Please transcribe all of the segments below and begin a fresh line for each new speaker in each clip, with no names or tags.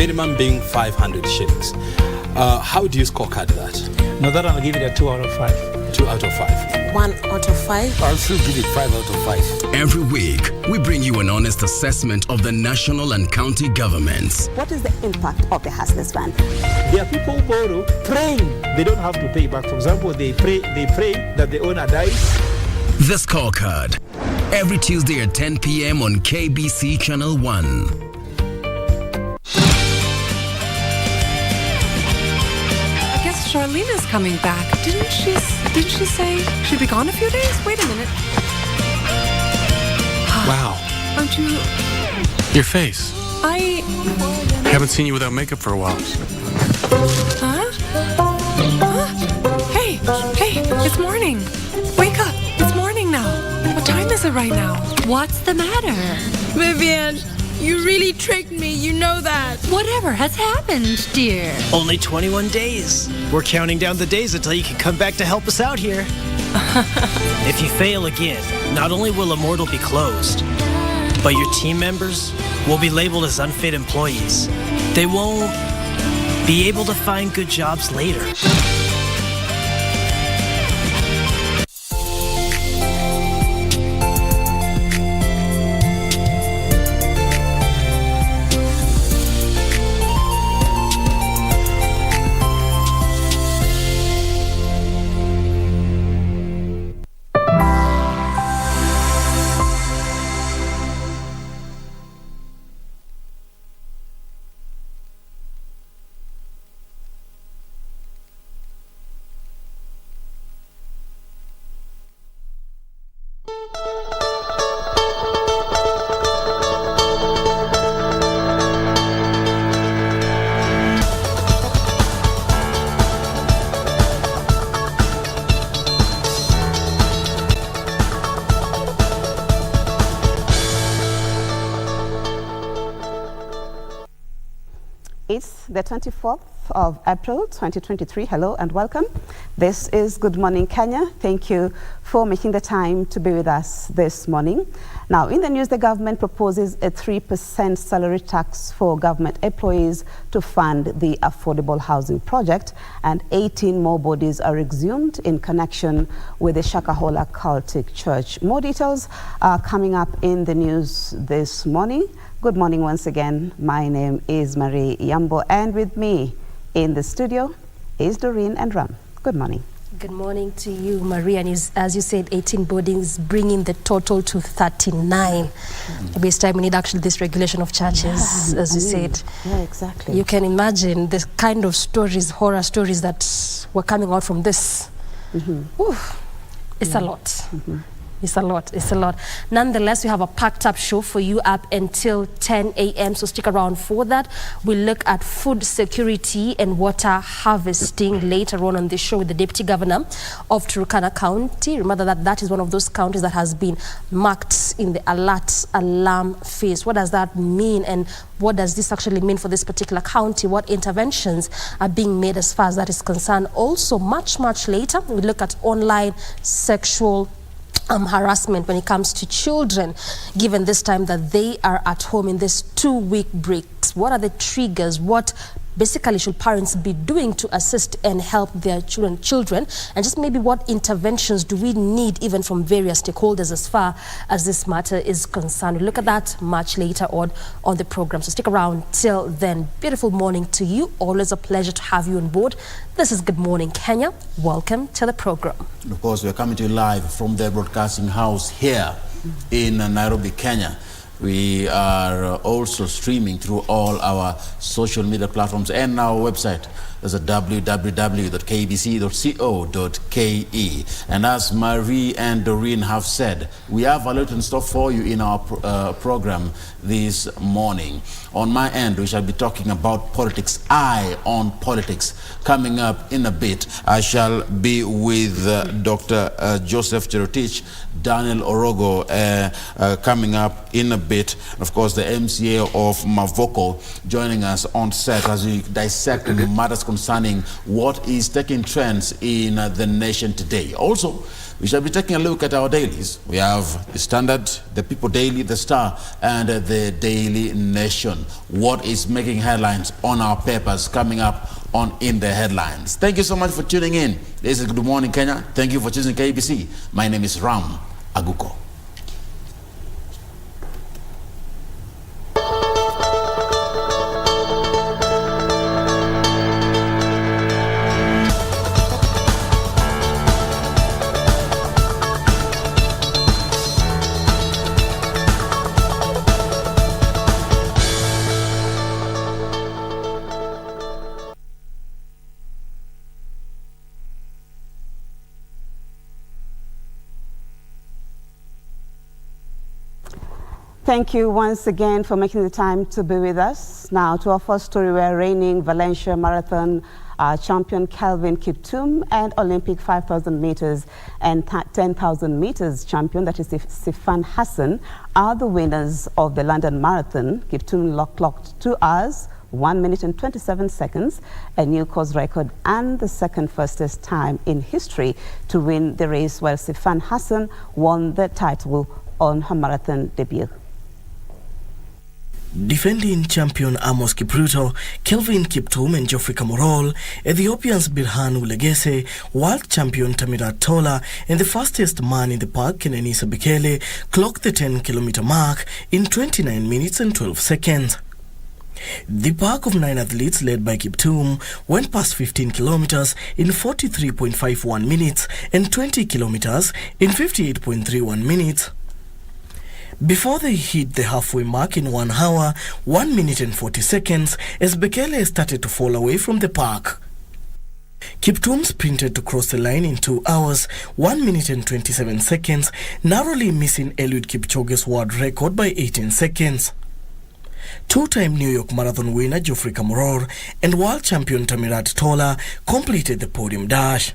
minimum being 500 shillings. How do you scorecard that?
No, that I'll give it a 2 out of 5.
2 out of 5.
1 out of 5.
I'll still give it 5 out of 5.
Every week, we bring you an honest assessment of the national and county governments.
What is the impact of the Hustlers Fund?
There are people who borrow, praying they don't have to pay back. For example, they pray that the owner dies.
The Scorecard. Every Tuesday at 10 p.m. on KBC Channel 1.
Charlene is coming back. Didn't she say she'd be gone a few days? Wait a minute.
Wow.
Aren't you...
Your face.
I
haven't seen you without makeup for a while.
Huh? Hey, it's morning. Wake up. It's morning now. What time is it right now?
What's the matter?
Vivian, you really tricked me, you know that.
Whatever has happened, dear?
Only 21 days. We're counting down the days until you can come back to help us out here. If you fail again, not only will Immortal be closed, but your team members will be labeled as unfit employees. They won't be able to find good jobs later.
It's the 24th of April 2023. Hello and welcome. This is Good Morning Kenya. Thank you for making the time to be with us this morning. Now, in the news, the government proposes a 3% salary tax for government employees to fund the affordable housing project, and 18 more bodies are exhumed in connection with the Shakahola Celtic Church. More details are coming up in the news this morning. Good morning once again. My name is Marie Yambo, and with me in the studio is Doreen and Ram. Good morning.
Good morning to you, Maria. And as you said, 18 bodies, bringing the total to 39. Maybe it's time we need actually this regulation of churches, as you said.
Yeah, exactly.
You can imagine the kind of stories, horror stories that were coming out from this. Oof, it's a lot. It's a lot. It's a lot. Nonetheless, we have a packed up show for you up until 10 a.m. So stick around for that. We'll look at food security and water harvesting later on the show with the Deputy Governor of Turkana County. Remember that is one of those counties that has been marked in the alert alarm phase. What does that mean, and what does this actually mean for this particular county? What interventions are being made as far as that is concerned? Also, much later, we look at online sexual harassment when it comes to children, given this time that they are at home in this 2-week breaks. What are the triggers? What basically should parents be doing to assist and help their children? And just maybe what interventions do we need even from various stakeholders as far as this matter is concerned? We'll look at that much later on the program. So stick around till then. Beautiful morning to you. Always a pleasure to have you on board. This is Good Morning Kenya. Welcome to the program.
And of course, we're coming to you live from the broadcasting house here in Nairobi, Kenya. We are also streaming through all our social media platforms and our website. There's a www.kbc.co.ke. And as Marie and Doreen have said, we have a lot in store for you in our program this morning. On my end, we shall be talking about politics, Eye on Politics. Coming up in a bit, I shall be with Dr. Joseph Cherotich, Daniel Orogo, coming up in a bit. bit. Of course, the MCA of Mavoko joining us on set as we dissect matters concerning what is taking trends in the nation today. Also, we shall be taking a look at our dailies. We have the Standard, the People Daily, the Star, and the Daily Nation. What is making headlines on our papers coming up on In the Headlines. Thank you so much for tuning in. This is Good Morning Kenya. Thank you for choosing KBC. My name is Ram Aguko.
Thank you once again for making the time to be with us. Now to our first story, we're reigning Valencia Marathon champion Kelvin Kiptum and Olympic 5,000 meters and 10,000 meters champion, that is Sifan Hassan, are the winners of the London Marathon. Kiptum clocked 2 hours, 1 minute and 27 seconds, a new course record and the second fastest time in history to win the race, while Sifan Hassan won the title on her marathon debut.
Defending champion Amos Kipruto, Kelvin Kiptum and Geoffrey Kamworor, Ethiopians Birhan Ulegese, world champion Tamirat Tola, and the fastest man in the park, Kenenisa Bekele, clocked the 10-kilometer mark in 29 minutes and 12 seconds. The pack of 9 athletes led by Kiptum went past 15 kilometers in 43.51 minutes and 20 kilometers in 58.31 minutes. Before they hit the halfway mark in 1 hour, 1 minute and 40 seconds, as Bekele started to fall away from the pack. Kiptum sprinted to cross the line in 2 hours, 1 minute and 27 seconds, narrowly missing Eliud Kipchoge's world record by 18 seconds. Two-time New York Marathon winner Geoffrey Kamworor and world champion Tamirat Tola completed the podium dash.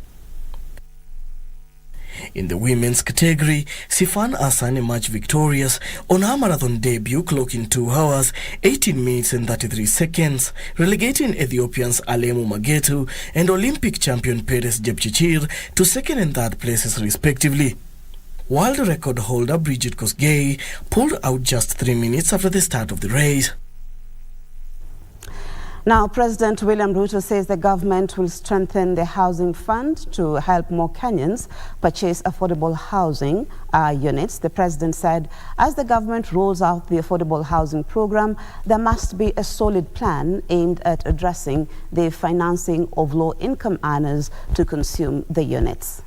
In the women's category, Sifan Hassan emerged victorious on her marathon debut, clocking 2 hours, 18 minutes and 33 seconds, relegating Ethiopians Alemu Magetu and Olympic champion Peres Jepchirchir to second and third places respectively. World record holder Bridget Kosgei pulled out just 3 minutes after the start of the race.
Now, President William Ruto says the government will strengthen the housing fund to help more Kenyans purchase affordable housing units. The president said as the government rolls out the affordable housing program, there must be a solid plan aimed at addressing the financing of low-income earners to consume the units.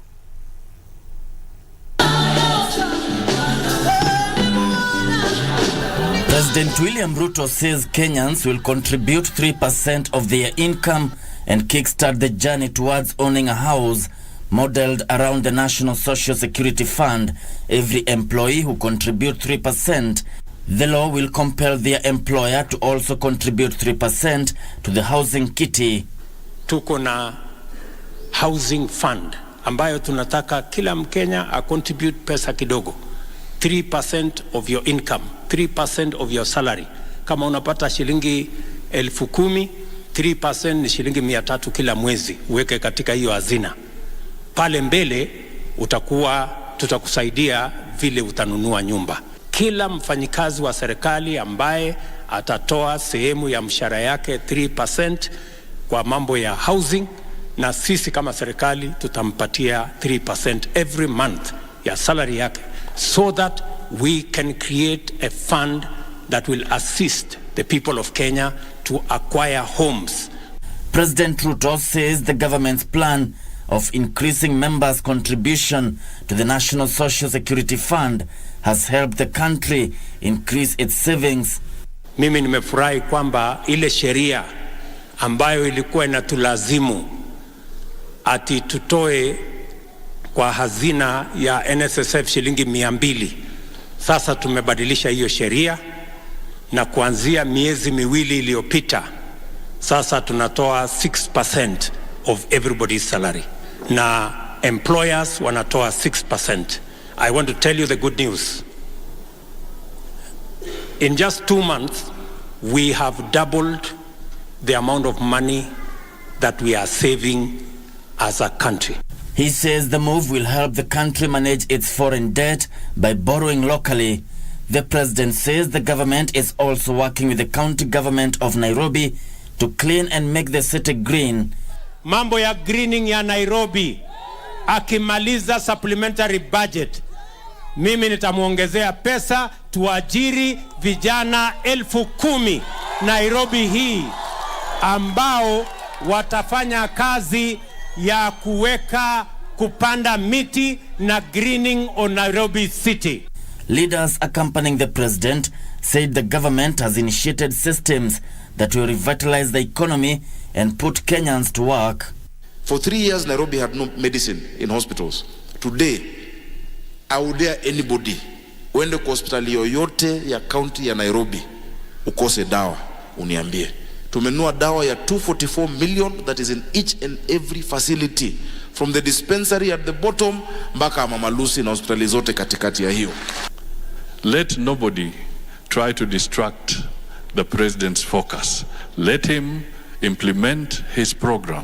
President William Ruto says Kenyans will contribute 3% of their income and kickstart the journey towards owning a house modeled around the National Social Security Fund. Every employee who contributes 3%, the law will compel their employer to also contribute 3% to the housing kitty.
Tuko na housing fund ambayo tunataka kila Mkenya a contribute pesa kidogo. 3% of your income, 3% of your salary. Kama unapata shilingi 10,000, 3% ni shilingi 300 kila mwezi, uweke katika hiyo hazina. Pale mbele tutakusaidia vile utanunua nyumba. Kila mfanyikazi wa serikali ambaye atatoa sehemu ya mshahara yake 3% kwa mambo ya housing, na sisi kama serikali tutampatia 3% every month ya salary yake, so that we can create a fund that will assist the people of Kenya to acquire homes.
President Ruto says the government's plan of increasing members' contribution to the National Social Security Fund has helped the country increase its savings.
Mimi nimefurahi kwamba ile sheria ambayo ilikuwa inatulazimu ati tutoe kwa hazina ya NSSF shilingi 200, sasa tumebadilisha hiyo sheria, na kuanzia miezi miwili iliyopita sasa tunatoa 6% of everybody's salary, na employers wanatoa 6%. I want to tell you the good news. In just 2 months, we have doubled the amount of money that we are saving as a country.
He says the move will help the country manage its foreign debt by borrowing locally. The president says the government is also working with the county government of Nairobi to clean and make the city green.
Mambo ya greening ya Nairobi, akimaliza supplementary budget, mimi nitamuongezea pesa tuajiri vijana 10,000 Nairobi hii ambao watafanya kazi ya kupanda miti na greening on Nairobi city.
Leaders accompanying the president said the government has initiated systems that will revitalize the economy and put Kenyans to work.
For 3 years, Nairobi had no medicine in hospitals. Today, I would dare anybody, uende kwa hospitali yoyote ya county ya Nairobi, ukose dawa, uniambie. Tumenua dawa ya 244 million that is in each and every facility, from the dispensary at the bottom mpaka Mama Lucy na hospitali zote katikati ya hiyo.
Let nobody try to distract the president's focus. Let him implement his program,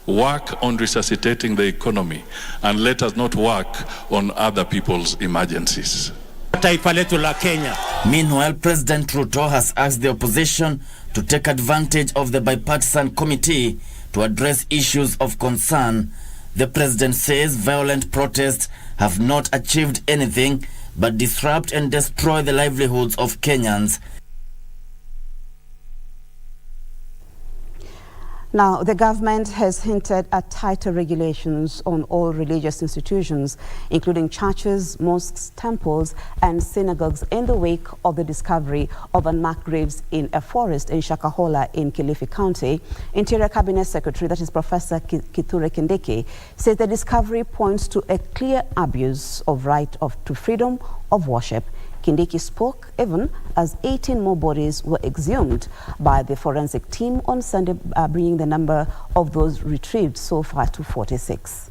work on resuscitating the economy, and let us not work on other people's emergencies.
Taifa letu la Kenya.
Meanwhile, President Ruto has asked the opposition to take advantage of the bipartisan committee to address issues of concern. The president says violent protests have not achieved anything but disrupt and destroy the livelihoods of Kenyans.
Now, the government has hinted at tighter regulations on all religious institutions, including churches, mosques, temples, and synagogues, in the wake of the discovery of unmarked graves in a forest in Shakahola in Kilifi County. Interior Cabinet Secretary, that is Professor Kithure Kindiki, says the discovery points to a clear abuse of right to freedom of worship. Kindiki spoke even as 18 more bodies were exhumed by the forensic team on Sunday, bringing the number of those retrieved so far to 46.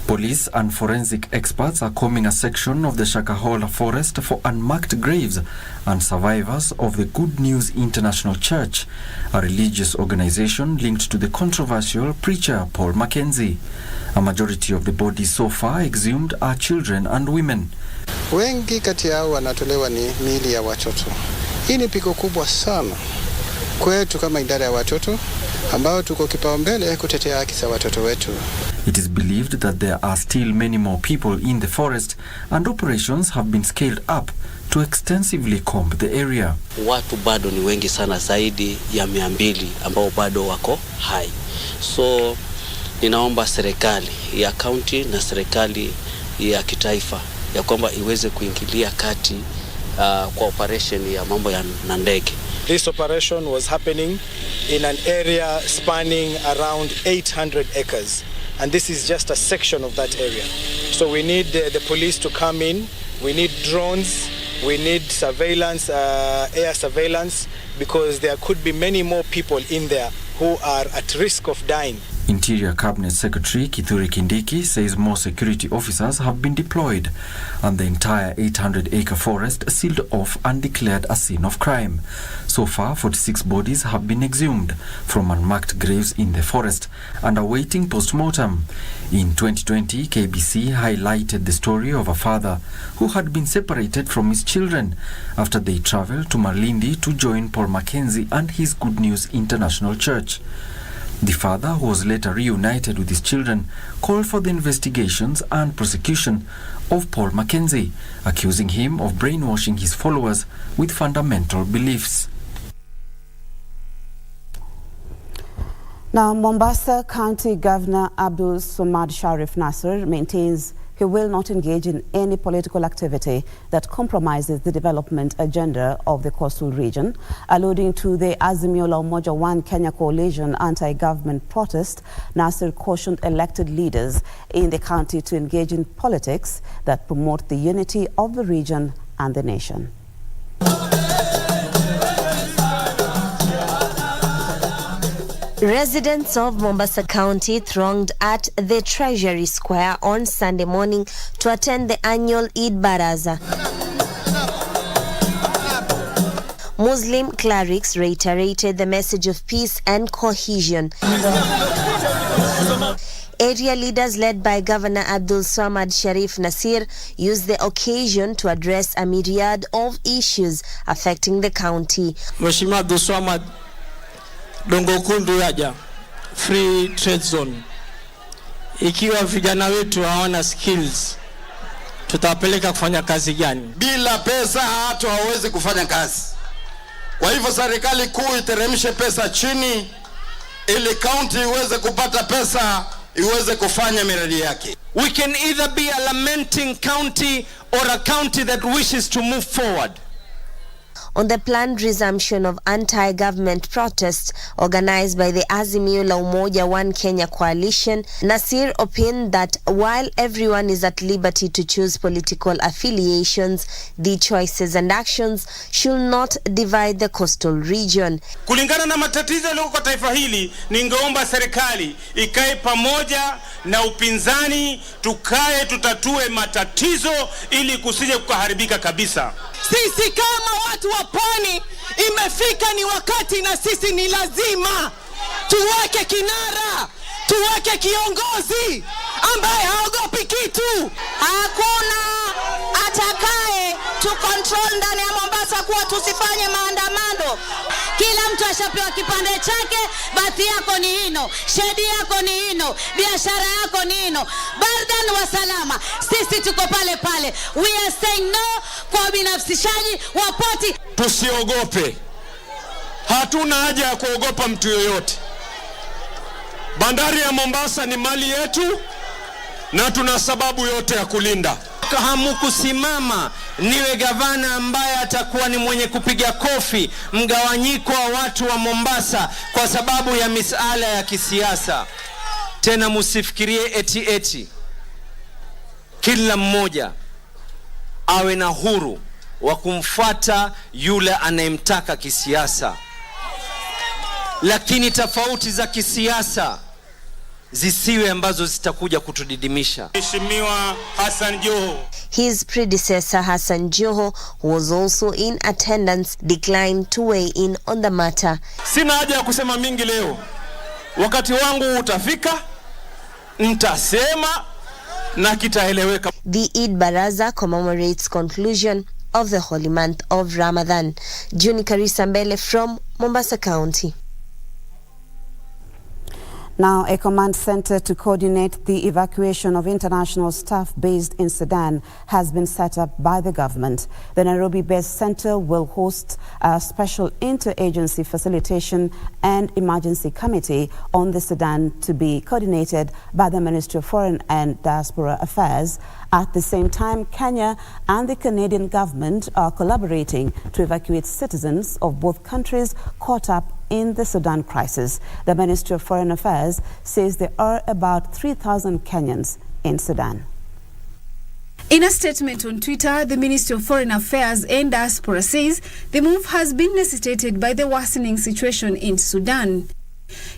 Police and forensic experts are combing a section of the Shakahola forest for unmarked graves and survivors of the Good News International Church, a religious organization linked to the controversial preacher Paul Mackenzie. A majority of the bodies so far exhumed are children and women.
Wengi kati yao wanatolewa ni miili ya watoto. Hii ni pigo kubwa sana kwetu kama idara ya watoto ambao tuko kipaumbele kutetea haki za watoto wetu.
It is believed that there are still many more people in the forest and operations have been scaled up to extensively comb the area.
Watu bado ni wengi sana, zaidi ya 200 ambao bado wako hai. So ninaomba serikali ya county na serikali ya kitaifa ya kwamba iweze kuingilia kati kwa operation ya mambo ya ndege.
This operation was happening in an area spanning around 800 acres, and this is just a section of that area. So we need the police to come in, we need drones, we need surveillance, air surveillance, because there could be many more people in there who are at risk of dying.
Interior Cabinet Secretary Kithure Kindiki says more security officers have been deployed and the entire 800-acre forest sealed off and declared a scene of crime. So far, 46 bodies have been exhumed from unmarked graves in the forest and awaiting post-mortem. In 2020, KBC highlighted the story of a father who had been separated from his children after they traveled to Malindi to join Paul Mackenzie and his Good News International Church. The father, who was later reunited with his children, called for the investigations and prosecution of Paul Mackenzie, accusing him of brainwashing his followers with fundamental beliefs.
Now, Mombasa County Governor Abdul Somad Sharif Nasser maintains he will not engage in any political activity that compromises the development agenda of the coastal region. Alluding to the Azimio la Umoja One Kenya Coalition anti-government protest, Nasser cautioned elected leaders in the county to engage in politics that promote the unity of the region and the nation.
Residents of Mombasa County thronged at the Treasury Square on Sunday morning to attend the annual Eid Baraza. Muslim clerics reiterated the message of peace and cohesion. Area leaders led by Governor Abdul Samad Sharif Nasir used the occasion to address a myriad of issues affecting the county.
Mheshimiwa Abdul Samad, Dongo Kundu yaja, free trade zone. Ikiwa vijana wetu hawana skills, tutapeleka kufanya kazi gani?
Bila pesa hatu hawezi kufanya kazi. Kwa hivyo serikali kuu iteremshe pesa chini ili county iweze kupata pesa iweze kufanya miradi yake.
We can either be a lamenting county or a county that wishes to move forward.
On the planned resumption of anti-government protests organized by the Azimio la Umoja One Kenya coalition, Nasir opined that while everyone is at liberty to choose political affiliations, the choices and actions should not divide the coastal region.
Kulingana na matatizo yaliyoko kwa taifa hili, ningeomba serikali ikae pamoja na upinzani, tukae tutatue matatizo ili kusije kuharibika kabisa.
Sisi kama watu wa pwani, imefika ni wakati na sisi ni lazima tuweke kinara, tuweke kiongozi ambaye haogopi kitu.
Hakuna atakaye tu control ndani ya Mombasa kuwa tusifanye maandamano. Kila mtu ashapewa kipande chake, bathi yako ni hino, shedi yako ni hino, biashara yako ni hino. Bardan wa salama, sisi tuko pale pale. We are saying no kwa binafsishaji wa poti.
Tusiogope. Hatuna haja ya kuogopa mtu yoyote. Bandari ya Mombasa ni mali yetu na tuna sababu yote ya kulinda.
Hamukusimama niwe gavana ambaye atakuwa ni mwenye kupiga kofi mgawanyiko wa watu wa Mombasa kwa sababu ya misala ya kisiasa. Tena musifikirie eti. Kila mmoja awe na huru wa kumfuata yule anayemtaka kisiasa. Lakini tofauti za kisiasa zisiwe ambazo zitakuja kutudidimisha.
Mheshimiwa Hassan Joho.
His predecessor Hassan Joho, who was also in attendance, declined to weigh in on the matter.
Sina haja ya kusema mingi leo. Wakati wangu utafika, nitasema na kitaeleweka.
The Eid Baraza commemorates conclusion of the holy month of Ramadan. Juni Karisa Mbele from Mombasa County.
Now, a command center to coordinate the evacuation of international staff based in Sudan has been set up by the government. The Nairobi-based center will host a special interagency facilitation and emergency committee on the Sudan to be coordinated by the Ministry of Foreign and Diaspora Affairs. At the same time, Kenya and the Canadian government are collaborating to evacuate citizens of both countries caught up in the Sudan crisis. The Ministry of Foreign Affairs says there are about 3,000 Kenyans in Sudan.
In a statement on Twitter, the Ministry of Foreign Affairs and Diaspora says the move has been necessitated by the worsening situation in Sudan.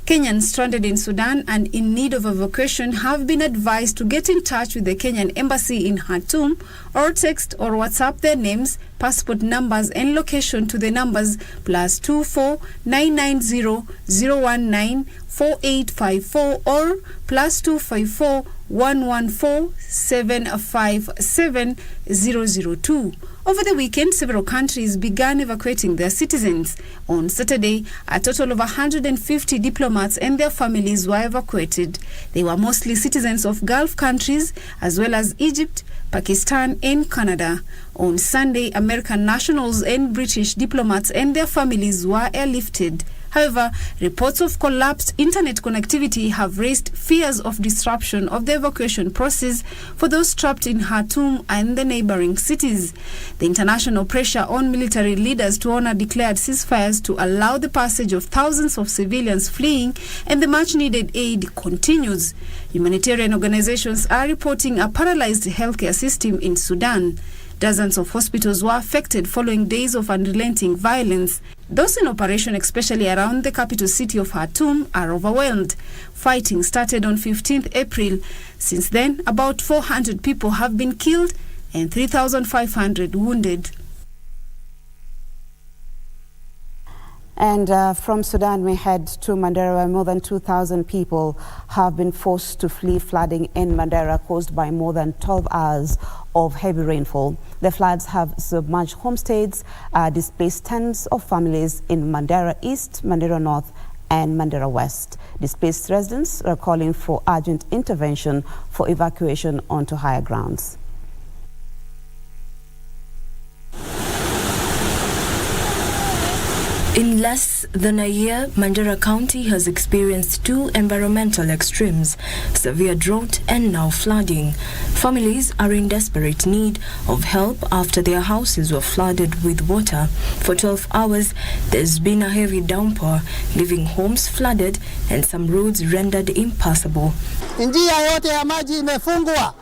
Kenyans stranded in Sudan and in need of evacuation have been advised to get in touch with the Kenyan embassy in Khartoum or text or WhatsApp their names, passport numbers and location to the numbers +24 990 019 4854 or +254 114 757 002. Over the weekend, several countries began evacuating their citizens. On Saturday, a total of 150 diplomats and their families were evacuated. They were mostly citizens of Gulf countries, as well as Egypt, Pakistan, and Canada. On Sunday, American nationals and British diplomats and their families were airlifted. However, reports of collapsed internet connectivity have raised fears of disruption of the evacuation process for those trapped in Khartoum and the neighboring cities. The international pressure on military leaders to honor declared ceasefires to allow the passage of thousands of civilians fleeing and the much-needed aid continues. Humanitarian organizations are reporting a paralyzed healthcare system in Sudan. Dozens of hospitals were affected following days of unrelenting violence. Those in operation, especially around the capital city of Khartoum, are overwhelmed. Fighting started on 15th April. Since then, about 400 people have been killed and 3,500 wounded.
And from Sudan, we head to Mandera, where more than 2,000 people have been forced to flee flooding in Mandera caused by more than 12 hours of heavy rainfall. The floods have submerged homesteads, displaced tens of families in Mandera East, Mandera North, and Mandera West. Displaced residents are calling for urgent intervention for evacuation onto higher grounds.
In less than a year, Mandera County has experienced two environmental extremes, severe drought and now flooding. Families are in desperate need of help after their houses were flooded with water. For 12 hours, there's been a heavy downpour, leaving homes flooded and some roads rendered impassable.
Njia yote ya maji imefungwa.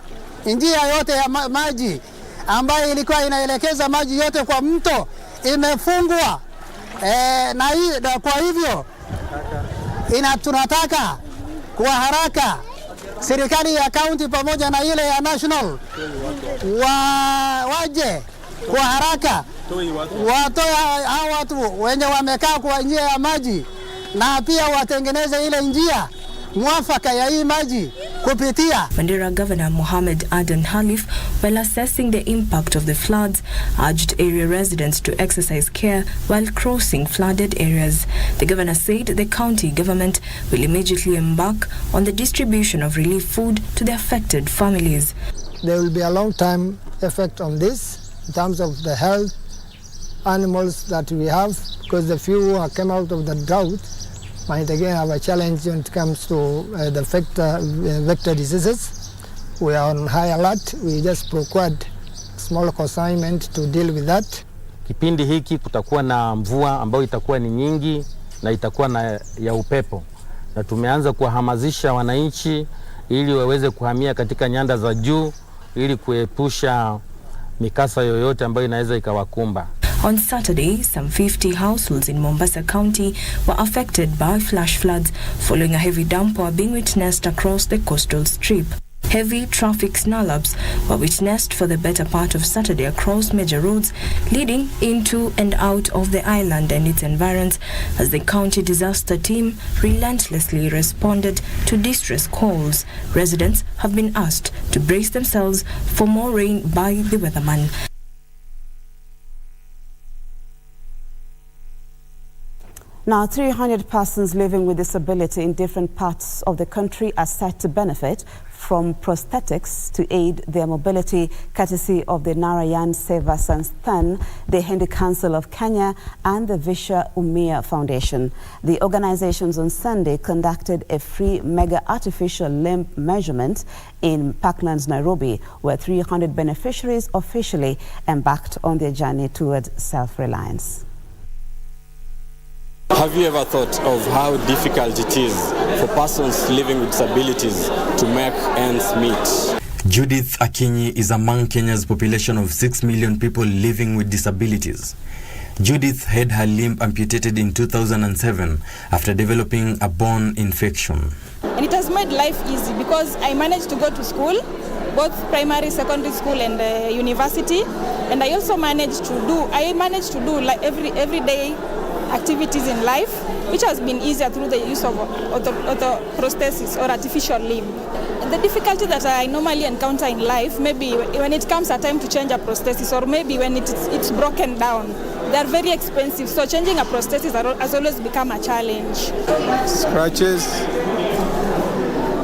Njia yote ya maji ambayo ilikuwa inaelekeza maji yote kwa mto imefungwa. Na kwa hivyo tunataka kwa haraka serikali ya county pamoja na ile ya national waje kwa haraka watoe hao watu wenye wamekaa kwa njia ya maji, na pia watengeneze ile njia mwafaka ya hii maji kupitia.
Mandera Governor Mohammed Adan Khalif, while assessing the impact of the floods, urged area residents to exercise care while crossing flooded areas. The governor said the county government will immediately embark on the distribution of relief food to the affected families.
There will be a long-term effect on this in terms of the health animals that we have, because the few who came out of the drought might again have a challenge when it comes to the vector diseases. We are on high alert. We just procured small consignment to deal with that.
Kipindi hiki kutakuwa na mvua ambayo itakuwa ni nyingi na itakuwa na ya upepo. Na tumeanza kuwahamasisha wananchi ili waweze kuhamia katika nyanda za juu ili kuepusha mikasa yoyote ambayo inaweza ikawakumba.
On Saturday, some 50 households in Mombasa County were affected by flash floods following a heavy downpour being witnessed across the coastal strip. Heavy traffic snarl-ups were witnessed for the better part of Saturday across major roads leading into and out of the island and its environs as the county disaster team relentlessly responded to distress calls. Residents have been asked to brace themselves for more rain by the weatherman.
Now, 300 persons living with disability in different parts of the country are set to benefit from prosthetics to aid their mobility, courtesy of the Narayan Seva Sansthan, the Hindi Council of Kenya, and the Visha Umia Foundation. The organizations on Sunday conducted a free mega artificial limb measurement in Parklands, Nairobi, where 300 beneficiaries officially embarked on their journey towards self-reliance.
Have you ever thought of how difficult it is for persons living with disabilities to make ends meet?
Judith Akinyi is among Kenya's population of 6 million people living with disabilities. Judith had her limb amputated in 2007 after developing a bone infection.
And it has made life easy because I managed to go to school, both primary, secondary school and university. And I also managed to do like everyday activities in life, which has been easier through the use of prosthesis or artificial limb. The difficulty that I normally encounter in life, maybe when it comes a time to change a prosthesis or maybe when it's broken down, they are very expensive. So changing a prosthesis has always become a challenge.
Scratches,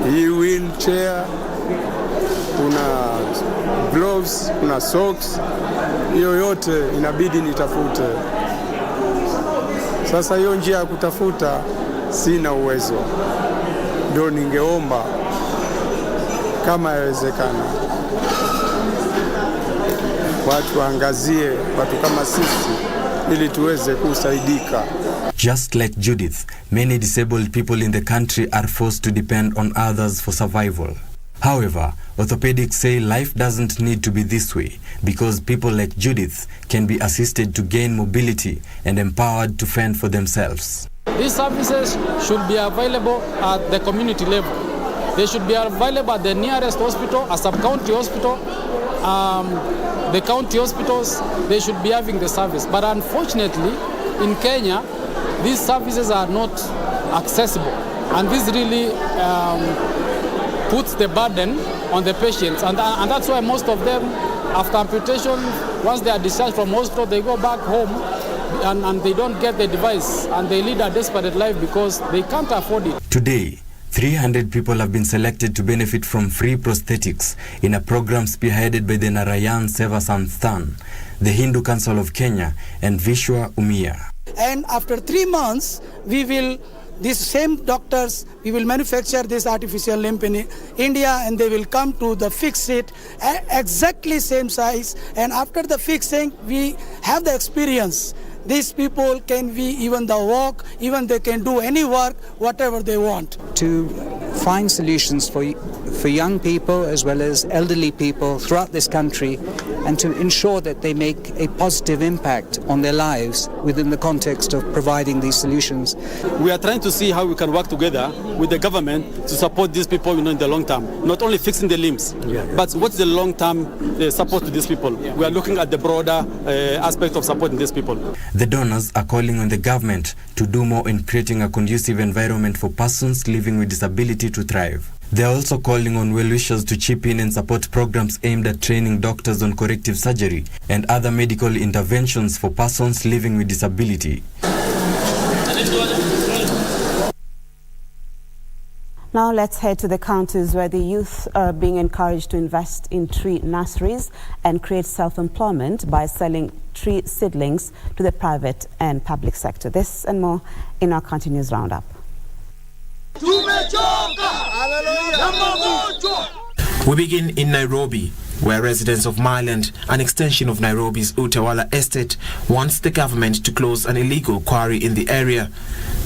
wheelchair, kuna gloves, kuna socks, hiyo yote inabidi nitafute. Sasa hiyo njia ya kutafuta sina uwezo, ndio ningeomba kama yawezekana watu waangazie watu kama sisi ili tuweze kusaidika.
Just like Judith, many disabled people in the country are forced to depend on others for survival. However, orthopedics say life doesn't need to be this way because people like Judith can be assisted to gain mobility and empowered to fend for themselves.
These services should be available at the community level. They should be available at the nearest hospital, a sub-county hospital, the county hospitals. They should be having the service. But unfortunately, in Kenya, these services are not accessible. And this really puts the burden on the patients. And that's why most of them, after amputation, once they are discharged from hospital, they go back home and they don't get the device. And they lead a desperate life because they can't afford it.
Today, 300 people have been selected to benefit from free prosthetics in a program spearheaded by the Narayan Seva Sansthan, the Hindu Council of Kenya, and Vishwa Umia.
And after 3 months, these same doctors, we will manufacture this artificial limb in India, and they will come to the fix it exactly same size. And after the fixing, we have the experience. These people can be even the walk, even they can do any work, whatever they want.
To find solutions for young people as well as elderly people throughout this country, and to ensure that they make a positive impact on their lives within the context of providing these solutions.
We are trying to see how we can work together with the government to support these people in the long term. Not only fixing the limbs, but what's the long-term support to these people. We are looking at the broader aspect of supporting these people.
The donors are calling on the government to do more in creating a conducive environment for persons living with disability to thrive. They are also calling on well-wishers to chip in and support programs aimed at training doctors on corrective surgery and other medical interventions for persons living with disability.
Now let's head to the counties where the youth are being encouraged to invest in tree nurseries and create self-employment by selling tree seedlings to the private and public sector. This and more in our County News Roundup.
We begin in Nairobi, where residents of Myland, an extension of Nairobi's Utawala estate, wants the government to close an illegal quarry in the area.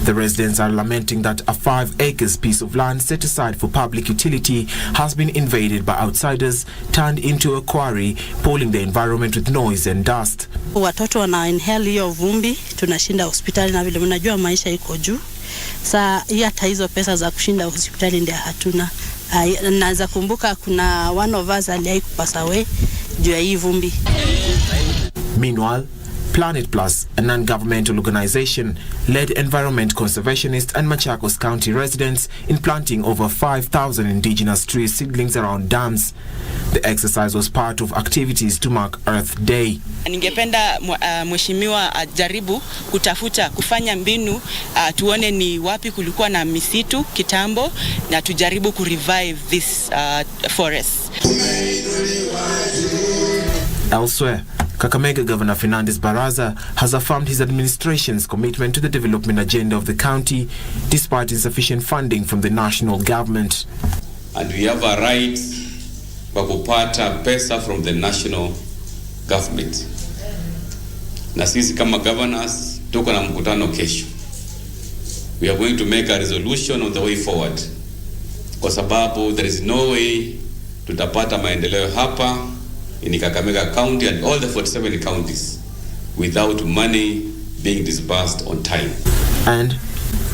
The residents are lamenting that a 5 acres piece of land set aside for public utility has been invaded by outsiders, turned into a quarry, polluting the environment with noise and dust.
Watoto wana inhale hiyo vumbi, tunashinda hospitali na vile mnajua maisha iko juu. Saa hata hizo pesa za kushinda hospitali ndio hatuna. Naweza kumbuka kuna one of us aliyai kupasa away juu ya hii vumbi.
Meanwhile, Planet Plus, a non-governmental organization, led environment conservationists and Machakos County residents in planting over 5,000 indigenous tree seedlings around dams. The exercise was part of activities to mark Earth Day.
Ningependa mheshimiwa ajaribu kufanya mbinu tuone ni wapi kulikuwa na misitu kitambo na tujaribu revive this forest.
Elsewhere, Kakamega Governor Fernandez Baraza has affirmed his administration's commitment to the development agenda of the county despite insufficient funding from the national government.
And we have a right kwa kupata pesa from the national government. Na sisi kama governors tuko na mkutano kesho. We are going to make a resolution on the way forward. Kwa sababu there is no way tutapata maendeleo hapa in Kakamega County and all the 47 counties without money being disbursed on time.
And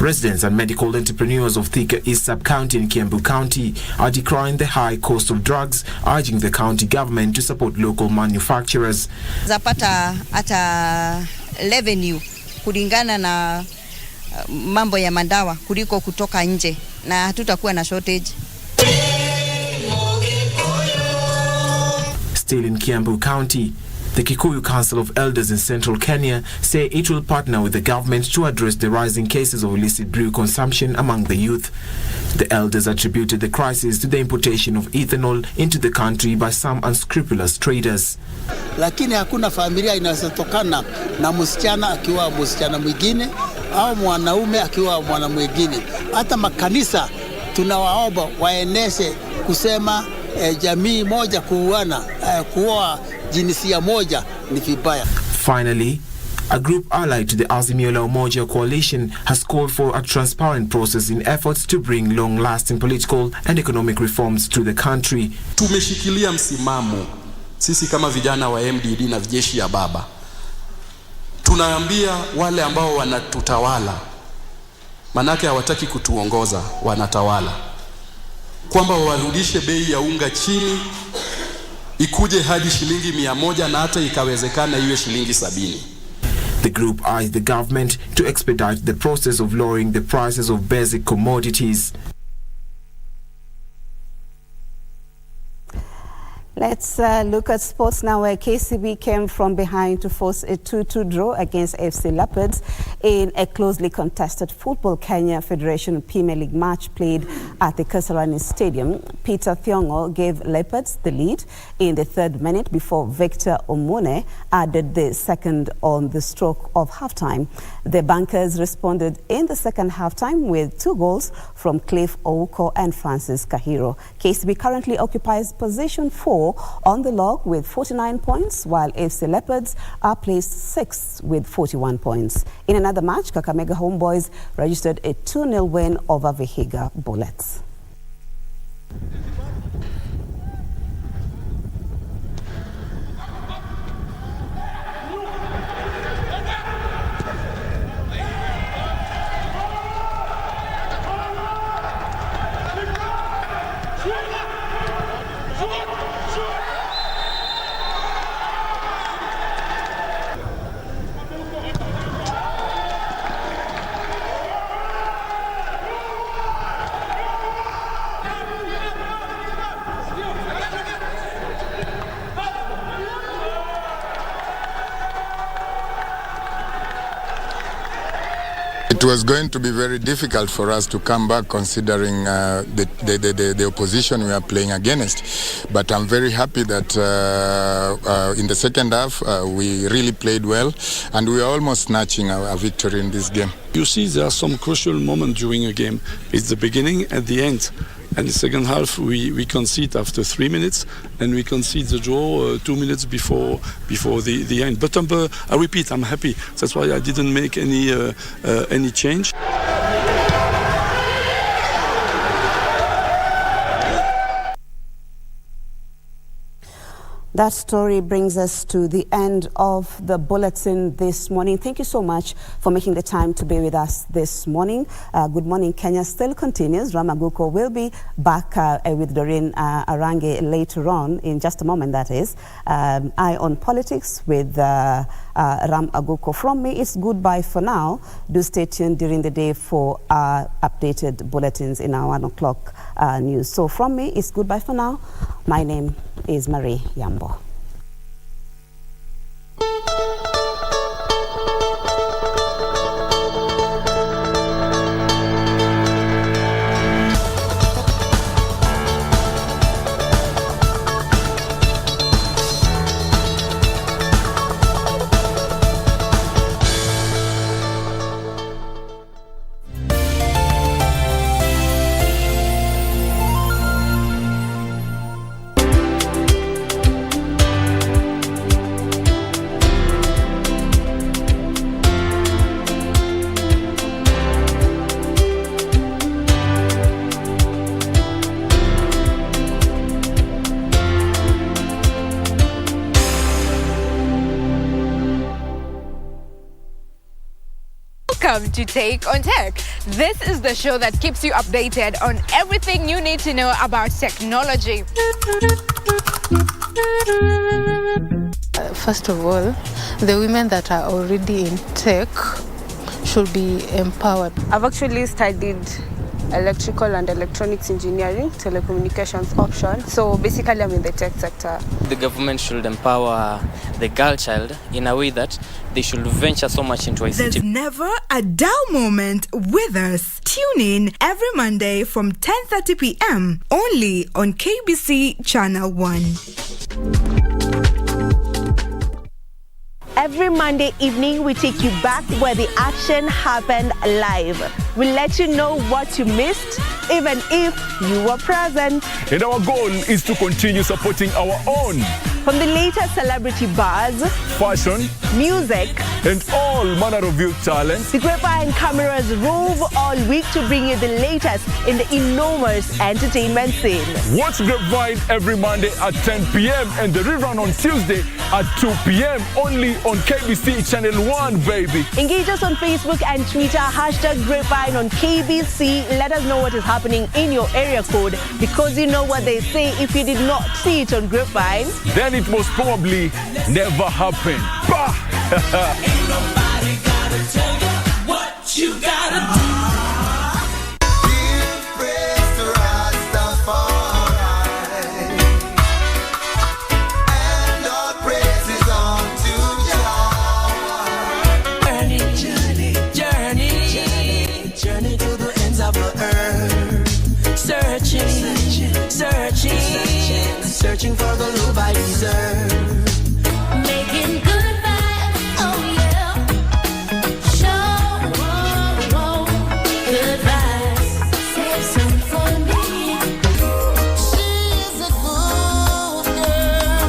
residents and medical entrepreneurs of Thika East Sub-County in Kiambu County are decrying the high cost of drugs, urging the county government to support local manufacturers.
Zapata ata revenue kulingana na mambo ya madawa kuliko kutoka nje na hatutakuwa na shortage.
Still in Kiambu County, the Kikuyu Council of Elders in central Kenya say it will partner with the government to address the rising cases of illicit brew consumption among the youth. The elders attributed the crisis to the importation of ethanol into the country by some unscrupulous traders.
Lakini hakuna familia inayotokana na msichana akiwa msichana mwingine au mwanaume akiwa mwana mwingine. Hata makanisa tunawaomba waeneshe kusema jamii moja kuuana, kuoa jinsia moja ni vibaya.
Finally, a group allied to the Azimio la Umoja coalition has called for a transparent process in efforts to bring long-lasting political and economic reforms to the country.
Tumeshikilia msimamo sisi kama vijana wa MDD na jeshi ya baba. Tunaambia wale ambao wanatutawala, manake hawataki kutuongoza, wanatawala, kwamba warudishe bei ya unga chini ikuje hadi shilingi 100 na hata ikawezekana iwe shilingi 70.
The group urged the government to expedite the process of lowering the prices of basic commodities.
Let's look at sports now, where KCB came from behind to force a 2-2 draw against FC Leopards in a closely contested Football Kenya Federation Premier League match played at the Kasarani Stadium. Peter Thiongo gave Leopards the lead in the 3rd minute before Victor Omune added the second on the stroke of halftime. The Bankers responded in the second halftime with 2 goals from Cliff Ouko and Francis Kahiro. KCB currently occupies position 4 on the log with 49 points, while FC Leopards are placed 6th with 41 points. In another match, Kakamega Homeboys registered a 2-0 win over Vihiga Bullets.
It was going to be very difficult for us to come back, considering the opposition we are playing against. But I'm very happy that in the second half we really played well, and we are almost snatching a victory in this game.
You see, there are some crucial moments during a game. It's the beginning and the end. And the second half, we concede after 3 minutes, and we concede the draw 2 minutes before the end. But I repeat, I'm happy. That's why I didn't make any change.
That story brings us to the end of the bulletin this morning. Thank you so much for making the time to be with us this morning. Good Morning Kenya still continues. Ramaguko will be back with Doreen Arange later on, in just a moment, that is. Eye on Politics with Ram Aguko. From me, it's goodbye for now. Do stay tuned during the day for updated bulletins in our 1 o'clock news. So from me, it's goodbye for now. My name is Marie Yambo.
Welcome to Take on Tech. This is the show that keeps you updated on everything you need to know about technology.
First of all, the women that are already in tech should be empowered.
I've actually studied electrical and electronics engineering, telecommunications option. So basically I'm in the tech sector.
The government should empower the girl child in a way that they should venture so much into ICT.
There's never a dull moment with us. Tune in every Monday from 10:30 p.m. only on KBC Channel 1.
Every Monday evening, we take you back where the action happened live. We let you know what you missed, even if you were present.
And our goal is to continue supporting our own.
From the latest celebrity buzz,
fashion,
music,
and all manner of youth talents,
the Grapevine cameras rove all week to bring you the latest in the enormous entertainment scene.
Watch Grapevine every Monday at 10 p.m. and the rerun on Tuesday at 2 p.m. only on KBC Channel 1, baby.
Engage us on Facebook and Twitter, #Grapevine on KBC. Let us know what is happening in your area code, because you know what they say, if you did not see it on Grapevine,
then it most probably never happened. Bah!
gotta tell you what you gotta do.
Searching for the love I deserve. Making good vibes, oh yeah. Show, good vibes. Save some for me. She's a good girl,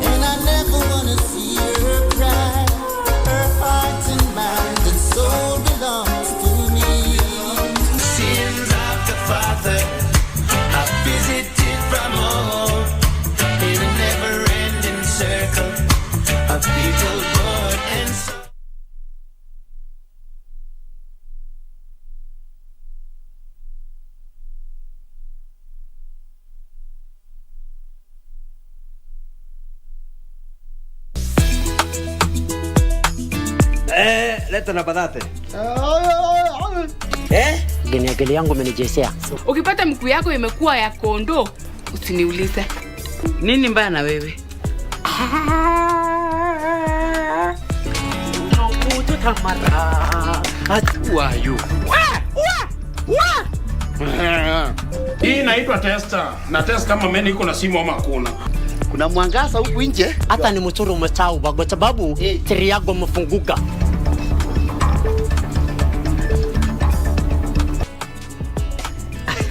and I never wanna see her cry. Her heart and mind and soul belongs to me.
Sins of the Father I visited from home. Circle of people born and soul.
Leta na badate.
Akili yangu imenijeshea.
Ukipata mkuu yako imekuwa ya kondoo, usiniulize.
Nini mbaya na wewe?
Hii inaitwa tester. Na test kama mimi niko na simu ama hakuna.
Kuna mwangaza huku nje.
Hata ni mchoro umechau kwa sababu tiri yako mfunguka.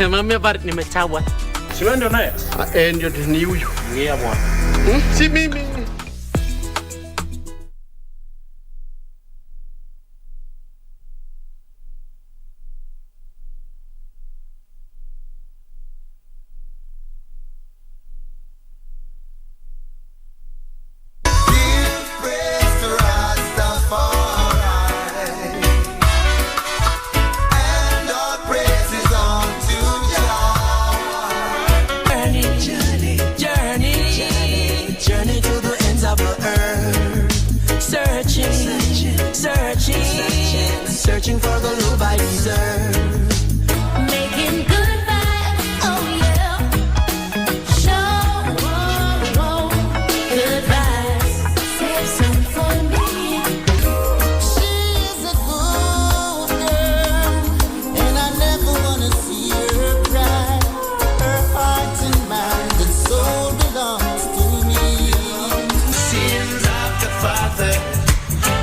Mama bado nimechawa.
Si wewe ndio naye?
Ndio ni huyu.
Ngia bwana.
Si mimi.
Searching for the love I deserve. Making good vibes, oh yeah. Show, good vibes. Save some for me. She's a good girl, and I never wanna see her cry. Her heart and mind and soul belongs to me.
Sins of the Father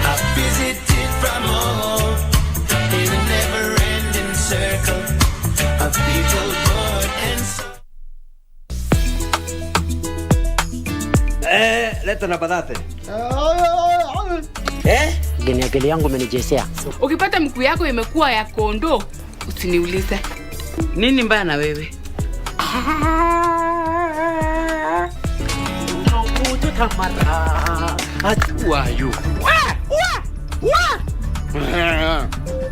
I visited from home. In a never-ending circle of people born and soul.
Leta na badate.
Akili yangu imenijeshea.
Ukipata mkuu yako imekuwa ya kondoo, usiniulize.
Nini mbaya na wewe?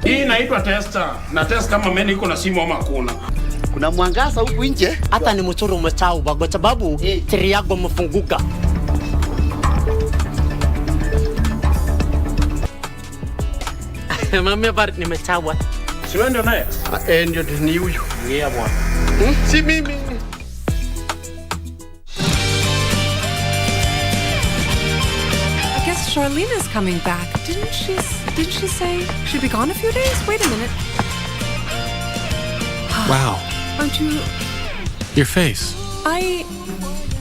Hii inaitwa tester. Na test kama mimi niko na simu ama hakuna.
Kuna mwangaza huku nje.
Hata ni mchoro umechau kwa sababu tiri yako mfunguka. Mama bado nimechawa.
Si wewe ndio naye?
Ndio ni huyu.
Ngia bwana.
Si mimi.
I guess Charlene is coming back. Didn't she say she'd be gone a few days? Wait a minute.
Wow.
Aren't you...
Your face.
I...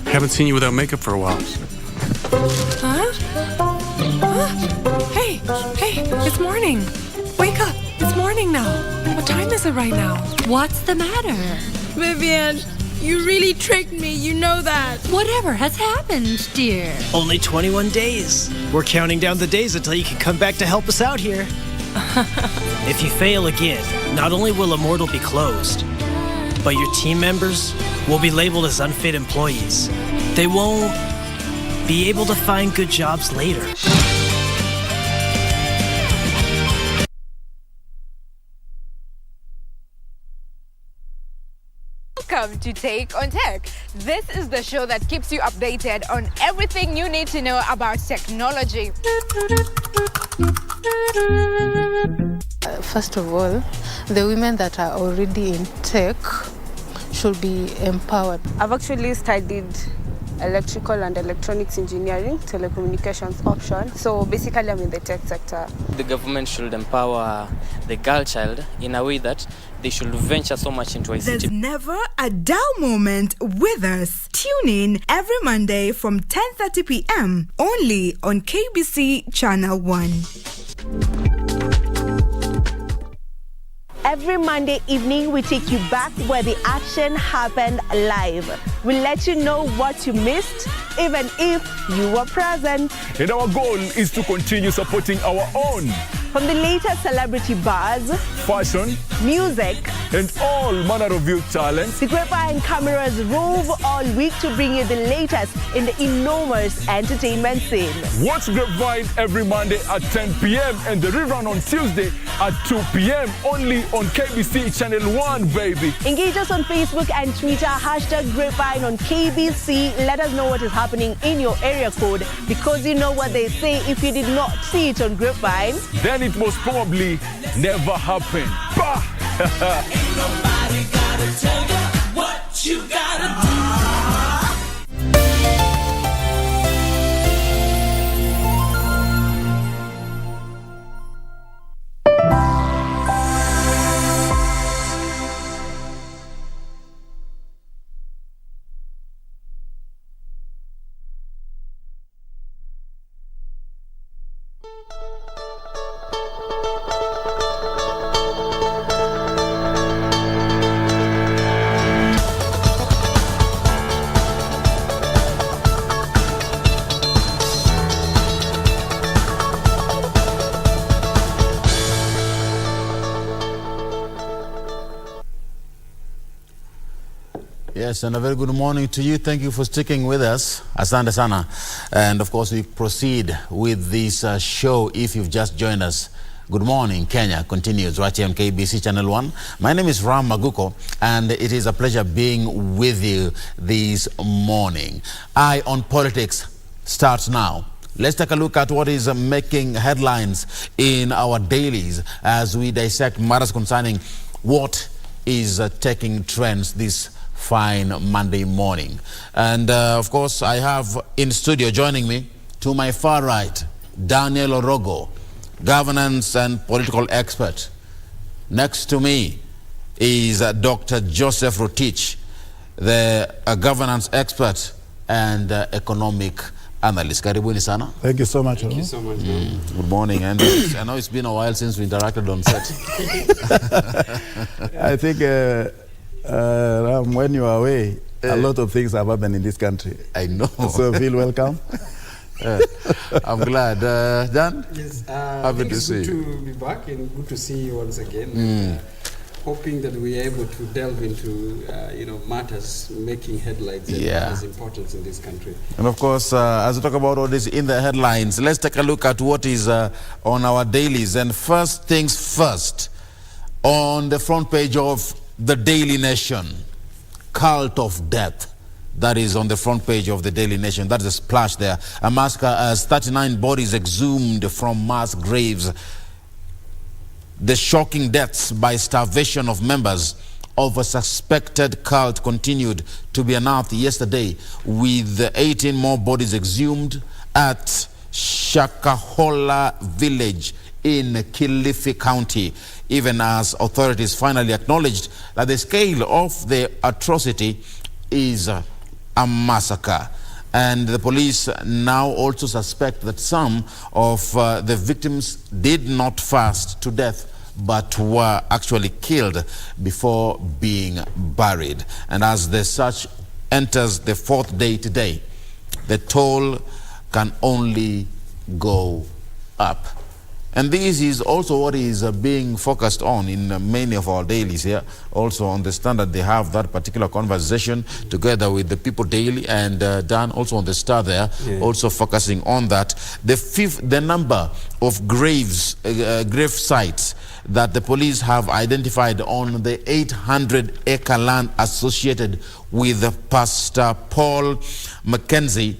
Haven't seen you without makeup for a while.
Huh? Hey, it's morning. Wake up. It's morning now. What time is it right now?
What's the matter?
Vivian, you really tricked me. You know that.
Whatever has happened, dear?
Only 21 days. We're counting down the days until you can come back to help us out here. If you fail again, not only will Immortal be closed, but your team members will be labeled as unfit employees. They won't be able to find good jobs later.
Welcome to Take on Tech. This is the show that keeps you updated on everything you need to know about technology.
First of all, the women that are already in tech should be empowered.
I've actually studied electrical and electronics engineering, telecommunications option. So basically I'm in the tech sector.
The government should empower the girl child in a way that they should venture so much into ICT.
There's never a dull moment with us. Tune in every Monday from 10:30 p.m. only on KBC Channel 1.
Every Monday evening, we take you back where the action happened live. We let you know what you missed, even if you were present.
And our goal is to continue supporting our own.
From the latest celebrity buzz,
fashion,
music,
and all manner of youth talents,
the Grapevine cameras rove all week to bring you the latest in the enormous entertainment scene.
Watch Grapevine every Monday at 10 p.m. and the rerun on Tuesday at 2 p.m. only on KBC Channel 1, baby.
Engage us on Facebook and Twitter, #Grapevine on KBC. Let us know what is happening in your area code, because you know what they say, if you did not see it on Grapevine,
then it most probably never happened. Bah!
Ain't nobody gotta tell you what you gotta do.
Yes, and a very good morning to you. Thank you for sticking with us. Asante sana. And of course, we proceed with this show. If you've just joined us, Good Morning Kenya continues right here on KBC Channel 1. My name is Ram Maguko, and it is a pleasure being with you this morning. Eye on Politics starts now. Let's take a look at what is making headlines in our dailies as we dissect matters concerning what is taking trends this fine Monday morning. And of course, I have in studio joining me to my far right, Daniel Orogo, governance and political expert. Next to me is Dr. Joseph Rotich, the governance expert and economic analyst. Karibuni sana.
Thank you so much.
Thank you so much. Good morning. And I know it's been a while since we interacted on set.
I think Ram, when you are away, a lot of things have happened in this country.
I know.
So feel welcome.
I'm glad. Dan?
Yes.
Happy to see you.
It's good to be back and good to see you once again. Hoping that we are able to delve into matters making headlines and matters importance in this country.
And of course, as we talk about all this in the headlines, let's take a look at what is on our dailies. And first things first, on the front page of the Daily Nation, cult of death. That is on the front page of the Daily Nation. That's a splash there. A massacre as 39 bodies exhumed from mass graves. The shocking deaths by starvation of members of a suspected cult continued to be unearthed yesterday, with 18 more bodies exhumed at Shakahola village in Kilifi County, even as authorities finally acknowledged that the scale of the atrocity is a massacre. And the police now also suspect that some of the victims did not fast to death, but were actually killed before being buried. And as the search enters the fourth day today, the toll can only go up. And this is also what is being focused on in many of our dailies here. Also on the Standard, they have that particular conversation together with the People Daily, and Dan also on the Star there, also focusing on that. The number of grave sites that the police have identified on the 800-acre land associated with Pastor Paul Mackenzie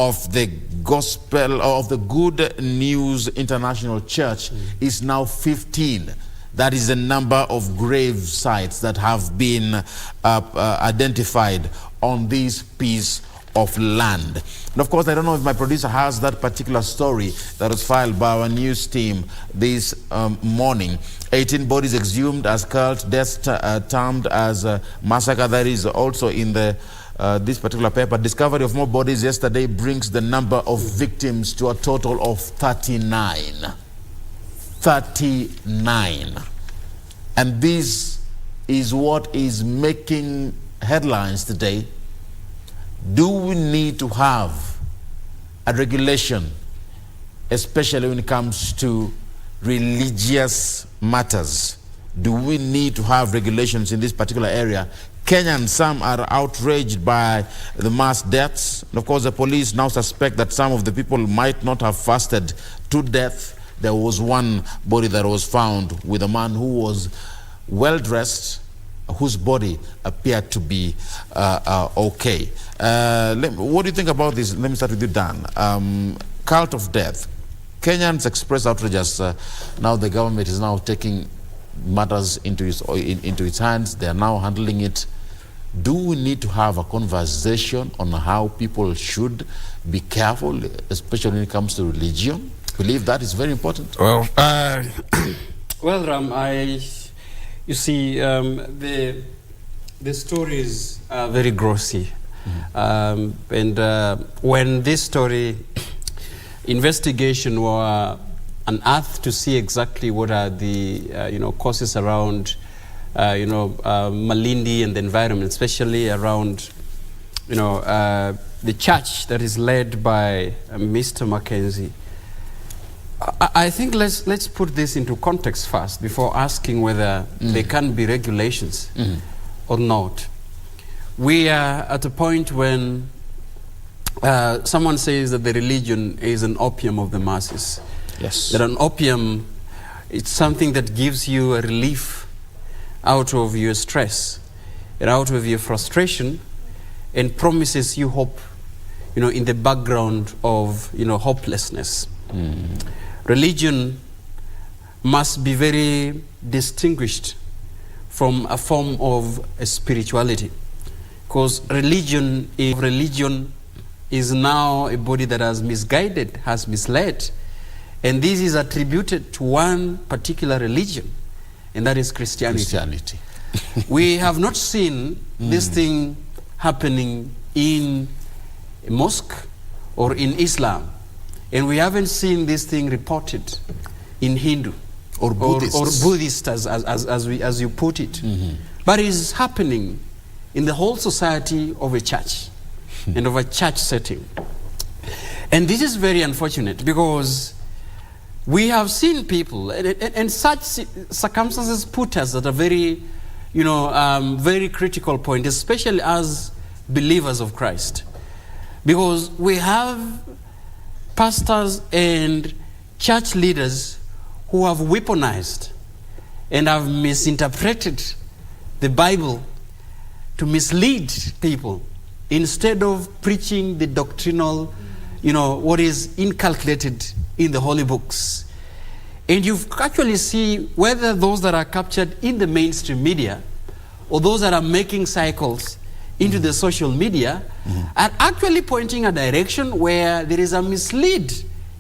of the Gospel of the Good News International Church is now 15. That is the number of grave sites that have been identified on this piece of land. And of course, I don't know if my producer has that particular story that was filed by our news team this morning. 18 bodies exhumed as cult deaths termed as massacre. That is also in the this particular paper. Discovery of more bodies yesterday brings the number of victims to a total of 39. 39. And this is what is making headlines today. Do we need to have a regulation, especially when it comes to religious matters? Do we need to have regulations in this particular area? Kenyans, some are outraged by the mass deaths. And of course, the police now suspect that some of the people might not have fasted to death. There was one body that was found with a man who was well-dressed, whose body appeared to be okay. What do you think about this? Let me start with you, Dan. Cult of death. Kenyans express outrage as now the government is now taking matters into its hands. They are now handling it. Do we need to have a conversation on how people should be careful, especially when it comes to religion? I believe that is very important.
Well, well, Ram, you see, the stories are very grossy. And when this story investigation were unearthed to see exactly what are the causes around Malindi and the environment, especially around the church that is led by Mr. Mackenzie. I think let's put this into context first before asking whether there can be regulations or not. We are at a point when someone says that the religion is an opium of the masses.
Yes.
That an opium, it's something that gives you a relief out of your stress and out of your frustration and promises you hope, in the background of, hopelessness. Religion must be very distinguished from a form of spirituality, because religion is now a body that has misguided, has misled, and this is attributed to one particular religion, and that is Christianity. We have not seen this thing happening in a mosque or in Islam. And we haven't seen this thing reported in Hindu
or Buddhist,
or Buddhist as you put it. But it is happening in the whole society of a church and of a church setting. And this is very unfortunate because we have seen people, and such circumstances put us at a very, very critical point, especially as believers of Christ. Because we have pastors and church leaders who have weaponized and have misinterpreted the Bible to mislead people instead of preaching the doctrinal, what is inculcated in the holy books. And you actually see whether those that are captured in the mainstream media or those that are making cycles into the social media are actually pointing a direction where there is a mislead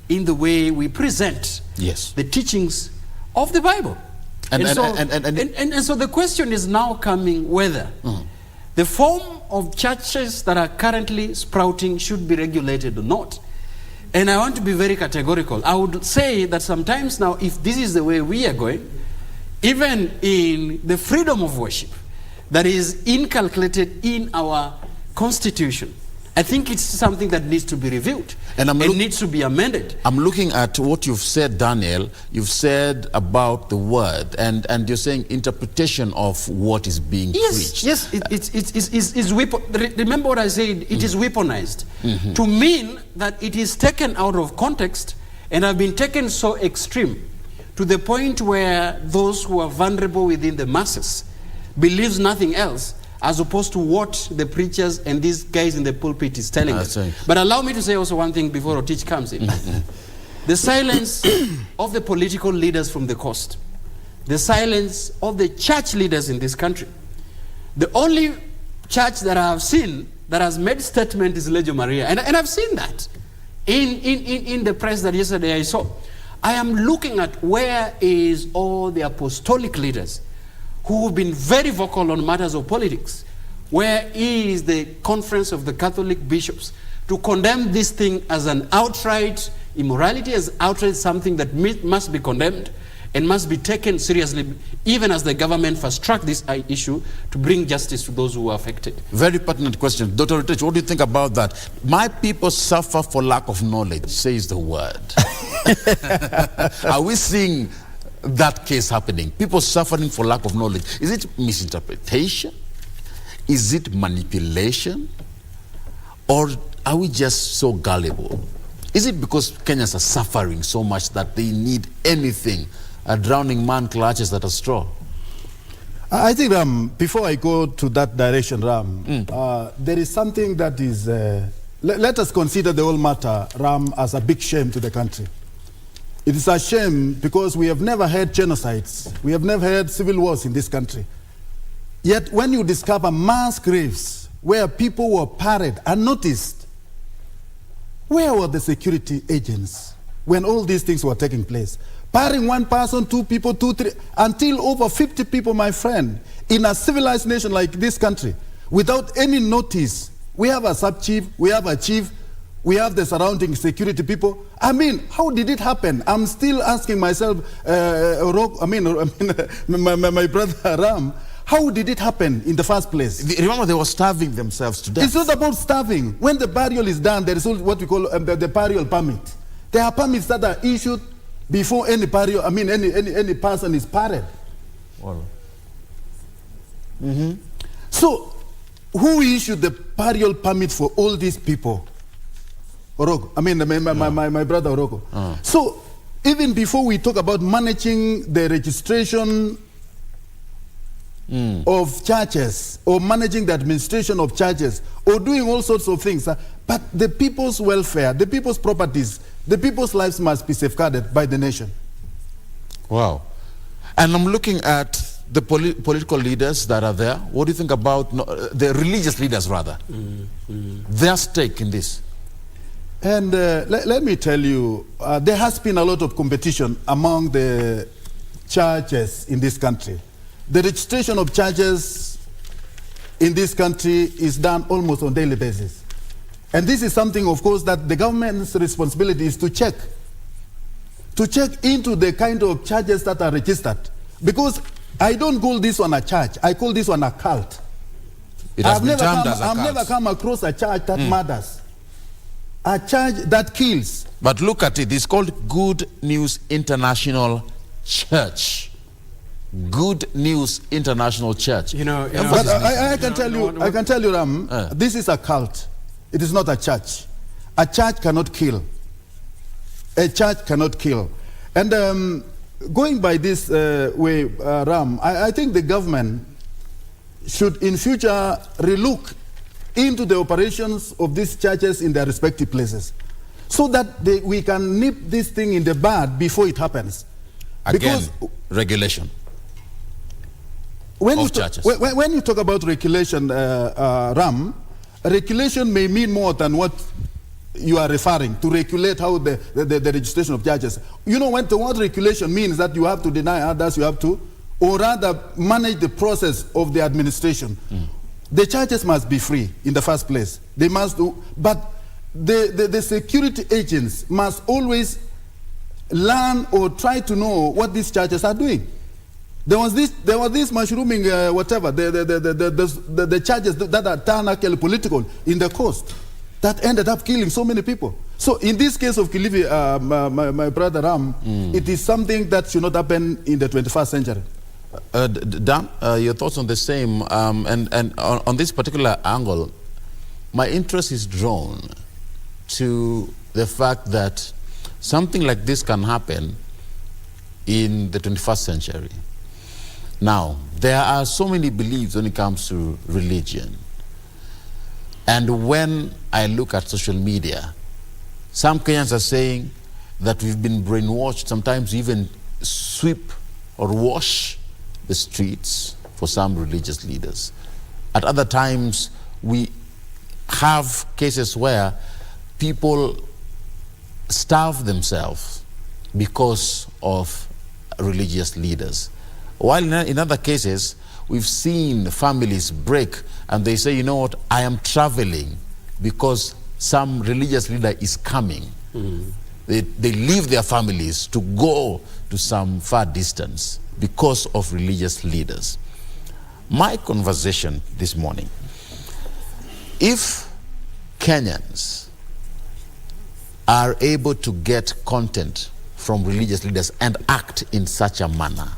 in the way we present the teachings of the Bible. And so the question is now coming whether the form of churches that are currently sprouting should be regulated or not. And I want to be very categorical. I would say that sometimes now, if this is the way we are going, even in the freedom of worship that is inculcated in our constitution, I think it's something that needs to be reviewed and needs to be amended.
I'm looking at what you've said, Daniel. You've said about the word, and you're saying interpretation of what is being preached.
Yes, it's remember what I said, it is weaponized to mean that it is taken out of context and have been taken so extreme to the point where those who are vulnerable within the masses believes nothing else as opposed to what the preachers and these guys in the pulpit is telling us. But allow me to say also one thing before Otich comes in. The silence of the political leaders from the coast, the silence of the church leaders in this country. The only church that I have seen that has made statement is Legio Maria, and I've seen that in the press that yesterday I saw. I am looking at where is all the apostolic leaders who have been very vocal on matters of politics. Where is the conference of the Catholic bishops to condemn this thing as an outright immorality, as outright something that must be condemned and must be taken seriously, even as the government fast-track this issue to bring justice to those who are affected?
Very pertinent question. Dr. Otich, what do you think about that? My people suffer for lack of knowledge, says the word. Are we seeing that case happening? People suffering for lack of knowledge. Is it misinterpretation? Is it manipulation? Or are we just so gullible? Is it because Kenyans are suffering so much that they need anything? A drowning man clutches at a straw.
I think, before I go to that direction, there is something that is... let us consider the whole matter, as a big shame to the country. It is a shame because we have never had genocides. We have never had civil wars in this country. Yet when you discover mass graves where people were buried unnoticed, where were the security agents when all these things were taking place? Burying one person, two people, two, three, until over 50 people, my friend, in a civilized nation like this country, without any notice. We have a sub-chief, we have a chief, we have the surrounding security people. I mean, how did it happen? I'm still asking myself, my brother Ram, how did it happen in the first place?
Remember, they were starving themselves to death.
It's not about starving. When the burial is done, there is what we call the burial permit. There are permits that are issued before any burial, any person is buried.
Wow.
So, who issued the burial permit for all these people? Orogo. My brother Orogo. So, even before we talk about managing the registration of churches, or managing the administration of churches, or doing all sorts of things, but the people's welfare, the people's properties, the people's lives must be safeguarded by the nation.
Wow. And I'm looking at the political leaders that are there. What do you think about the religious leaders, rather? Their stake in this?
And let me tell you, there has been a lot of competition among the churches in this country. The registration of churches in this country is done almost on a daily basis. And this is something, of course, that the government's responsibility is to check into the kind of churches that are registered. Because I don't call this one a church, I call this one a cult. I've never come across a church that murders, a church that kills.
But look at it, it's called Good News International Church. Good News International Church.
But I can tell you, Ram, this is a cult. It is not a church. A church cannot kill. A church cannot kill. And going by this way, Ram, I think the government should in future relook into the operations of these churches in their respective places, so that we can nip this thing in the bud before it happens.
Again, regulation. When
you talk about regulation, Ram, regulation may mean more than what you are referring to. Regulate how the registration of churches. When the word regulation means that you have to deny others, you have to, or rather manage the process of the administration. The churches must be free in the first place. They must do, but the security agents must always learn or try to know what these churches are doing. There was this mushrooming, the charges that are turned actually political in the coast that ended up killing so many people. So in this case of Kilifi, my brother Ram, it is something that should not happen in the 21st century.
Dan, your thoughts on the same, and on this particular angle, my interest is drawn to the fact that something like this can happen in the 21st century. Now, there are so many beliefs when it comes to religion. And when I look at social media, some Kenyans are saying that we've been brainwashed, sometimes even sweep or wash the streets for some religious leaders. At other times, we have cases where people starve themselves because of religious leaders. While in other cases, we've seen families break and they say, you know what, I am traveling because some religious leader is coming. They leave their families to go to some far distance because of religious leaders. My conversation this morning, if Kenyans are able to get content from religious leaders and act in such a manner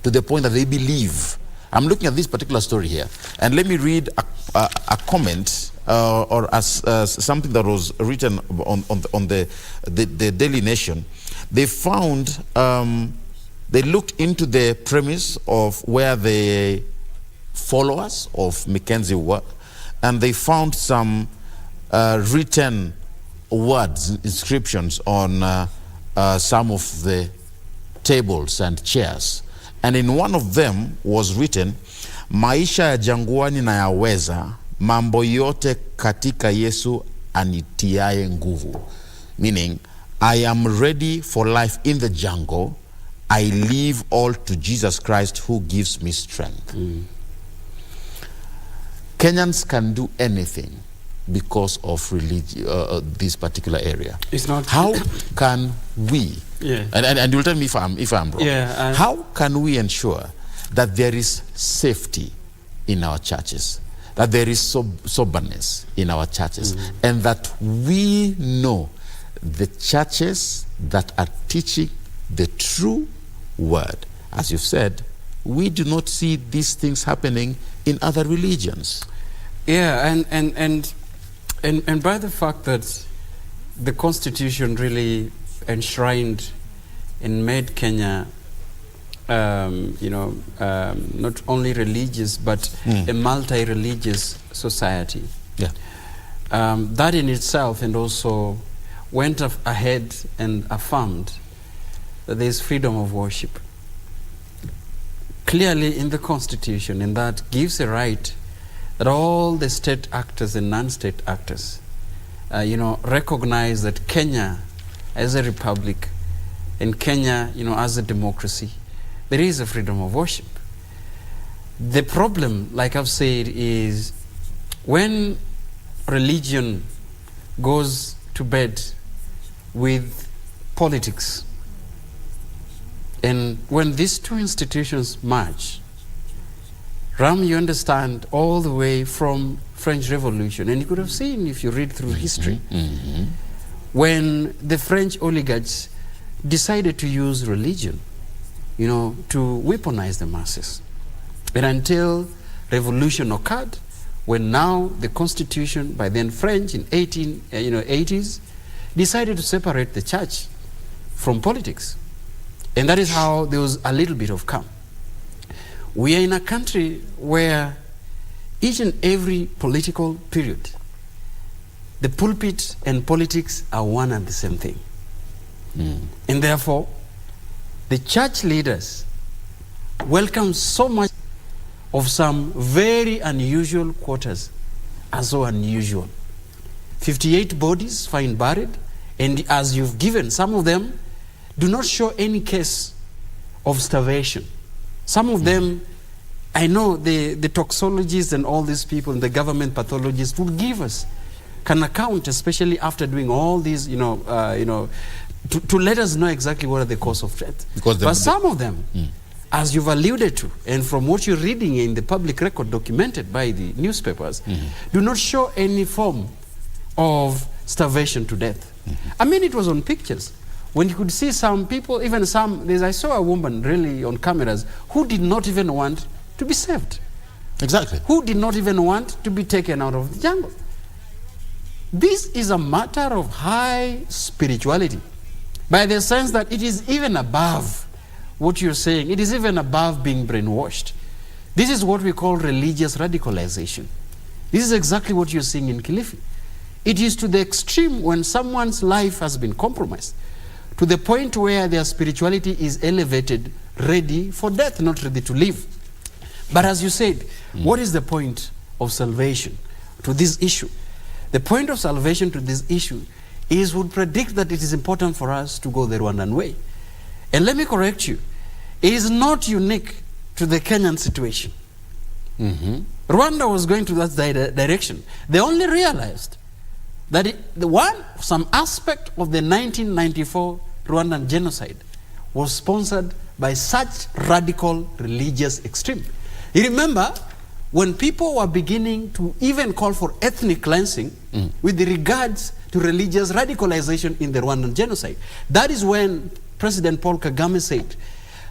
to the point that they believe. I'm looking at this particular story here, and let me read a comment or something that was written on the Daily Nation. They found, they looked into the premise of where the followers of Mackenzie were, and they found some written words, inscriptions on some of the tables and chairs. And in one of them was written, maisha ya jangwani na yaweza, mambo yote katika Yesu anitiaye nguvu. Meaning, I am ready for life in the jungle. I leave all to Jesus Christ who gives me strength. Kenyans can do anything because of religion, this particular area.
It's not.
How can we?
Yeah.
And you'll tell me if I'm wrong.
Yeah.
How can we ensure that there is safety in our churches, that there is soberness in our churches, and that we know the churches that are teaching the true word? As you've said, we do not see these things happening in other religions.
Yeah, and by the fact that the Constitution really enshrined and made Kenya, not only religious but a multi-religious society.
Yeah.
That in itself, and also went ahead and affirmed that there is freedom of worship. Clearly in the Constitution, and that gives a right that all the state actors and non-state actors, recognize that Kenya as a republic and Kenya, as a democracy, there is a freedom of worship. The problem, like I've said, is when religion goes to bed with politics, and when these two institutions merge, Ram, you understand, all the way from French Revolution, and you could have seen if you read through history, when the French oligarchs decided to use religion, to weaponize the masses. And until revolution occurred, when now the Constitution, by then French in 1880s, decided to separate the church from politics. And that is how there was a little bit of calm. We are in a country where each and every political period, the pulpit and politics are one and the same thing. And therefore, the church leaders welcome so much of some very unusual quarters, as so unusual. 58 bodies found buried, and as you've given, some of them do not show any case of starvation. Some of them, I know the toxologists and all these people, and the government pathologists will give us an account, especially after doing all these, to let us know exactly what are the cause of death. But some of them, as you've alluded to, and from what you're reading in the public record documented by the newspapers, do not show any form of starvation to death. I mean, it was on pictures. When you could see some people, even some, I saw a woman really on cameras who did not even want to be saved.
Exactly.
Who did not even want to be taken out of the jungle. This is a matter of high spirituality, by the sense that it is even above what you're saying. It is even above being brainwashed. This is what we call religious radicalization. This is exactly what you're seeing in Kilifi. It is to the extreme when someone's life has been compromised, to the point where their spirituality is elevated, ready for death, not ready to live. But as you said, what is the point of salvation to this issue? The point of salvation to this issue is would predict that it is important for us to go the Rwandan way. And let me correct you. It is not unique to the Kenyan situation. Rwanda was going to that direction. They only realized that some aspect of the 1994 Rwandan genocide was sponsored by such radical religious extreme. You remember when people were beginning to even call for ethnic cleansing with regards to religious radicalization in the Rwandan genocide. That is when President Paul Kagame said,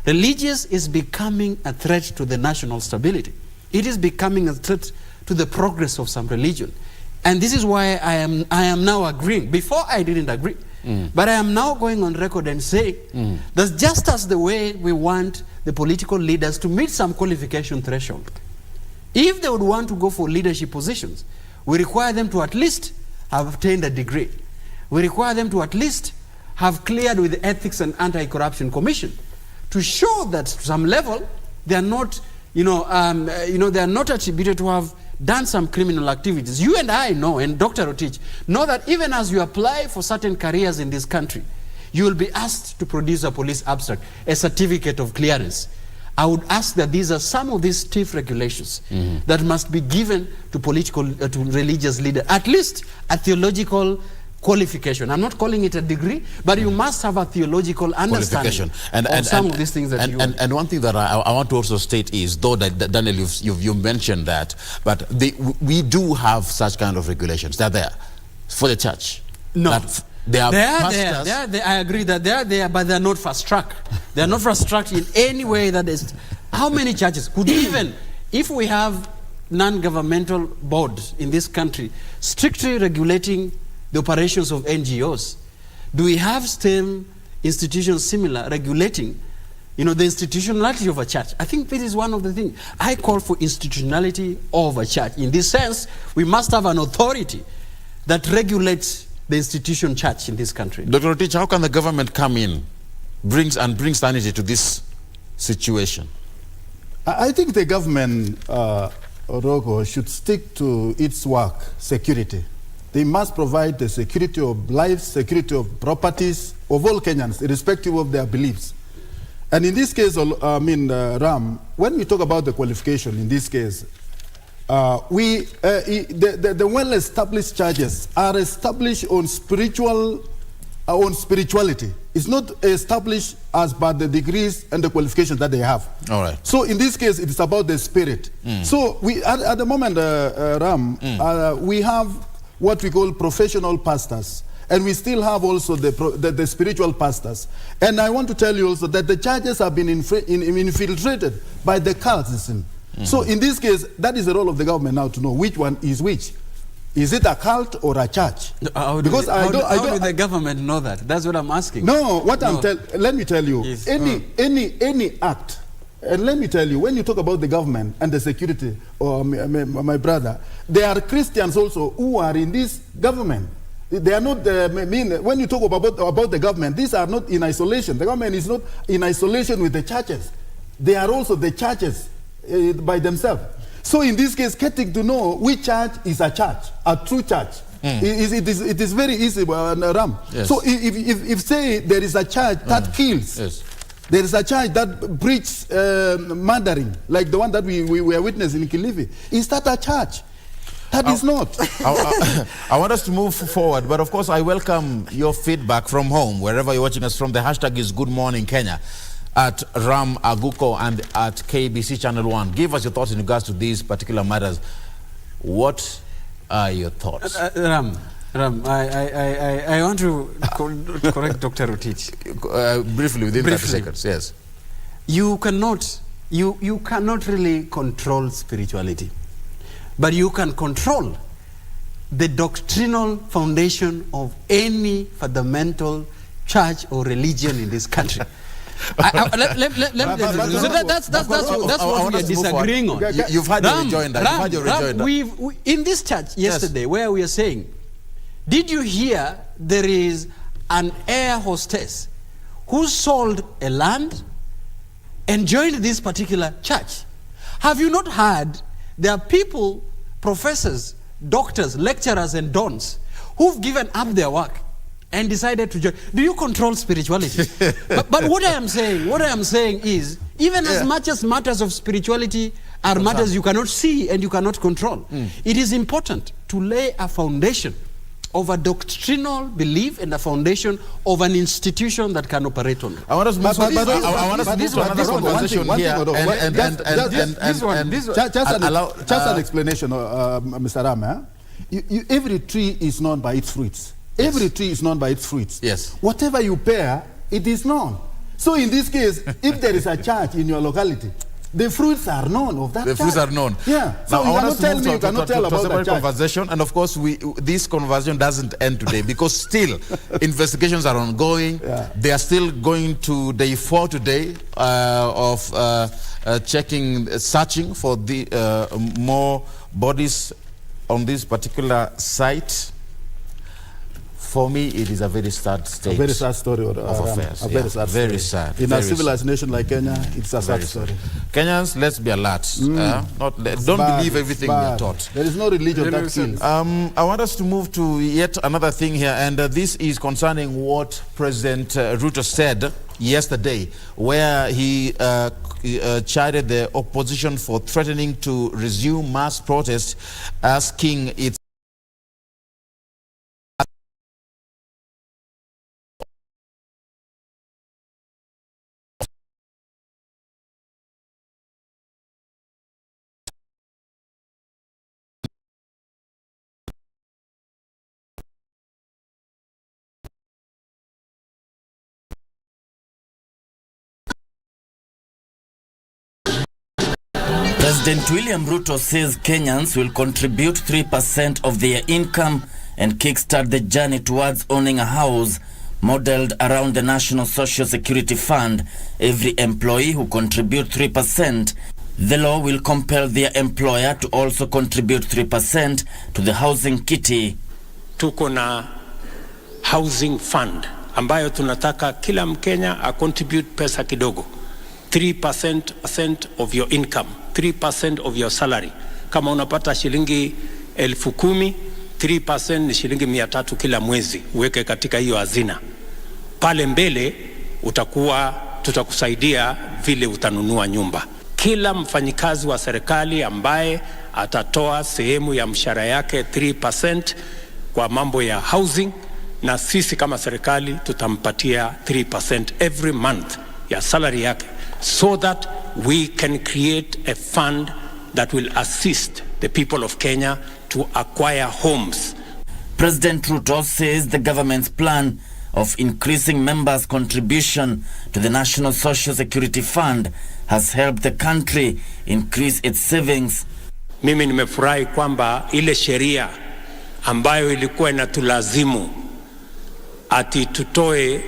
religious is becoming a threat to the national stability. It is becoming a threat to the progress of some religion. And this is why I am now agreeing. Before I didn't agree. But I am now going on record and saying that just as the way we want the political leaders to meet some qualification threshold, if they would want to go for leadership positions, we require them to at least have obtained a degree. We require them to at least have cleared with the Ethics and Anti-Corruption Commission to show that to some level they are not, they are not attributed to have done some criminal activities. You and I know, and Dr. Rotich, know that even as you apply for certain careers in this country, you will be asked to produce a police abstract, a certificate of clearance. I would ask that these are some of these stiff regulations that must be given to to religious leaders, at least a theological qualification. I'm not calling it a degree, but you must have a theological understanding of some of these things that you...
And one thing that I want to also state is, though that Daniel, you've mentioned that, but we do have such kind of regulations. They're there for the church.
No.
They are
there. I agree that they are there, but they're not fast track. They are not fast tracked in any way that is... How many churches could even, if we have non-governmental boards in this country strictly regulating the operations of NGOs, do we have STEM institutions similar regulating, the institutionality of a church? I think this is one of the things. I call for institutionality of a church. In this sense, we must have an authority that regulates the institution church in this country.
Dr. Rotich, how can the government come in, bring sanity to this situation?
I think the government, Orogo, should stick to its work, security. They must provide the security of lives, security of properties of all Kenyans, irrespective of their beliefs. And in this case, Ram, when we talk about the qualification, in this case, the well-established churches are established on spirituality. It's not established as by the degrees and the qualifications that they have.
All right.
So in this case, it's about the spirit. So we, at the moment, Ram, we have what we call professional pastors. And we still have also the spiritual pastors. And I want to tell you also that the churches have been infiltrated by the cultism. So in this case, that is the role of the government now to know which one is which. Is it a cult or a church?
How do the government know that? That's what I'm asking.
No, let me tell you, yes. any act, and let me tell you, when you talk about the government and the security, or my brother, there are Christians also who are in this government. They are not, when you talk about the government, these are not in isolation. The government is not in isolation with the churches. They are also the churches by themselves. So in this case, getting to know which church is a church, a true church. It is very easy, Ram.
Yes.
So if say there is a church that kills,
yes.
There is a church that preaches murdering, like the one that we were witnessing in Kilifi, is that a church? That is not.
I want us to move forward, but of course I welcome your feedback from home, wherever you're watching us from. The hashtag is Good Morning Kenya, at Ram Aguko and at KBC Channel 1. Give us your thoughts in regards to these particular matters. What are your thoughts?
Ram, I want to correct Dr. Rotich.
Briefly, within 30 seconds, yes.
You cannot really control spirituality, but you can control the doctrinal foundation of any fundamental church or religion in this country. That's what we are disagreeing on.
You've had your rejoinder.
In this church yesterday, where we are saying, did you hear there is an air hostess who sold a land and joined this particular church? Have you not heard there are people, professors, doctors, lecturers, and dons who've given up their work and decided to join? Do you control spirituality? but what I am saying is, even as much as matters of spirituality are matters you cannot see and you cannot control, it is important to lay a foundation of a doctrinal belief and a foundation of an institution that can operate on it.
I want us to move to another conversation here.
Just an explanation, Mr. Ram. Every tree is known by its fruits. Every tree is known by its fruits.
Yes.
Whatever you bear, it is known. So in this case, if there is a church in your locality, the fruits are known of that church.
The fruits are known.
Yeah. So
now,
you cannot tell me, you cannot tell about the church.
Conversation, and of course, this conversation doesn't end today because still investigations are ongoing. Yeah. They are still going to day 4 today of searching for the more bodies on this particular site. For me, it is a very sad state.
A very sad story of
affairs.
A very sad story.
Very sad.
In a civilized nation like Kenya, it's a sad story.
Kenyans, let's be alert. Don't believe everything we are taught.
There is no religion that kills.
I want us to move to yet another thing here, and this is concerning what President Ruto said yesterday, where he chided the opposition for threatening to resume mass protests, asking its
President William Ruto says Kenyans will contribute 3% of their income and kickstart the journey towards owning a house modeled around the National Social Security Fund. Every employee who contributes 3%, the law will compel their employer to also contribute 3% to the housing kitty.
Tuko na housing fund ambayo tunataka kila Mkenya a contribute pesa kidogo. 3% of your income, 3% of your salary. Kama unapata shilingi 10,000, 3% ni shilingi 300 kila mwezi, uweke katika hiyo hazina. Pale mbele tutakusaidia vile utanunua nyumba. Kila mfanyikazi wa serikali ambaye atatoa sehemu ya mshahara yake 3% kwa mambo ya housing, na sisi kama serikali tutampatia 3% every month ya salary yake, so that we can create a fund that will assist the people of Kenya to acquire homes.
President Ruto says the government's plan of increasing members' contribution to the National Social Security Fund has helped the country increase its savings.
Mimi nimefurahi kwamba ile sheria ambayo ilikuwa inatulazimu ati tutoe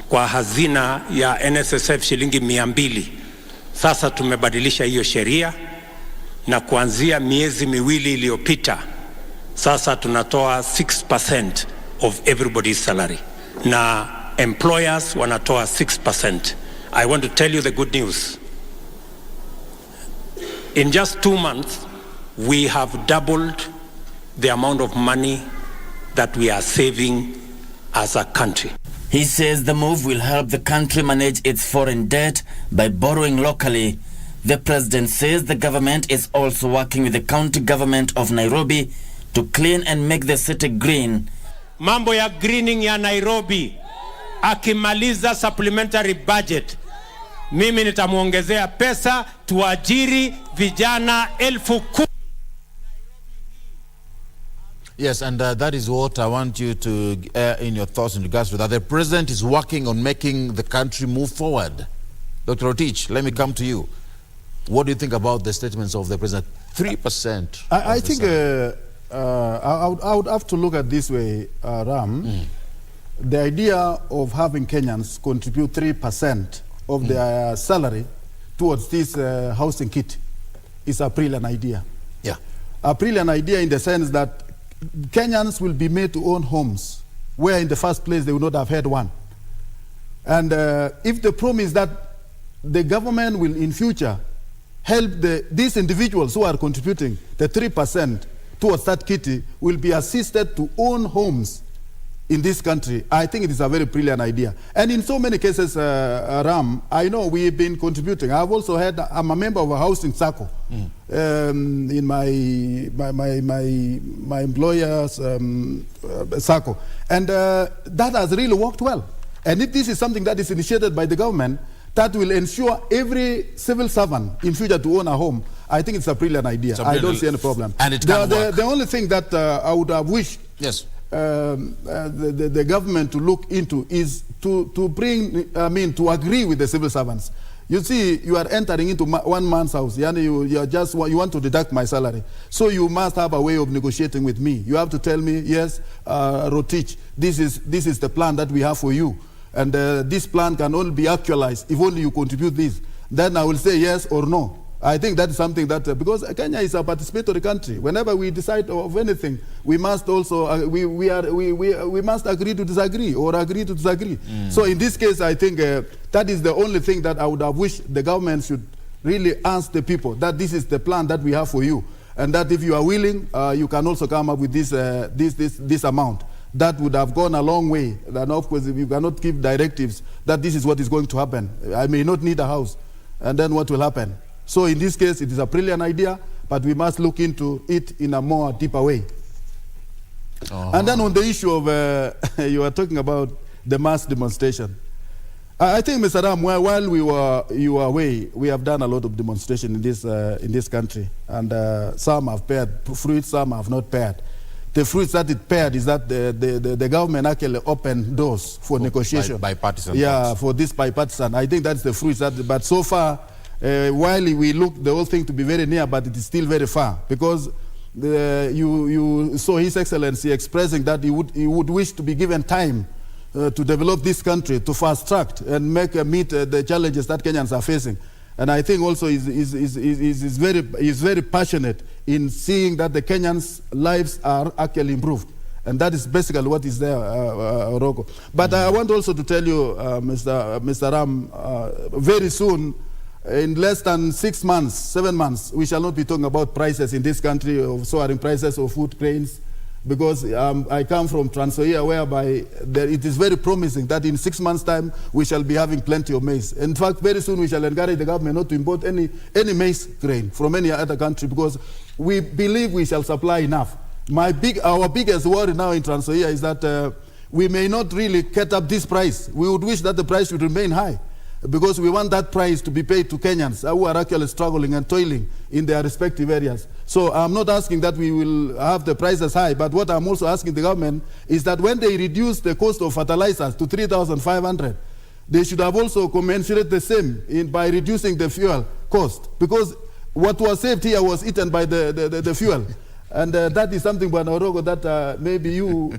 kwa hazina ya NSSF shilingi 200, sasa tumebadilisha hiyo sheria, na kuanzia miezi miwili iliyopita sasa tunatoa 6% of everybody's salary, na employers wanatoa 6%. I want to tell you the good news. In just 2 months, we have doubled the amount of money that we are saving as a country.
He says the move will help the country manage its foreign debt by borrowing locally. The president says the government is also working with the county government of Nairobi to clean and make the city green.
Mambo ya greening ya Nairobi, akimaliza supplementary budget, mimi nitamuongezea pesa tuajiri vijana 10,000.
Yes, and that is what I want you to air in your thoughts in regards to that. The president is working on making the country move forward. Dr. Rotich, let me come to you. What do you think about the statements of the president? 3%.
I think I would have to look at this way, Ram. the idea of having Kenyans contribute 3% of their salary towards this housing kit is a brilliant idea.
Yeah.
A brilliant idea in the sense that Kenyans will be made to own homes where in the first place they would not have had one. And if the promise that the government will in future help these individuals who are contributing the 3% towards that kitty will be assisted to own homes in this country, I think it is a very brilliant idea. And in so many cases, Ram, I know we've been contributing. I've also had, I'm a member of a housing circle in my employer's circle. And that has really worked well. And if this is something that is initiated by the government, that will ensure every civil servant in future to own a home, I think it's a brilliant idea. I don't see any problem.
And it can work.
The only thing that I would have wished the government to look into is to agree with the civil servants. You see, you are entering into one man's house, and you want to deduct my salary. So you must have a way of negotiating with me. You have to tell me, yes, Rotich, this is the plan that we have for you. And this plan can only be actualized if only you contribute this. Then I will say yes or no. I think that's something that, because Kenya is a participatory country. Whenever we decide of anything, we must also, we must agree to disagree or agree to disagree. So in this case, I think that is the only thing that I would have wished the government should really ask the people, that this is the plan that we have for you. And that if you are willing, you can also come up with this amount. That would have gone a long way. And of course, if you cannot give directives that this is what is going to happen, I may not need a house, and then what will happen? So in this case, it is a brilliant idea, but we must look into it in a more deeper way. And then on the issue of, you were talking about the mass demonstration. I think, Mr. Ram, while you were away, we have done a lot of demonstration in this country, and some have bared fruit, some have not bared. The fruits that it paired is that the government actually opened doors for negotiation.
Bipartisan.
Yeah, for this bipartisan. I think that's the fruits that, but so far, while we look the whole thing to be very near, but it is still very far, because you saw His Excellency expressing that he would wish to be given time to develop this country, to fast track and meet the challenges that Kenyans are facing. And I think also is very passionate in seeing that the Kenyans' lives are actually improved. And that is basically what is there, Orogo. But I want also to tell you, Mr. Ram, very soon, in less than 6 months, 7 months, we shall not be talking about prices in this country, of soaring prices of food grains, because I come from Trans-Nzoia, whereby it is very promising that in 6 months' time we shall be having plenty of maize. In fact, very soon we shall encourage the government not to import any maize grain from any other country, because we believe we shall supply enough. Our biggest worry now in Trans-Nzoia is that we may not really get up this price. We would wish that the price should remain high, because we want that price to be paid to Kenyans who are actually struggling and toiling in their respective areas. So I'm not asking that we will have the prices high, but what I'm also asking the government is that when they reduce the cost of fertilizers to 3,500, they should have also commensurate the same by reducing the fuel cost, because what was saved here was eaten by the fuel. And that is something, Orogo, that maybe you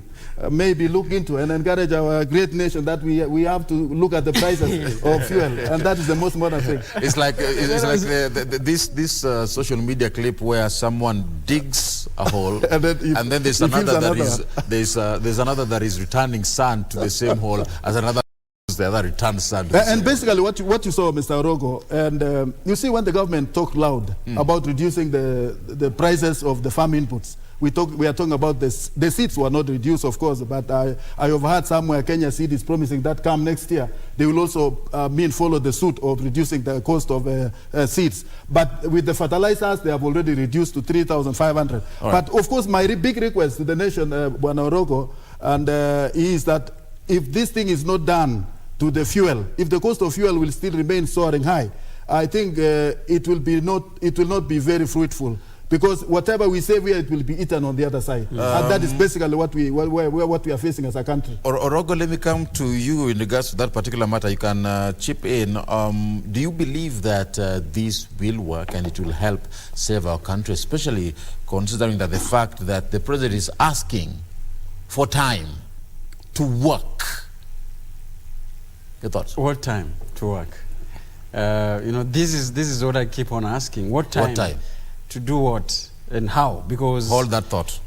maybe look into and encourage our great nation that we have to look at the prices of fuel, and that is the most modern thing.
It's like this social media clip where someone digs a hole and then there's another that is returning sand to the same hole as another. The other return sand.
And basically what you saw, Mr. Orogo, and you see when the government talked loud about reducing the prices of the farm inputs, we are talking about the seeds were not reduced, of course, but I have heard somewhere Kenya Seed is promising that come next year, they will also follow the suit of reducing the cost of seeds. But with the fertilizers, they have already reduced to 3,500. But of course, my big request to the nation, Orogo, and is that if this thing is not done to the fuel, if the cost of fuel will still remain soaring high, I think it will not be very fruitful, because whatever we save here, it will be eaten on the other side. And that is basically what we are facing as a country.
Orogo, let me come to you in regards to that particular matter. You can chip in. Do you believe that this will work and it will help save our country, especially considering that the fact that the president is asking for time to work. Your thoughts?
What time to work? This is what I keep on asking. What time?
What time?
To do what and how? Because
hold that thought.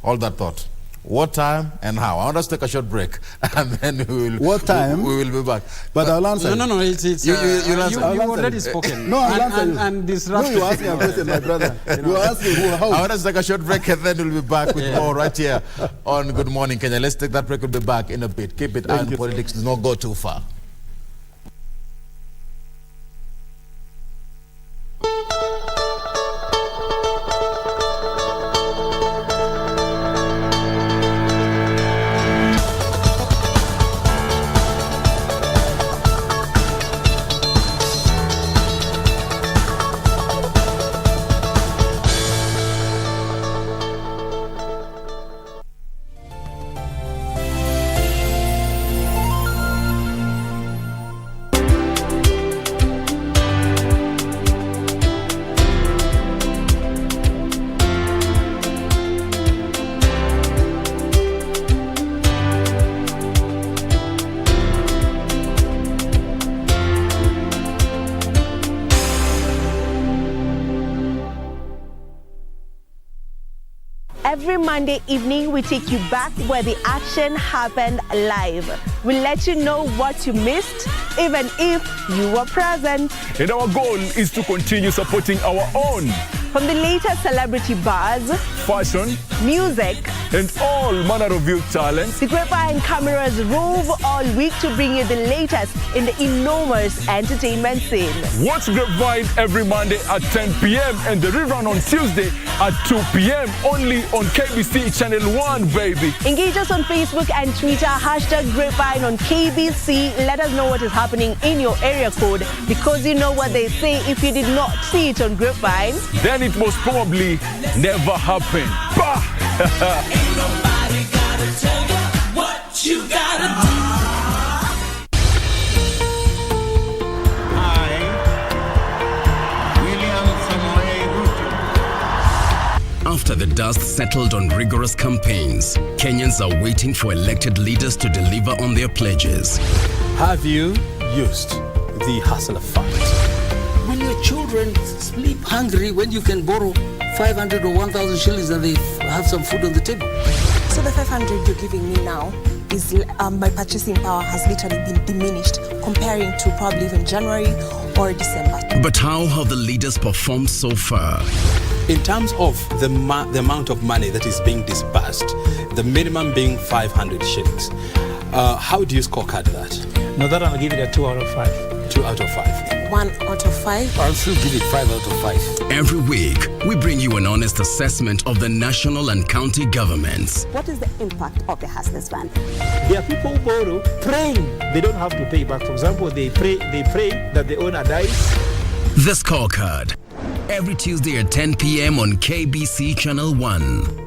What time and how? I want us to take a short break, and then we will.
What time?
We will be back.
But I'll answer.
No. It's
you answer.
You already spoken.
No, I'll answer.
And disrupted.
No, you asked me a question, my brother. You asked me how.
I want us to take a short break, and then we'll be back with more right here on Good Morning Kenya. Let's take that break. We'll be back in a bit. Keep it on politics. Do not go too far.
Every Monday evening, we take you back where the action happened live. We let you know what you missed, even if you were present.
And our goal is to continue supporting our own.
From the latest celebrity buzz,
fashion,
music,
and all manner of youth talents,
the Grapevine cameras rove all week to bring you the latest in the enormous entertainment scene.
Watch Grapevine every Monday at 10 p.m. and the rerun on Tuesday at 2 p.m. only on KBC Channel 1, baby.
Engage us on Facebook and Twitter, #Grapevine on KBC. Let us know what is happening in your area code, because you know what they say, if you did not see it on Grapevine,
then it most probably never happened. Bah!
Ain't nobody gotta tell you what you gotta do.
After the dust settled on rigorous campaigns, Kenyans are waiting for elected leaders to deliver on their pledges.
Have you used the hustler fund?
When your children sleep hungry, when you can borrow 500 or 1,000 shillings and they have some food on the table.
So the 500 you're giving me now is my purchasing power has literally been diminished comparing to probably even January or December.
But how have the leaders performed so far?
In terms of the amount of money that is being disbursed, the minimum being 500 shillings, how do you scorecard that?
No, that I'll give it a 2 out of 5.
2 out of 5.
1 out of 5.
I'll still give it 5 out of 5.
Every week, we bring you an honest assessment of the national and county governments.
What is the impact of the Hustlers Fund?
There are people who borrow praying they don't have to pay back. For example, they pray that the owner dies.
The Scorecard. Every Tuesday at 10 p.m. on KBC Channel 1.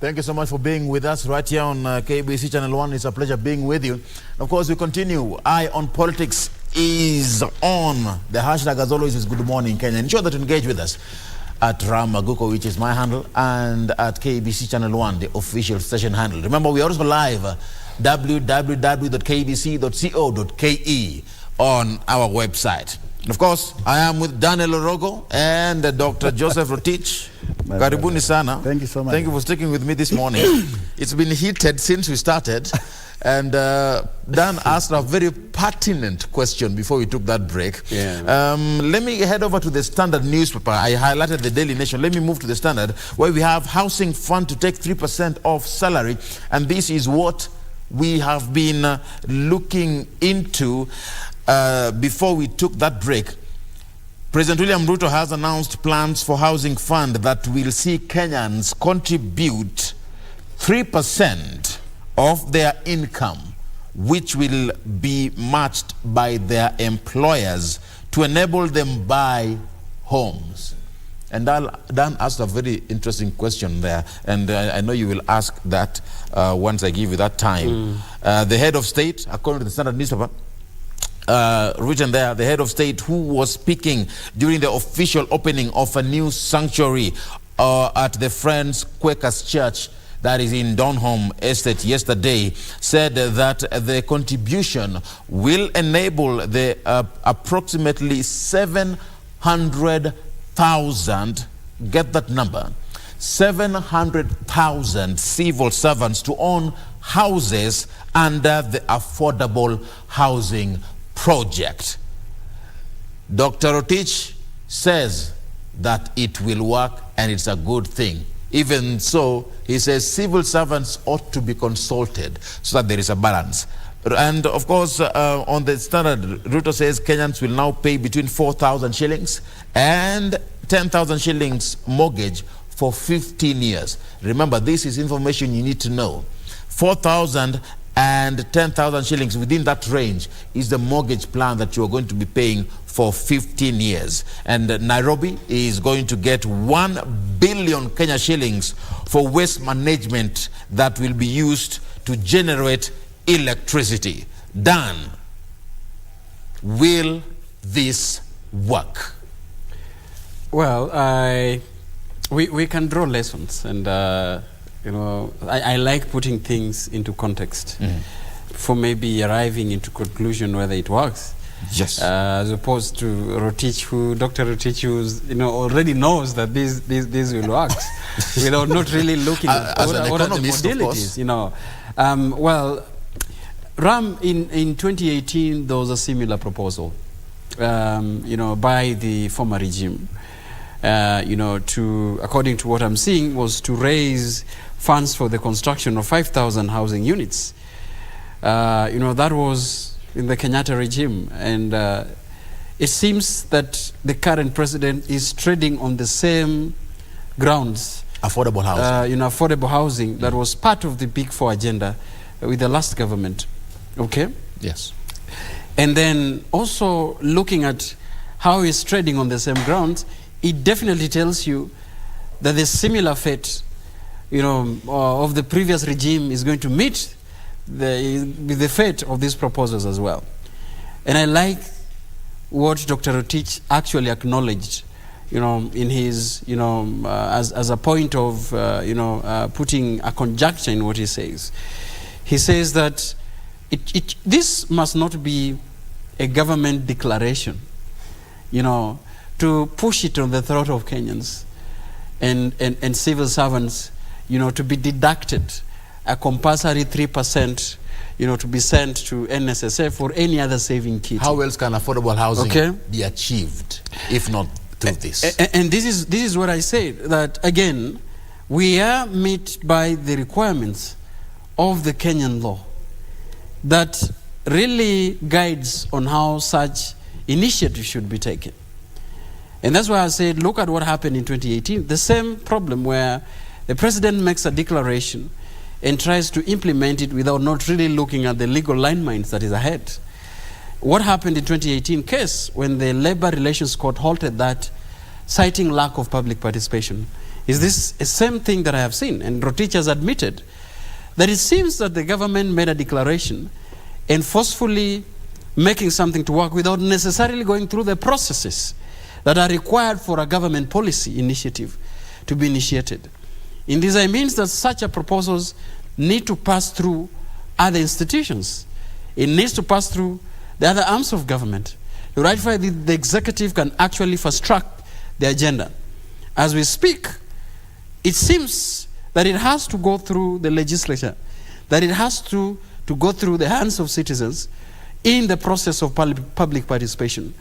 Thank you so much for being with us right here on KBC Channel 1. It's a pleasure being with you. Of course, we continue. Eye on Politics is on. The hashtag, as always, is Good Morning Kenya. Ensure that you engage with us at Ram Maguko, which is my handle, and at KBC Channel 1, the official station handle. Remember, we are also live www.kbc.co.ke on our website. And of course, I am with Daniel Orogo and Dr. Joseph Rotich. Karibuni sana.
Thank you so much.
Thank you for sticking with me this morning. It's been heated since we started. And Dan asked a very pertinent question before we took that break.
Yeah.
Let me head over to the Standard newspaper. I highlighted the Daily Nation. Let me move to the Standard, where we have housing fund to take 3% of salary. And this is what we have been looking into before we took that break. President William Ruto has announced plans for housing fund that will see Kenyans contribute 3% of their income, which will be matched by their employers to enable them buy homes. And Dan asked a very interesting question there, and I know you will ask that once I give you that time. The head of state, according to the Standard newspaper, written there, the head of state who was speaking during the official opening of a new sanctuary at the Friends Quakers Church that is in Donholm Estate yesterday, said that the contribution will enable the approximately 700,000, get that number, 700,000 civil servants to own houses under the affordable housing project. Dr. Rotich says that it will work and it's a good thing. Even so, he says civil servants ought to be consulted so that there is a balance. And of course, on the Standard, Ruto says Kenyans will now pay between 4,000 shillings and 10,000 shillings mortgage for 15 years. Remember, this is information you need to know. 4,000 and 10,000 shillings, within that range is the mortgage plan that you are going to be paying for 15 years. And Nairobi is going to get 1 billion Kenya shillings for waste management that will be used to generate electricity. Dan, will this work?
Well, we can draw lessons, and you know, I like putting things into context for maybe arriving into conclusion whether it works.
Yes.
As opposed to Rotich, Dr. Rotich, who already knows that this will work, without not really looking at what are the modalities. You know, well, Ram in 2018 there was a similar proposal, you know, by the former regime. You know, according to what I'm seeing, was to raise funds for the construction of 5,000 housing units. You know, that was in the Kenyatta regime, and it seems that the current president is treading on the same grounds.
Affordable housing.
You know, affordable housing that was part of the Big Four agenda with the last government. Okay?
Yes.
And then also looking at how he's treading on the same grounds, it definitely tells you that the similar fate, you know, of the previous regime is going to meet the fate of these proposals as well. And I like what Dr. Rotich actually acknowledged, you know, in his, you know, as a point of, you know, putting a conjecture in what he says. He says that this must not be a government declaration, you know, to push it on the throat of Kenyans and civil servants, you know, to be deducted a compulsory 3%, you know, to be sent to NSSF or any other saving kit.
How else can affordable housing be achieved if not through this?
And this is what I say, that again, we are met by the requirements of the Kenyan law that really guides on how such initiative should be taken. And that's why I said, look at what happened in 2018. The same problem where the president makes a declaration and tries to implement it without not really looking at the legal landmines that is ahead. What happened in 2018 case when the Labor Relations Court halted that, citing lack of public participation? Is this the same thing that I have seen? And Rotich has admitted that it seems that the government made a declaration and forcefully making something to work without necessarily going through the processes that are required for a government policy initiative to be initiated. In this, I mean that such a proposals need to pass through other institutions. It needs to pass through the other arms of government. To ratify the executive can actually fast track the agenda. As we speak, it seems that it has to go through the legislature, that it has to go through the hands of citizens in the process of public participation.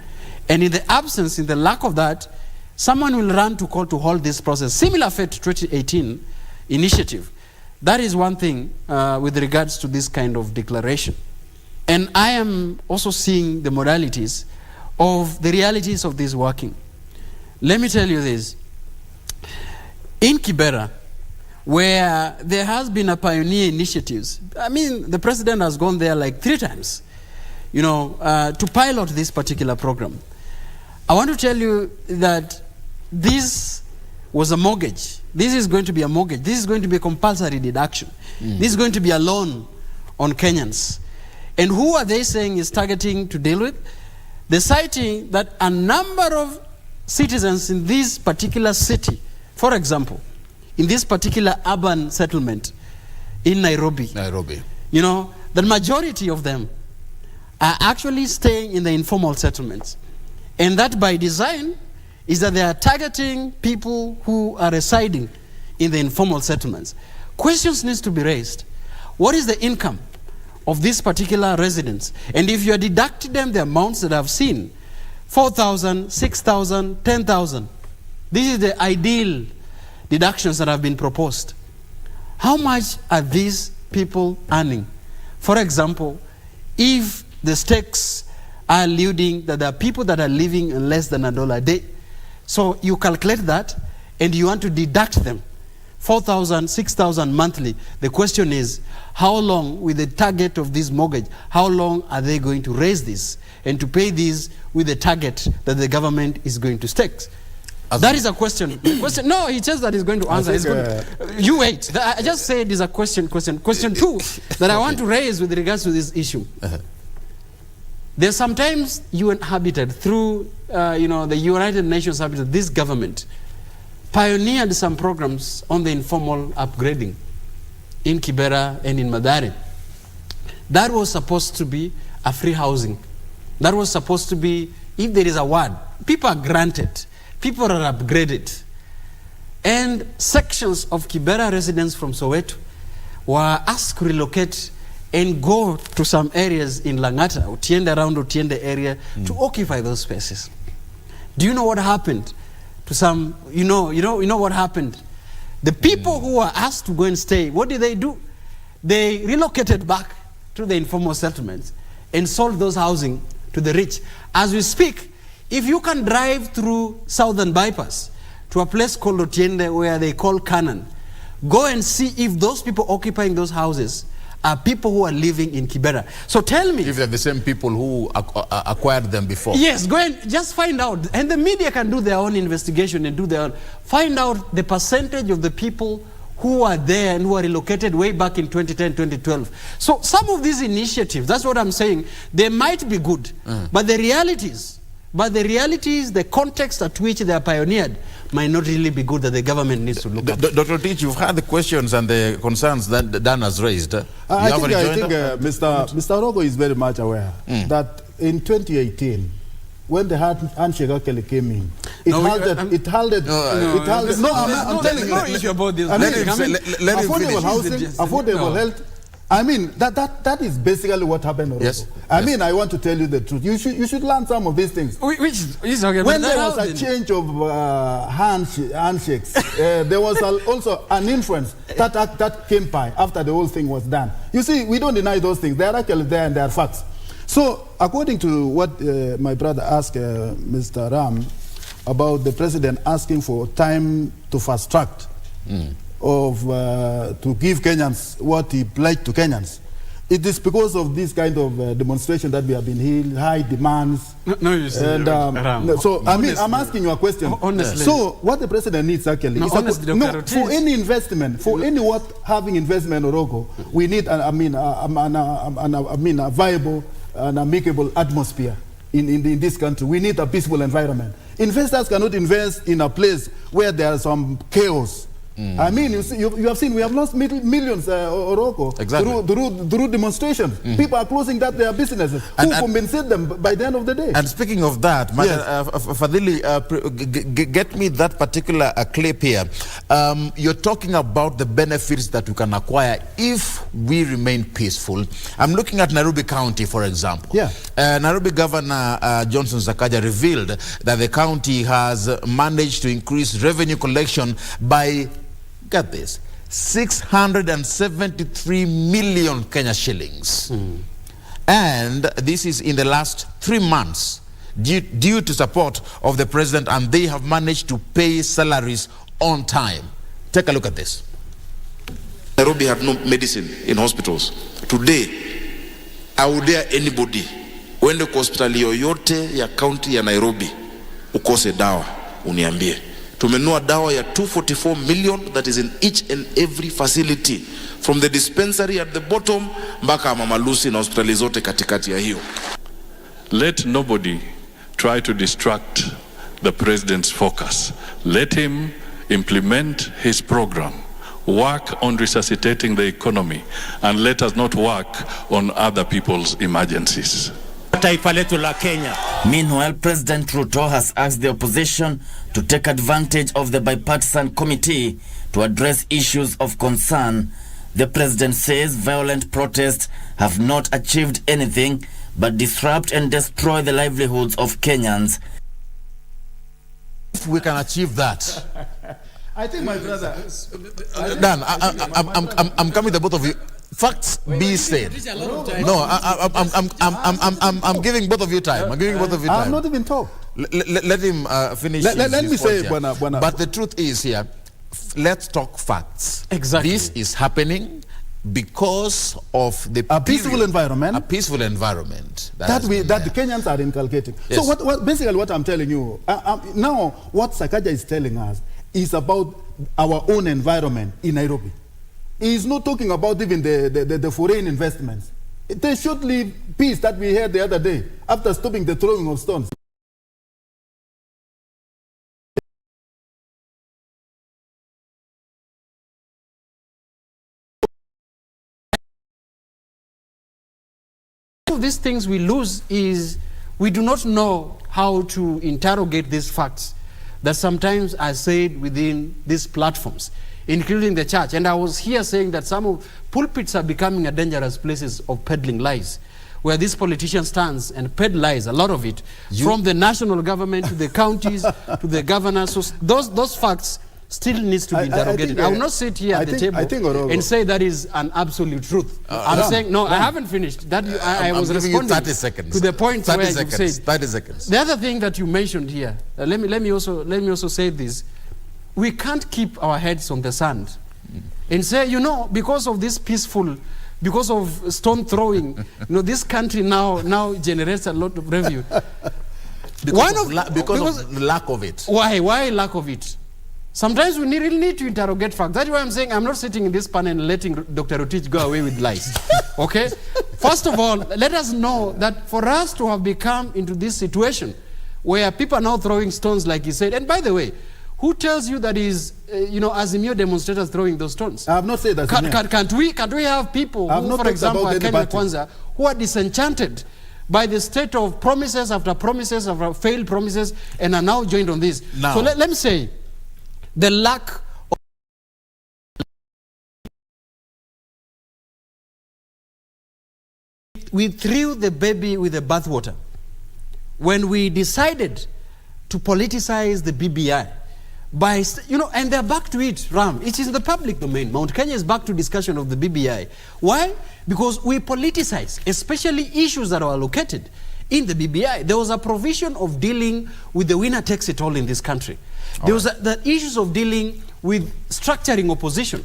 And in the absence, in the lack of that, someone will run to call to hold this process. Similar fate to 2018 initiative. That is one thing with regards to this kind of declaration. And I am also seeing the modalities of the realities of this working. Let me tell you this. In Kibera, where there has been a pioneer initiatives, I mean, the president has gone there like 3 times, you know, to pilot this particular program. I want to tell you that this was a mortgage. This is going to be a mortgage. This is going to be a compulsory deduction. This is going to be a loan on Kenyans. And who are they saying is targeting to deal with? They're citing that a number of citizens in this particular city, for example, in this particular urban settlement in Nairobi, you know, the majority of them are actually staying in the informal settlements. And that by design is that they are targeting people who are residing in the informal settlements. Questions need to be raised. What is the income of these particular residents? And if you are deducting them the amounts that I've seen, 4,000, 6,000, 10,000, this is the ideal deductions that have been proposed. How much are these people earning? For example, if the stakes are alluding that there are people that are living in less than $1 a day, so you calculate that and you want to deduct them 4,000, 6,000 monthly. The question is, how long with the target of this mortgage, how long are they going to raise this and to pay these with the target that the government is going to stake? That is a question. No, he says that he's going to answer. You wait. I just said it's a question. Question two that I want to raise with regards to this issue. There's sometimes UN Habitat through the United Nations Habitat, this government pioneered some programs on the informal upgrading in Kibera and in Mandera. That was supposed to be a free housing. That was supposed to be, if there is a word, people are granted, people are upgraded. And sections of Kibera residents from Soweto were asked to relocate and go to some areas in Langata, Otiende area, to occupy those spaces. Do you know what happened to some, you know what happened? The people who were asked to go and stay, what did they do? They relocated back to the informal settlements and sold those housing to the rich. As we speak, if you can drive through Southern Bypass to a place called Otiende where they call Canaan, go and see if those people occupying those houses are people who are living in Kibera. So tell me.
If they're the same people who acquired them before.
Yes, go and just find out. And the media can do their own investigation and do their own. Find out the percentage of the people who are there and who are relocated way back in 2010, 2012. So some of these initiatives, that's what I'm saying, they might be good. But the realities, the context at which they are pioneered might not really be good that the government needs to look at.
Dr. Teach, you've heard the questions and the concerns that Dan has raised.
I think Mr. Rogo is very much aware that in 2018, when the handshake actually came in, I'm telling you.
No issue about this.
Affordable housing, affordable health. I mean, that is basically what happened already.
Yes.
I mean, I want to tell you the truth. You should learn some of these things.
Which is okay.
When there was a change of handshakes, there was also an influence that came by after the whole thing was done. You see, we don't deny those things. They are actually there and they are facts. So, according to what my brother asked Mr. Ram about the president asking for time to fast track to give Kenyans what he pledged to Kenyans. It is because of this kind of demonstration that we have been hearing, high demands.
You see,
so honestly, I'm asking you a question.
Honestly.
So what the president needs actually is for any investment, for any having investment or logo, we need a viable and amicable atmosphere in this country. We need a peaceful environment. Investors cannot invest in a place where there is some chaos. I mean, you have seen we have lost millions through demonstrations. People are closing their businesses. Who compensate them by the end of the day?
And speaking of that, Fadhili, get me that particular clip here. You're talking about the benefits that we can acquire if we remain peaceful. I'm looking at Nairobi County, for example. Nairobi Governor Johnson Sakaja revealed that the county has managed to increase revenue collection by, get this, 673 million Kenya shillings. And this is in the last 3 months due to support of the president, and they have managed to pay salaries on time. Take a look at this.
Nairobi had no medicine in hospitals. Today, I would dare anybody uende kwa hospitali yoyote ya county ya Nairobi ukose dawa uniambie. Tumenunua dawa ya 244 million that is in each and every facility from the dispensary at the bottom mpaka Mama Lucy na hospitali zote katikati ya hiyo.
Let nobody try to distract the president's focus. Let him implement his program, work on resuscitating the economy, and let us not work on other people's emergencies.
Taifa letu la Kenya.
Meanwhile, President Ruto has asked the opposition to take advantage of the bipartisan committee to address issues of concern. The president says violent protests have not achieved anything but disrupt and destroy the livelihoods of Kenyans.
If we can achieve that,
I think, my brother,
Dan, I'm coming to both of you. Facts be said. No, I'm giving both of you time. I'm giving both of you time.
I'm not even talk.
Let him finish.
Let me say,
Buana. But the truth is here, let's talk facts.
Exactly.
This is happening because of the
peaceful environment.
A peaceful environment
that the Kenyans are inculcating.
Yes.
So basically what I'm telling you now, what Sakaja is telling us is about our own environment in Nairobi. He's not talking about even the foreign investments. They should leave peace that we had the other day after stopping the throwing of stones.
One of these things we lose is we do not know how to interrogate these facts that sometimes are said within these platforms, including the church. And I was here saying that some of pulpits are becoming a dangerous places of peddling lies, where this politician stands and peddle lies, a lot of it, from the national government to the counties to the governors. So those facts still needs to be interrogated. I will not sit here at the table and say that is an absolute truth. I'm saying, no, I haven't finished. That I was responding
30 seconds.
to the point where you said.
30 seconds.
The other thing that you mentioned here, let me also say this. We can't keep our heads on the sand and say, because of this peaceful, because of stone throwing, this country now generates a lot of revenue.
because of the lack of it.
Why lack of it? Sometimes we really need to interrogate facts. That's why I'm saying I'm not sitting in this panel and letting Dr. Rotich go away with lies. Okay? First of all, let us know that for us to have become into this situation where people are now throwing stones, like he said, and by the way, who tells you that is, Azimio demonstrators throwing those stones?
I have not said that.
Can't we have people who, for example, are Kenya Kwanza, who are disenchanted by the state of promises after failed promises and are now joined on this?
Now,
so let me say, the lack of we threw the baby with the bathwater when we decided to politicize the BBI by, and they're back to it, Ram. It is in the public domain. Mount Kenya is back to discussion of the BBI. Why? Because we politicize, especially issues that are allocated in the BBI. There was a provision of dealing with the winner takes it all in this country. There was the issues of dealing with structuring opposition.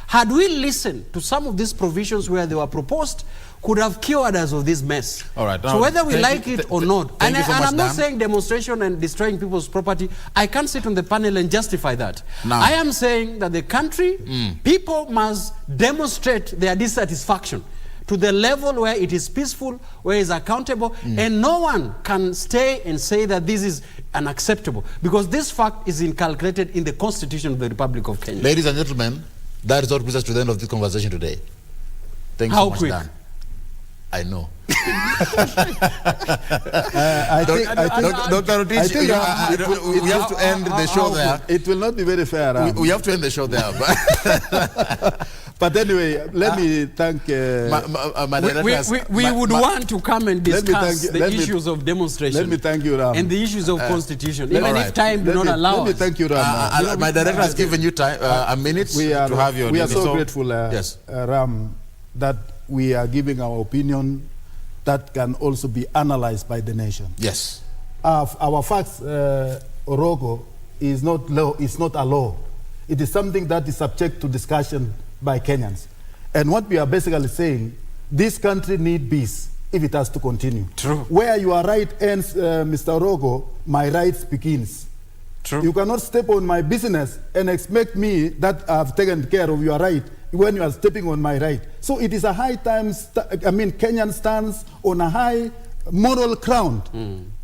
Had we listened to some of these provisions where they were proposed, could have cured us of this mess.
All right.
So whether we like it or not, and I'm not saying demonstration and destroying people's property, I can't sit on the panel and justify that.
Now,
I am saying that the country, people must demonstrate their dissatisfaction to the level where it is peaceful, where it is accountable, and no one can stay and say that this is unacceptable, because this fact is inculcated in the Constitution of the Republic of Kenya.
Ladies and gentlemen, that is what brings us to the end of this conversation today. Thank you so much, Dan. I know. Dr. Rotich, we have to end the show there.
It will not be very fair.
We have to end the show there.
But anyway, let me thank...
we would want to come and discuss the issues of demonstration.
Let me thank you, Ram.
And the issues of constitution, even if time do not allow us.
Let me thank you, Ram.
My director has given you time, a minute to have your...
We are so grateful, Ram, that we are giving our opinion that can also be analyzed by the nation.
Yes.
Our facts, Orogo, is not law. It's not a law. It is something that is subject to discussion by Kenyans. And what we are basically saying, this country needs peace if it has to continue.
True.
Where your right ends, Mr. Orogo, my rights begins.
True.
True. You cannot step on my business and expect me that I've taken care of your right when you are stepping on my right. So it is a high time, Kenyan stands on a high moral ground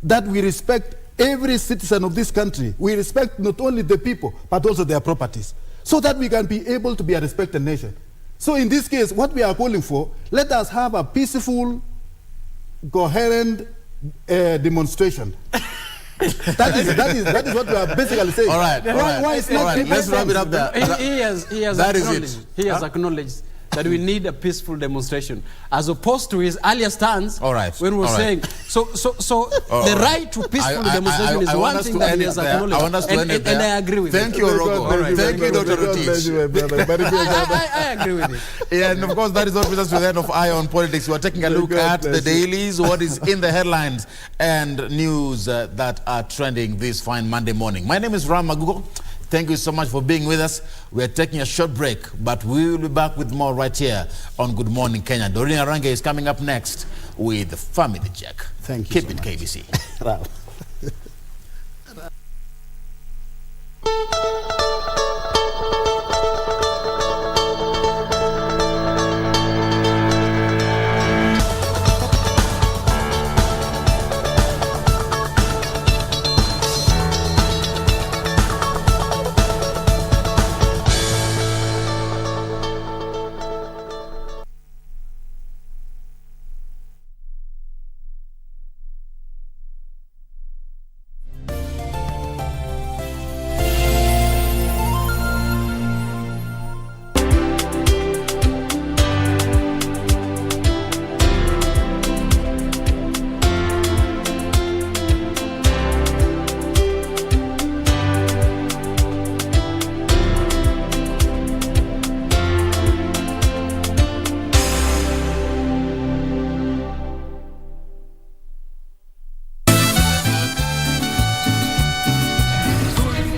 that we respect every citizen of this country. We respect not only the people, but also their properties, so that we can be able to be a respected nation. So in this case, what we are calling for, let us have a peaceful, coherent demonstration. That is what we are basically saying.
All right.
Why is not
Let's wrap it up there.
He has acknowledged that we need a peaceful demonstration, as opposed to his earlier stance when we were saying the right to peaceful demonstration is one thing that he has acknowledged, and I agree with
Thank you, Rogo. Thank you, Dr. Rotich.
I agree with it.
Yeah, and of course that is what brings us to the end of Eye on Politics. We are taking a look at the dailies, what is in the headlines, and news that are trending this fine Monday morning. My name is Ram Magugo. Thank you so much for being with us. We are taking a short break, but we will be back with more right here on Good Morning Kenya. Doreen Arange is coming up next with Family Check.
Thank you.
Keep it KBC.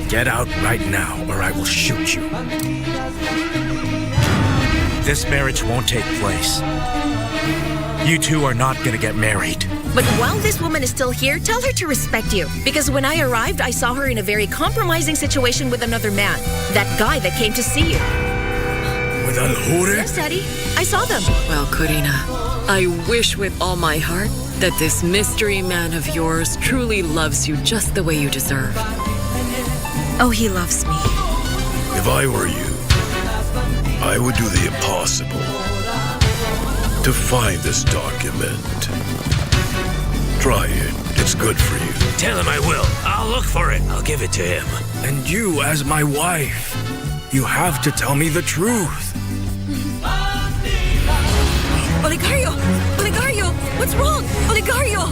Get out right now, or I will shoot you. This marriage won't take place. You two are not gonna get married.
But while this woman is still here, tell her to respect you. Because when I arrived, I saw her in a very compromising situation with another man. That guy that came to see you.
With Al-Hore?
Yes, Daddy. I saw them.
Well, Corina, I wish with all my heart that this mystery man of yours truly loves you just the way you deserve.
Oh, he loves me.
If I were you, I would do the impossible to find this document. Try it. It's good for you. Tell him I will. I'll look for it. I'll give it to him. And you, as my wife, you have to tell me the truth.
Olegario! Olegario! What's wrong? Olegario!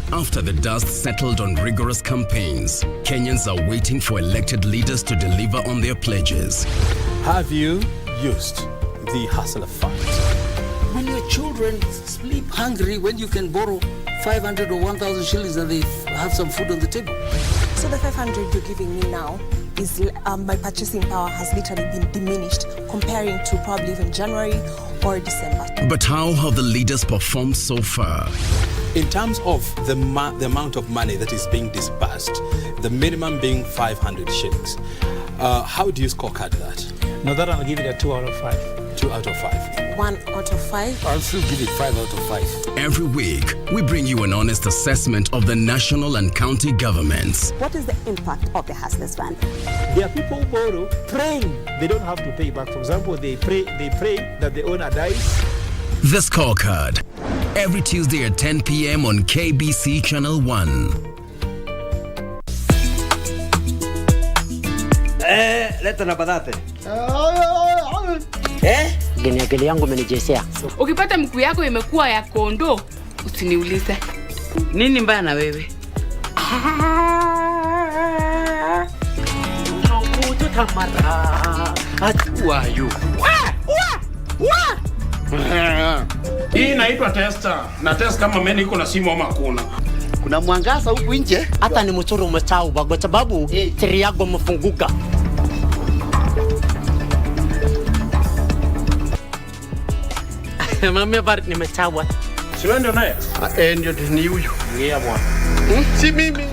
After the dust settled on rigorous campaigns, Kenyans are waiting for elected leaders to deliver on their pledges.
Have you used the Hustler Fund?
When your children sleep hungry, when you can borrow 500 or 1,000 shillings and they have some food on the table.
So the 500 you're giving me now is my purchasing power has literally been diminished comparing to probably even January or December.
But how have the leaders performed so far?
In terms of the amount of money that is being disbursed, the minimum being 500 shillings, how do you scorecard that?
No, that I'll give it a 2 out of 5.
2 out of 5.
1 out of 5.
I'll still give it 5 out of 5.
Every week, we bring you an honest assessment of the national and county governments.
What is the impact of the Hustlers Fund?
There are people who borrow praying they don't have to pay back. For example, they pray that the owner dies.
The Scorecard. Every Tuesday at 10 p.m. on KBC Channel 1.
Leta na badate.
Akili yangu imenijesea.
Ukipata mkuu yako imekuwa ya kondoo, usiniulize.
Nini mbaya na wewe?
Hii inaitwa tester. Na test kama mimi niko na simu ama kuna.
Kuna mwangaza huku nje. Hata ni mchoro umechau kwa sababu siri yako mfunguka. Mami habari nimechawa.
Si wewe ndio naye?
Ndio ni huyu.
Ngia bwana.
Si mimi.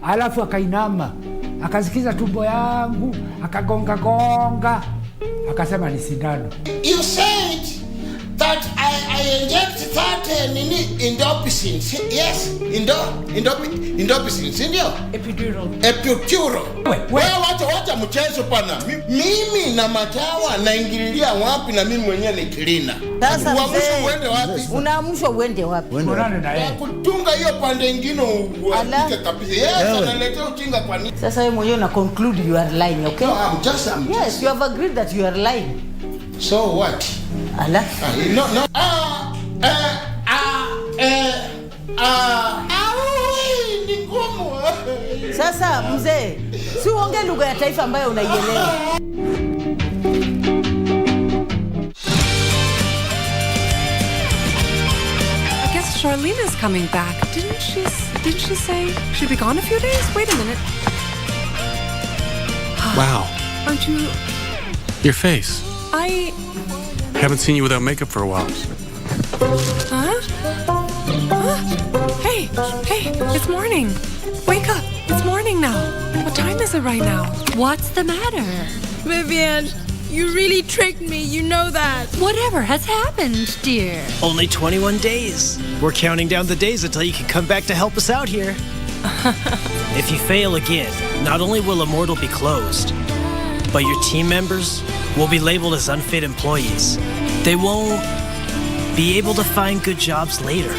Alafu akainama, akasikiza tumbo yangu, akagonga gonga, akasema ni sindano.
You said that I inject that indopicins. Yes, indopicins, ndio?
Epidural.
Epidural. Wewe wacha mchezo pana. Mimi na matawa naingililia wapi na mimi mwenyewe ni cleaner.
Sasa
uamsho uende wapi?
Unaamshwa uende wapi?
Unaona na yeye.
Kutunga hiyo pande nyingine uandike kabisa. Yes, analetea ujinga kwa nini?
Sasa wewe mwenyewe una conclude you are lying, okay?
No, I'm just
Yes, you have agreed that you are lying.
So what?
Allah.
No. Ni ngumu.
Sasa mzee, si uongee lugha ya taifa ambayo unaielewa.
I guess Charlene is coming back. Didn't she say she'd be gone a few days? Wait a minute.
Wow.
Aren't you...
Your face.
I...
Haven't seen you without makeup for a while.
Huh? Hey, it's morning. Wake up. It's morning now. What time is it right now? What's the matter?
Vivian, you really tricked me. You know that.
Whatever has happened, dear.
Only 21 days. We're counting down the days until you can come back to help us out here. If you fail again, not only will Immortal be closed, but your team members will be labeled as unfit employees. They won't be able to find good jobs later.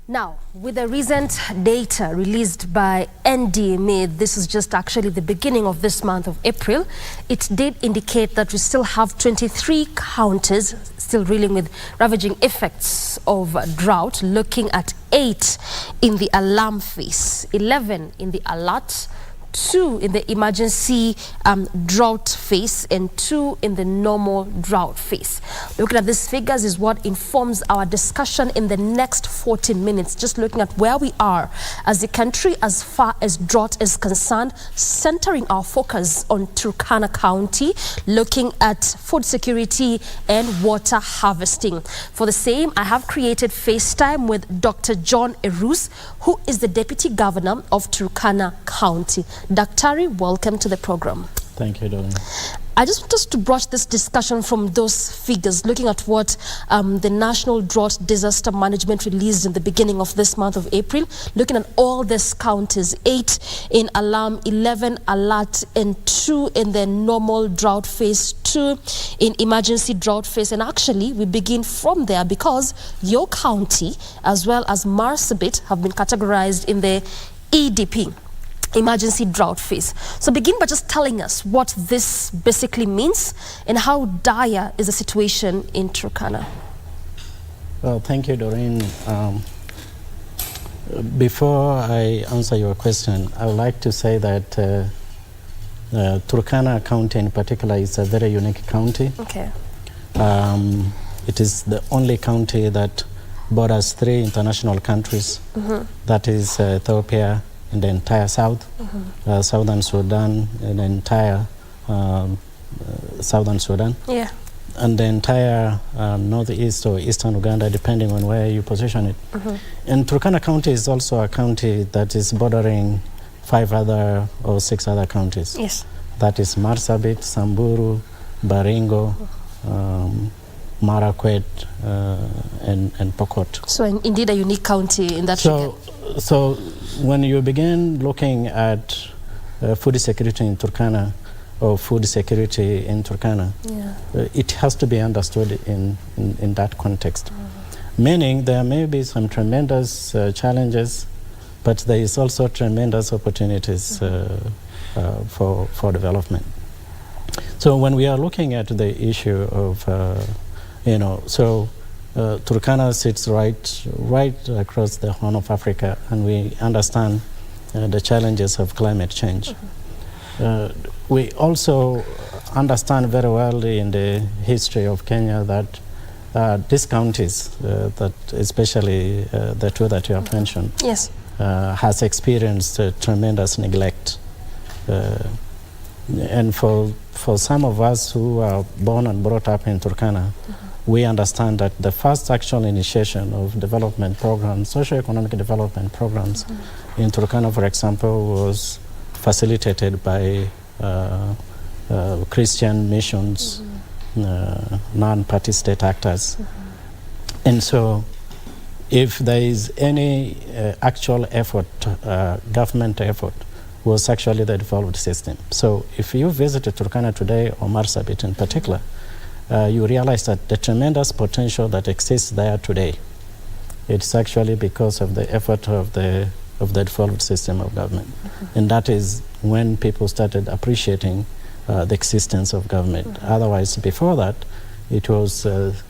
Now, with the recent data released by NDMA, this is just actually the beginning of this month of April, it did indicate that we still have 23 counties still reeling with ravaging effects of drought, looking at 8 in the alarm phase, 11 in the alert, 2 in the emergency drought phase, and 2 in the normal drought phase. Looking at these figures is what informs our discussion in the next 40 minutes, just looking at where we are as a country as far as drought is concerned, centering our focus on Turkana County, looking at food security and water harvesting. For the same, I have created FaceTime with Dr. John Erus, who is the Deputy Governor of Turkana County. Daktari, welcome to the program.
Thank you, Doreen.
I just want us to brush this discussion from those figures, looking at what the National Drought Disaster Management released in the beginning of this month of April, looking at all these counties, 8 in alarm, 11 alert, and 2 in the normal drought phase, 2 in emergency drought phase. And actually, we begin from there because your county, as well as Marsabit, have been categorized in the EDP, emergency drought phase. So begin by just telling us what this basically means and how dire is the situation in Turkana.
Well, thank you, Doreen. Before I answer your question, I would like to say that Turkana County in particular is a very unique county.
Okay.
It is the only county that borders 3 international countries. That is Ethiopia, in the entire south, southern Sudan, and the entire southern Sudan, and the entire northeast or eastern Uganda, depending on where you position it. And Turkana County is also a county that is bordering 5 other or 6 other counties.
Yes.
That is Marsabit, Samburu, Baringo, Marakwet, and Pokot.
So indeed a unique county in that regard.
So when you begin looking at food security in Turkana, or food security in Turkana, it has to be understood in that context. Meaning there may be some tremendous challenges but there is also tremendous opportunities for development. So when we are looking at the issue of, Turkana sits right across the Horn of Africa, and we understand the challenges of climate change. We also understand very well in the history of Kenya that these counties, that especially the two that you have mentioned,
yes,
has experienced tremendous neglect. And for some of us who are born and brought up in Turkana, we understand that the first actual initiation of development programs, socio-economic development programs in Turkana, for example, was facilitated by Christian missions, non-party state actors. And so if there is any actual effort, government effort, was actually the devolved system. So if you visit Turkana today, or Marsabit in particular, you realize that the tremendous potential that exists there today, it's actually because of the effort of the devolved system of government. And that is when people started appreciating the existence of government. Otherwise, before that, it was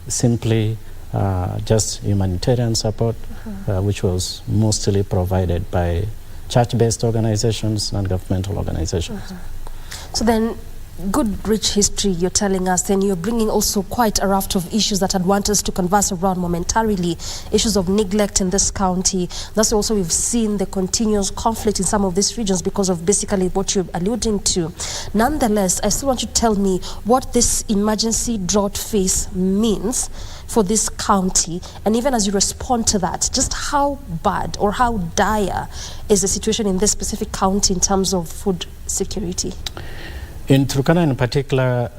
simply just humanitarian support, which was mostly provided by church-based organizations, non-governmental organizations.
So then, good rich history you're telling us, then you're bringing also quite a raft of issues that I'd want us to converse around momentarily, issues of neglect in this county. That's also we've seen the continuous conflict in some of these regions because of basically what you're alluding to. Nonetheless, I still want you to tell me what this emergency drought phase means for this county, and even as you respond to that, just how bad or how dire is the situation in this specific county in terms of food security?
In Turkana in particular,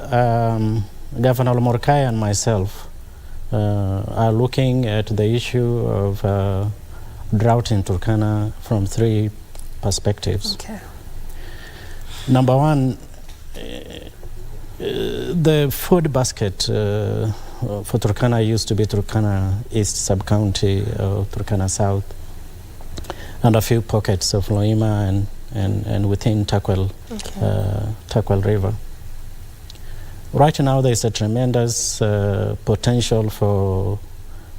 Governor Morkai and myself are looking at the issue of drought in Turkana from three perspectives.
Okay.
Number one, the food basket for Turkana used to be Turkana East Sub-County, Turkana South, and a few pockets of Loima and within Takwel, Takwel River. Right now, there is a tremendous potential for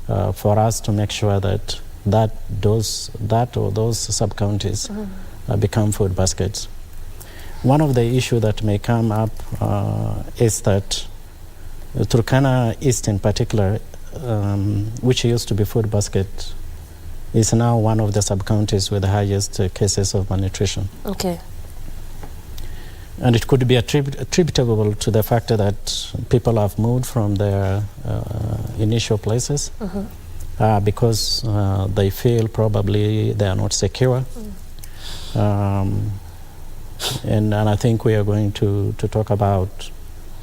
us to make sure that those sub-counties become food baskets. One of the issues that may come up is that Turkana East in particular, which used to be food basket, is now one of the sub-counties with the highest cases of malnutrition.
Okay.
And it could be attributable to the fact that people have moved from their initial places because they feel probably they are not secure. And I think we are going to talk about,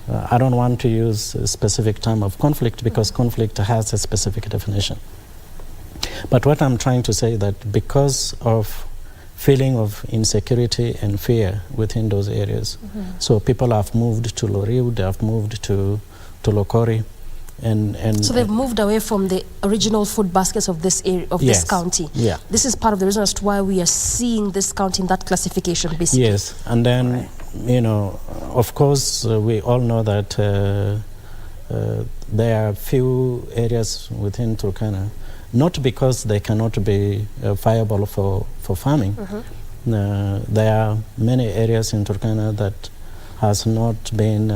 I don't want to use a specific term of conflict because conflict has a specific definition. But what I'm trying to say that because of feeling of insecurity and fear within those areas, so people have moved to Loriu, they have moved to Lokori, and
so they've moved away from the original food baskets of this area of this county.
Yeah.
This is part of the reason as to why we are seeing this county in that classification, basically.
Yes, and then you know, of course, we all know that there are few areas within Turkana, not because they cannot be viable for farming. There are many areas in Turkana that has not been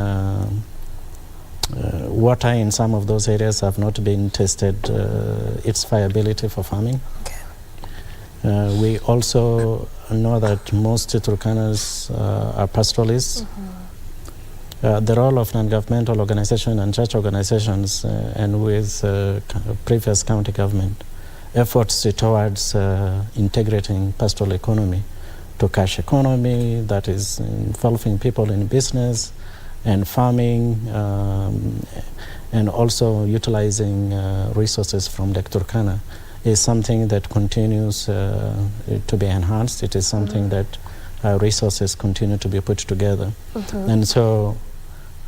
water in some of those areas have not been tested its viability for farming. We also know that most Turkanas are pastoralists. The role of non-governmental organizations and church organizations and with previous county government efforts towards integrating pastoral economy to cash economy that is involving people in business and farming and also utilizing resources from Lake Turkana is something that continues to be enhanced. It is something that resources continue to be put together. And so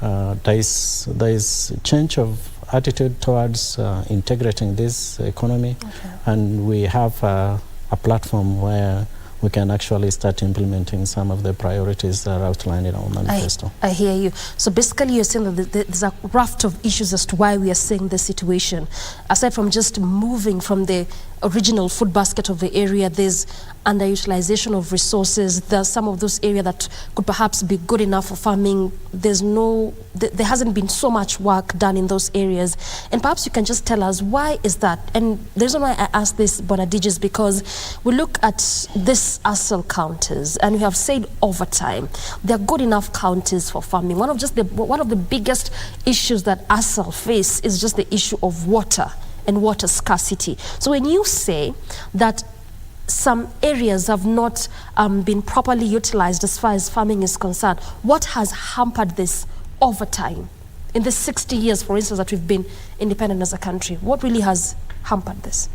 there is change of attitude towards integrating this economy, and we have a platform where we can actually start implementing some of the priorities that are outlined in our manifesto.
I hear you. So basically you're saying that there's a raft of issues as to why we are seeing this situation. Aside from just moving from the original food basket of the area, there's underutilization of resources. There's some of those areas that could perhaps be good enough for farming. There hasn't been so much work done in those areas. And perhaps you can just tell us, why is that? And the reason why I ask this, Bonadij, is because we look at this ASL counters, and we have said over time, they're good enough counters for farming. One of the biggest issues that ASL face is just the issue of water and water scarcity. So when you say that some areas have not been properly utilized as far as farming is concerned, what has hampered this over time? In the 60 years, for instance, that we've been independent as a country, what really has hampered this?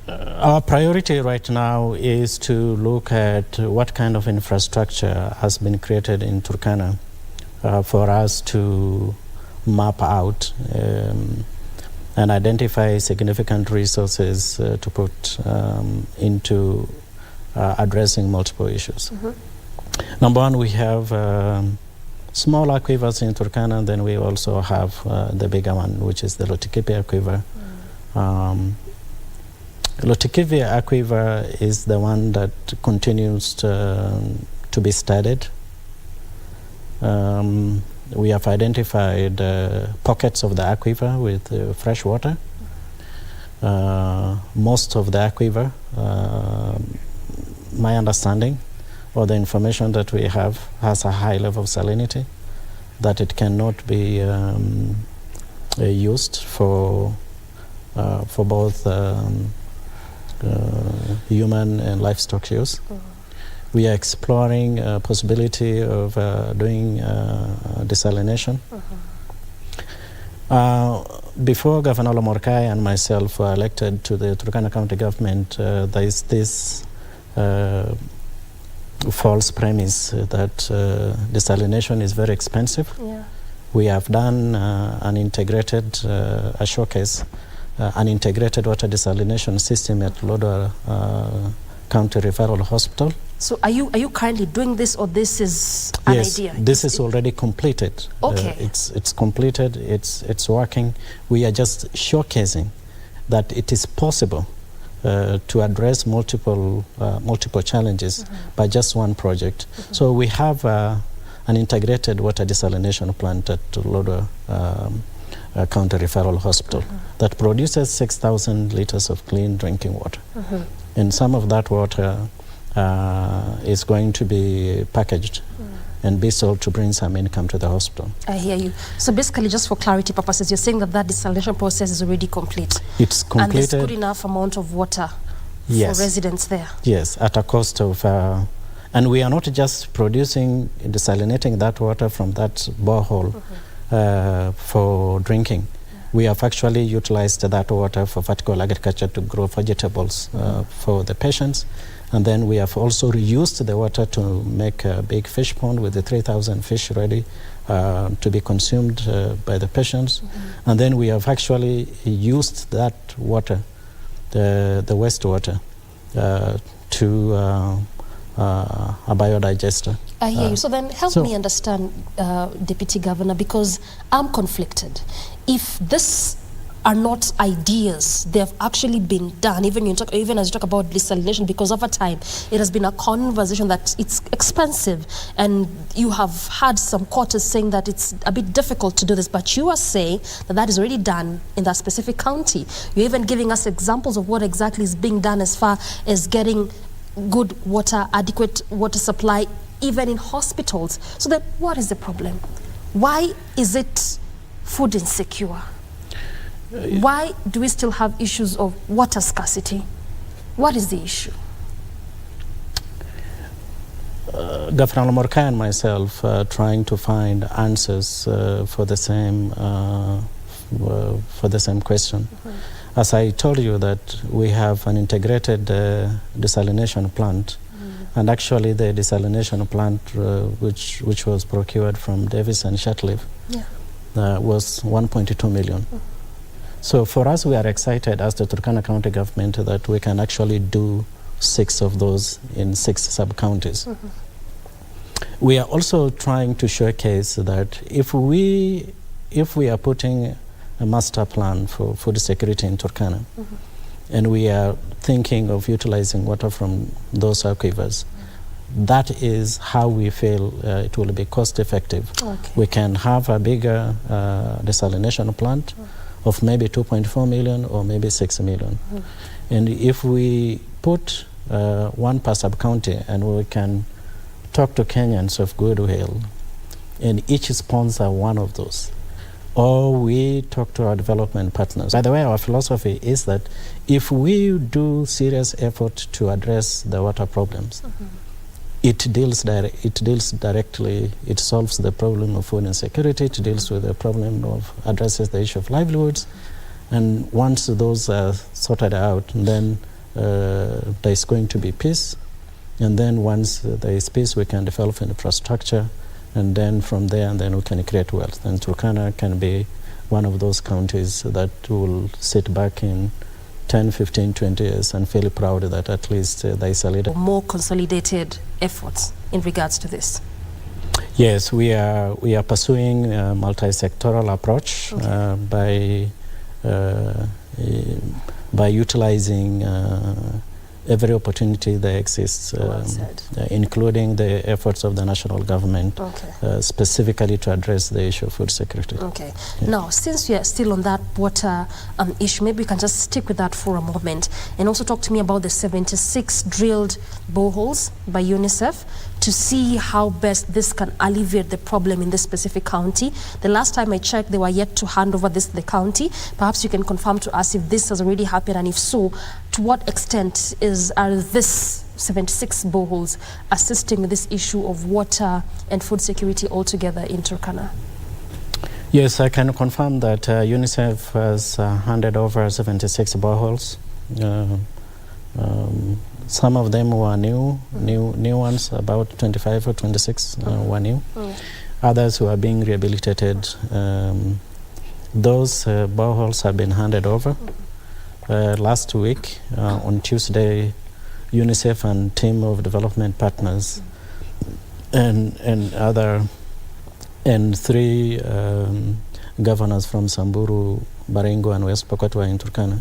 Our priority right now is to look at what kind of infrastructure has been created in Turkana for us to map out and identify significant resources to put into addressing multiple issues. Number one, we have small aquifers in Turkana, and then we also have the bigger one, which is the Lotikipi aquifer. Lotikipi aquifer is the one that continues to be studied. We have identified pockets of the aquifer with fresh water. Most of the aquifer, my understanding or the information that we have, has a high level of salinity, that it cannot be used for both human and livestock use. We are exploring a possibility of doing desalination. Before Governor Lomorkai and myself were elected to the Turkana County government, there is this false premise that desalination is very expensive.
Yeah.
We have done an integrated, a showcase, an integrated water desalination system at Lodwar County Referral Hospital.
So are you currently doing this, or this is an idea?
Yes, this is already completed.
Okay.
It's completed, it's working. We are just showcasing that it is possible to address multiple challenges by just one project. So we have an integrated water desalination plant at Lodwar County Referral Hospital that produces 6,000 liters of clean drinking water. And some of that water is going to be packaged and be sold to bring some income to the hospital.
I hear you. So basically, just for clarity purposes, you're saying that desalination process is already complete?
It's completed.
And there's good enough amount of water for residents there?
Yes, at a cost of... and we are not just desalinating that water from that borehole for drinking. We have actually utilized that water for vertical agriculture to grow vegetables for the patients. And then we have also reused the water to make a big fish pond with the 3,000 fish ready to be consumed by the patients. And then we have actually used that water, the wastewater, to a biodigester.
I hear you. So then help me understand, Deputy Governor, because I'm conflicted. If this are not ideas, they have actually been done, even as you talk about desalination, because over time it has been a conversation that it's expensive, and you have had some quarters saying that it's a bit difficult to do this, but you are saying that that is already done in that specific county. You're even giving us examples of what exactly is being done as far as getting good water, adequate water supply, even in hospitals. So then what is the problem? Why is it food insecure? Why do we still have issues of water scarcity? What is the issue?
Governor Lomorkai and myself trying to find answers for the same question. As I told you that we have an integrated desalination plant, and actually the desalination plant which was procured from Davis and Shatliff was 1.2 million. So for us, we are excited as the Turkana County government that we can actually do 6 of those in 6 sub-counties. We are also trying to showcase that if we are putting a master plan for food security in Turkana, and we are thinking of utilizing water from those aquifers, that is how we feel it will be cost effective. We can have a bigger desalination plant of maybe 2.4 million or maybe 6 million. And if we put 1 per sub-county, and we can talk to Kenyans of goodwill and each sponsor one of those, or we talk to our development partners. By the way, our philosophy is that if we do serious effort to address the water problems, it deals directly, it solves the problem of food insecurity, it deals with the problem of, addresses the issue of livelihoods, and once those are sorted out, then there's going to be peace, and then once there is peace, we can develop infrastructure, and then from there, and then we can create wealth. And Turkana can be one of those counties that will sit back in 10, 15, 20 years and feel proud that at least there is a leader.
More consolidated efforts in regards to this?
Yes, we are pursuing a multi-sectoral approach by utilizing every opportunity that exists, including the efforts of the national government, specifically to address the issue of food security.
Now, since we are still on that water issue, maybe we can just stick with that for a moment and also talk to me about the 76 drilled boreholes by UNICEF to see how best this can alleviate the problem in this specific county. The last time I checked, they were yet to hand over this to the county. Perhaps you can confirm to us if this has already happened, and if so, to what extent are this 76 boreholes assisting with this issue of water and food security altogether in Turkana?
Yes, I can confirm that UNICEF has handed over 76 boreholes. Some of them were new ones, about 25 or 26 were new. Others were being rehabilitated. Those boreholes have been handed over. Last week, on Tuesday, UNICEF and team of development partners and 3 governors from Samburu, Baringo and West Pokot were in Turkana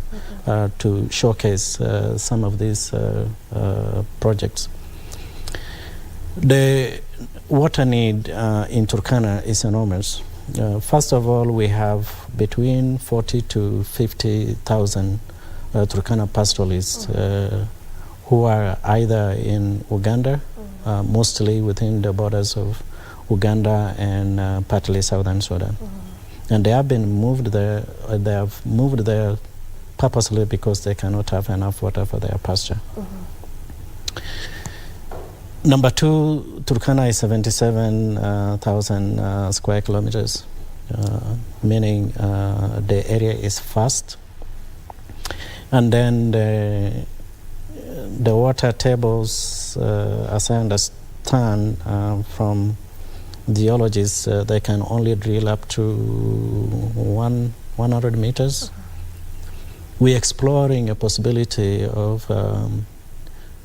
to showcase some of these projects. The water need in Turkana is enormous. First of all, we have between 40 to 50,000 Turkana pastoralists who are either in Uganda, mostly within the borders of Uganda and partly southern Sudan. And they have been moved there. They have moved there purposely because they cannot have enough water for their pasture. Number 2, Turkana is 77,000 square kilometers, meaning the area is vast. And then the water tables, as I understand from geologists, they can only drill up to 100 meters. We're exploring a possibility of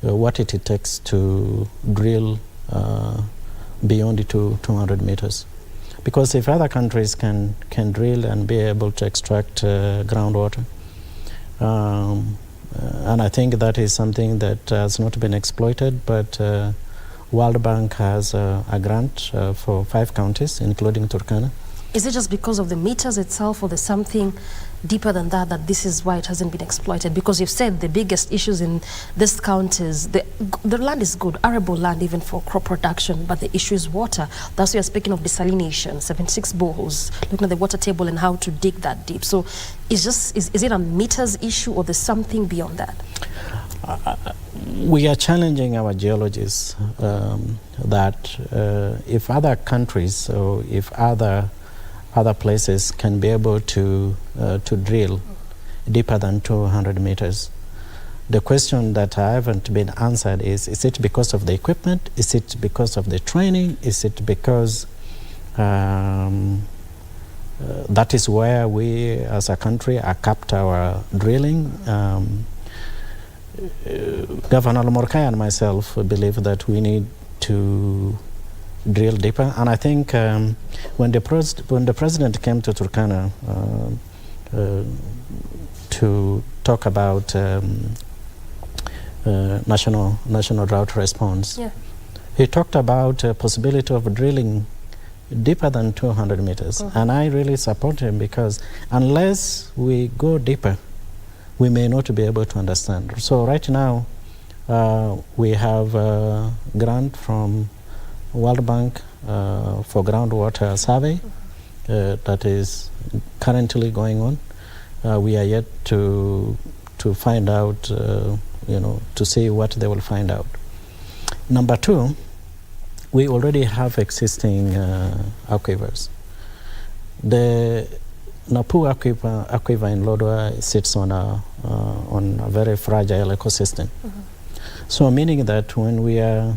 what it takes to drill beyond 200 meters. Because if other countries can drill and be able to extract groundwater, and I think that is something that has not been exploited, but World Bank has a grant for 5 counties, including Turkana.
Is it just because of the meters itself, or there's something deeper than that, that this is why it hasn't been exploited? Because you've said the biggest issues in this county is the land is good, arable land even for crop production, but the issue is water. That's why you're speaking of desalination, 76 boreholes, looking at the water table and how to dig that deep. So is it a meters issue, or there's something beyond that?
We are challenging our geologists that if other countries or if other places can be able to drill deeper than 200 meters, the question that I haven't been answered is it because of the equipment? Is it because of the training? Is it because that is where we as a country are capped our drilling. Governor Morkai and myself believe that we need to drill deeper, and I think when the president came to Turkana to talk about national drought response, he talked about a possibility of drilling deeper than 200 meters, and I really support him, because unless we go deeper, we may not be able to understand. So right now, we have a grant from World Bank for groundwater survey that is currently going on. We are yet to find out, to see what they will find out. Number two, we already have existing aquifers. The Napu aquifer in Lodwar sits on a very fragile ecosystem. So meaning that when we are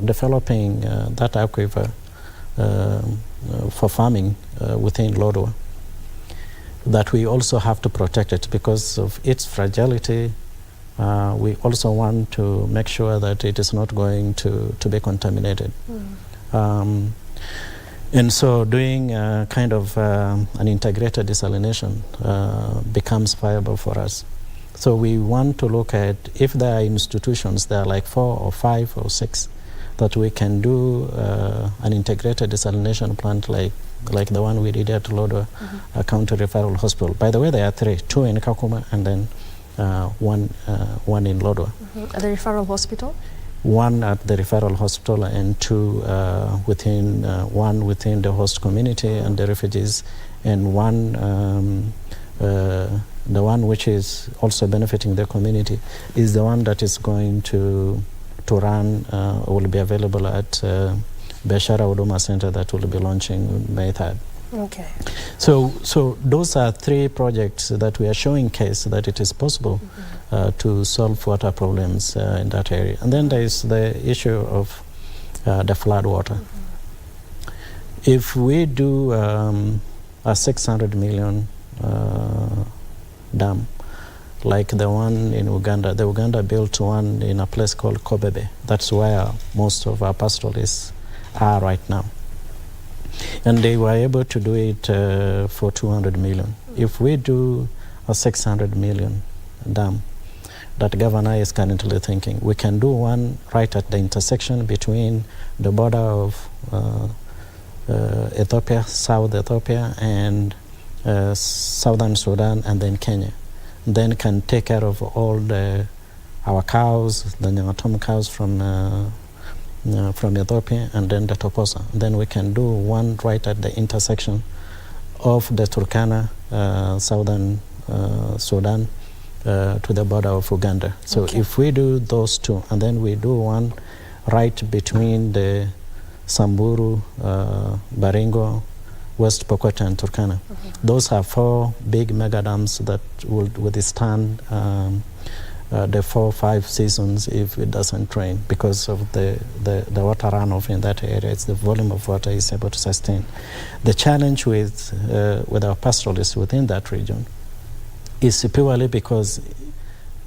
developing that aquifer for farming within Lodwar, that we also have to protect it because of its fragility. We also want to make sure that it is not going to be contaminated. And so doing kind of an integrated desalination becomes viable for us. So we want to look at if there are institutions, there are like 4 or 5 or 6, that we can do an integrated desalination plant like the one we did at Lodwar County Referral Hospital. By the way, there are 3, 2 in Kakuma and then one in Lodwar.
At the referral hospital?
1 at the referral hospital and 2 within one within the host community and the refugees, and one the one which is also benefiting the community is the one that is going to run will be available at Beshara Uduma Center that will be launching May 3rd.
Okay.
So those are 3 projects that we are showing case that it is possible to solve water problems in that area. And then there is the issue of the flood water. If we do a 600 million dam, like the one in Uganda, the Uganda built one in a place called Kobebe. That's where most of our pastoralists are right now. And they were able to do it for 200 million. If we do a 600 million dam, that governor is currently thinking, we can do one right at the intersection between the border of Ethiopia, South Ethiopia, and Southern Sudan, and then Kenya. Then can take care of all our cows, the Nyamatom cows from Ethiopia, and then the Toposa. Then we can do one right at the intersection of the Turkana, Southern Sudan, to the border of Uganda. So if we do those 2, and then we do one right between the Samburu, Baringo, West Pokot, and Turkana. Those are 4 big mega dams that will withstand the 4 or 5 seasons if it doesn't rain, because of the water runoff in that area. It's the volume of water is able to sustain. The challenge with our pastoralists within that region is purely because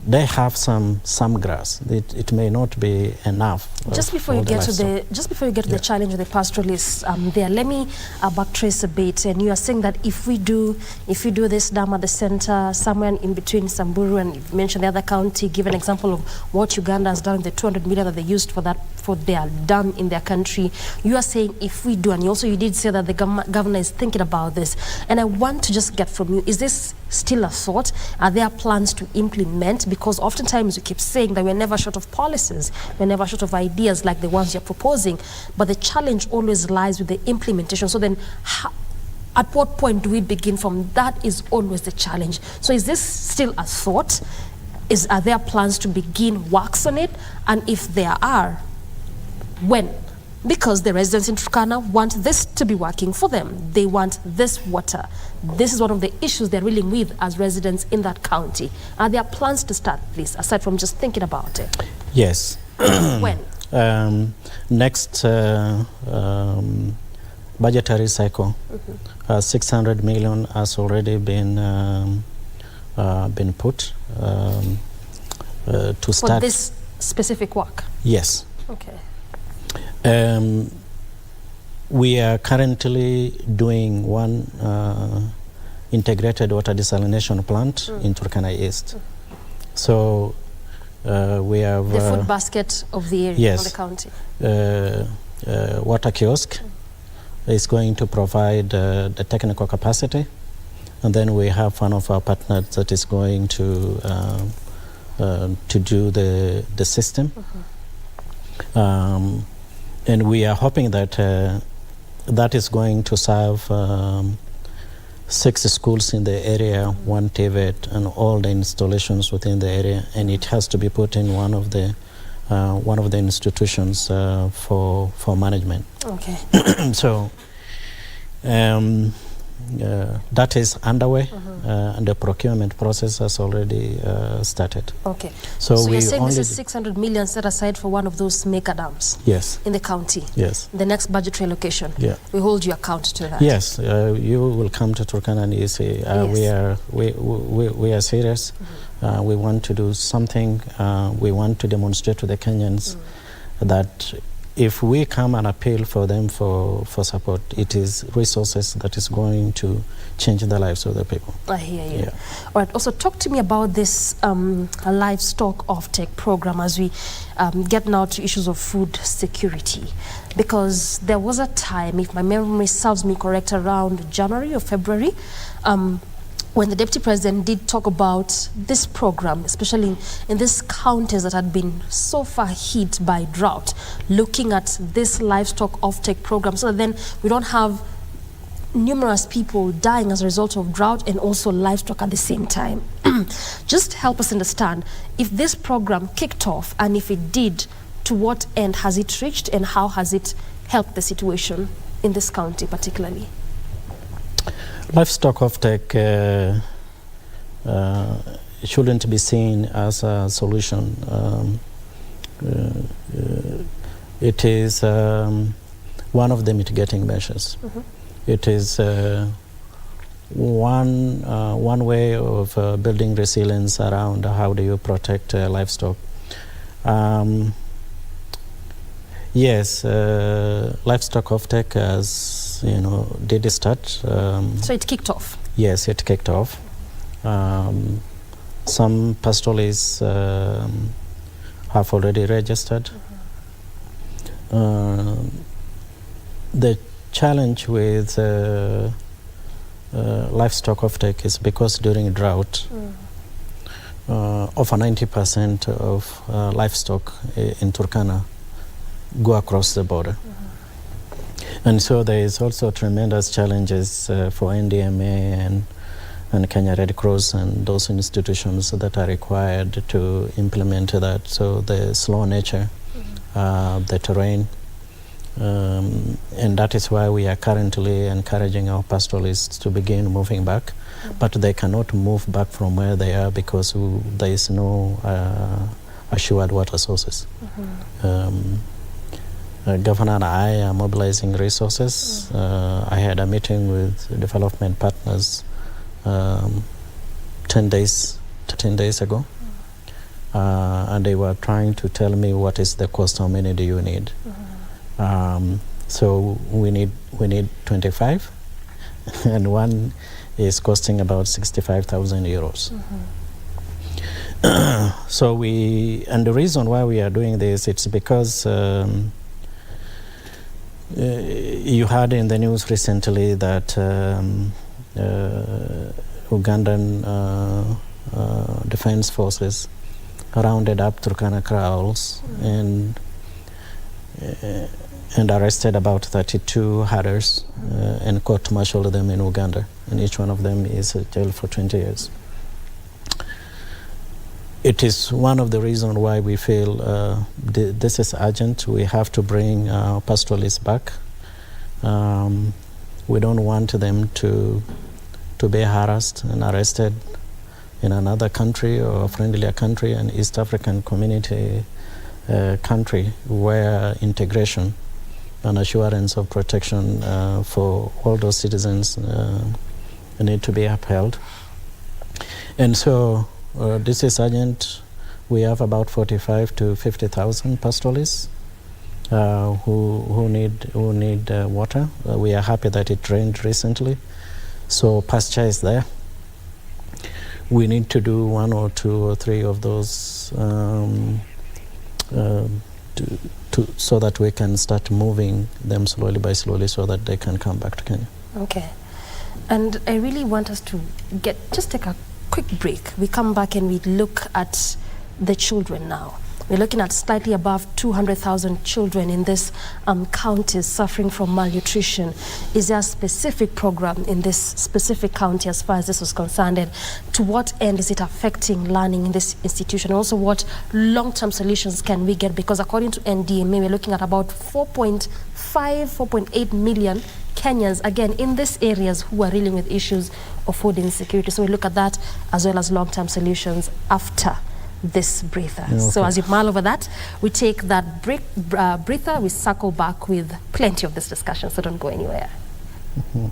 they have some grass. It may not be enough.
Just before you get to the challenge of the pastoralists there, let me backtrace a bit. And you are saying that if you do this dam at the center, somewhere in between Samburu and you've mentioned the other county, give an example of what Uganda has done, the 200 million that they used for their dam in their country. You are saying if we do, and you did say that the governor is thinking about this. And I want to just get from you, is this still a thought? Are there plans to implement? Because oftentimes we keep saying that we're never short of policies, we're never short of ideas like the ones you're proposing, but the challenge always lies with the implementation. So then at what point do we begin from? That is always the challenge. So is this still a thought? Are there plans to begin works on it? And if there are, when? Because the residents in Turkana want this to be working for them. They want this water. This is one of the issues they're dealing with as residents in that county. Are there plans to start this, aside from just thinking about it?
Yes.
When?
Next budgetary cycle. 600 million has already been put to start.
For this specific work?
Yes.
Okay.
We are currently doing one integrated water desalination plant in Turkana East. So we have...
The food basket of the area,
yes,
of the county.
Water kiosk is going to provide the technical capacity. And then we have one of our partners that is going to do the system. And we are hoping that that is going to serve 6 schools in the area, 1 TVET, and all the installations within the area. And it has to be put in one of the institutions for management.
Okay.
So that is underway, and the procurement process has already started.
Okay.
So
you're
we
saying this is 600 million set aside for one of those mega dams?
Yes.
In the county?
Yes.
The next budgetary allocation?
Yeah.
We hold you account to that?
Yes. You will come to Turkana and you say,
yes.
we are serious. We want to do something. We want to demonstrate to the Kenyans that if we come and appeal for them for support, it is resources that is going to change the lives of the people.
I hear you.
Yeah.
All right. Also, talk to me about this livestock offtake program as we get now to issues of food security. Because there was a time, if my memory serves me correct, around January or February, when the Deputy President did talk about this program, especially in these counties that had been so far hit by drought, looking at this livestock offtake program so that then we don't have numerous people dying as a result of drought and also livestock at the same time. Just help us understand if this program kicked off, and if it did, to what end has it reached and how has it helped the situation in this county particularly?
Livestock offtake shouldn't be seen as a solution. It is one of the mitigating measures. It is one way of building resilience around how do you protect livestock. Yes, livestock offtake has, did start.
So it kicked off?
Yes, it kicked off. Some pastoralists have already registered. The challenge with livestock offtake is because during drought, over 90% of livestock in Turkana go across the border. And so there is also tremendous challenges for NDMA and Kenya Red Cross and those institutions that are required to implement that. So the slow nature, the terrain, and that is why we are currently encouraging our pastoralists to begin moving back, but they cannot move back from where they are because there is no assured water sources. Governor and I are mobilizing resources. I had a meeting with development partners 10 days ago, and they were trying to tell me what is the cost, how many do you need. So we need 25, and one is costing about 65,000 euros. So and the reason why we are doing this, it's because you heard in the news recently that Ugandan defense forces rounded up Turkana kraals and arrested about 32 herders and court-martialed them in Uganda, and each one of them is jailed for 20 years. It is one of the reasons why we feel this is urgent. We have to bring pastoralists back. We don't want them to be harassed and arrested in another country or a friendlier country, an East African community country where integration an assurance of protection for all those citizens need to be upheld. And so this is urgent. We have about 45 to 50,000 pastoralists who need water. We are happy that it rained recently, so pasture is there. We need to do 1 or 2 or 3 of those so that we can start moving them slowly by slowly so that they can come back to Kenya.
Okay. And I really want us to just take a quick break. We come back and we look at the children now. We're looking at slightly above 200,000 children in this counties suffering from malnutrition. Is there a specific program in this specific county as far as this was concerned? And to what end is it affecting learning in this institution? Also, what long-term solutions can we get? Because according to NDMA, we're looking at about 4.8 million Kenyans, again, in these areas who are dealing with issues of food insecurity. So we look at that as well as long-term solutions after this breather. Okay. So as you mull over that, we take that breather, we circle back with plenty of this discussion, so don't go anywhere. Mm-hmm.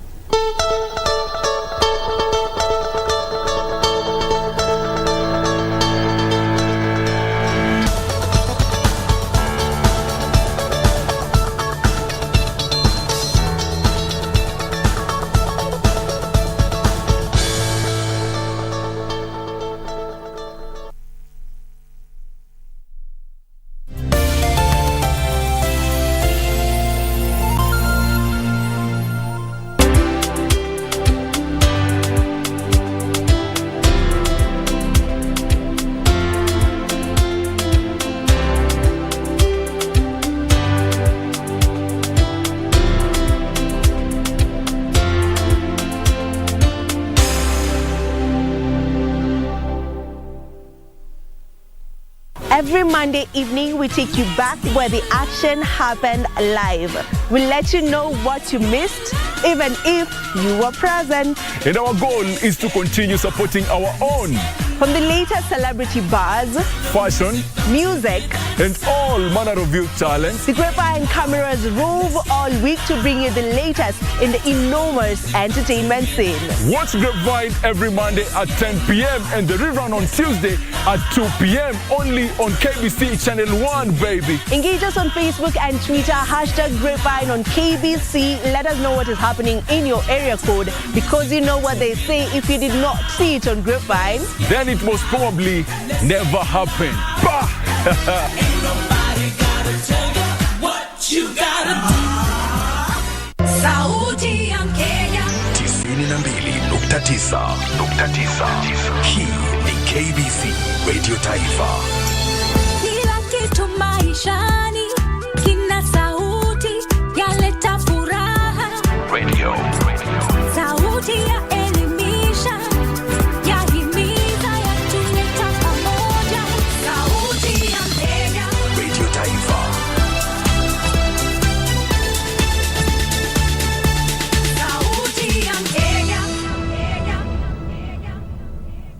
Every Monday evening, we take you back where the action happened live. We let you know what you missed, even if you were present.
And our goal is to continue supporting our own.
From the latest celebrity buzz,
fashion,
music,
and all manner of youth talents,
the Grapevine cameras rove all week to bring you the latest in the enormous entertainment scene.
Watch Grapevine every Monday at 10 p.m. and the rerun on Tuesday at 2 p.m. only on KBC Channel 1, baby.
Engage us on Facebook and Twitter, #Grapevine on KBC. Let us know what is happening in your area code, because you know what they say, if you did not see it on Grapevine,
then it most probably never happened. Bah!
Ain't nobody gotta tell you what you gotta do. Sauti ya Kenya
92.9. Hii ni KBC Radio Taifa.
Kila kitu maishani kina sauti yaleta furaha.
Radio.
Sauti ya elimisha, yahimiza, yatuleta pamoja. Sauti ya Kenya
Radio Taifa.
Sauti ya Kenya.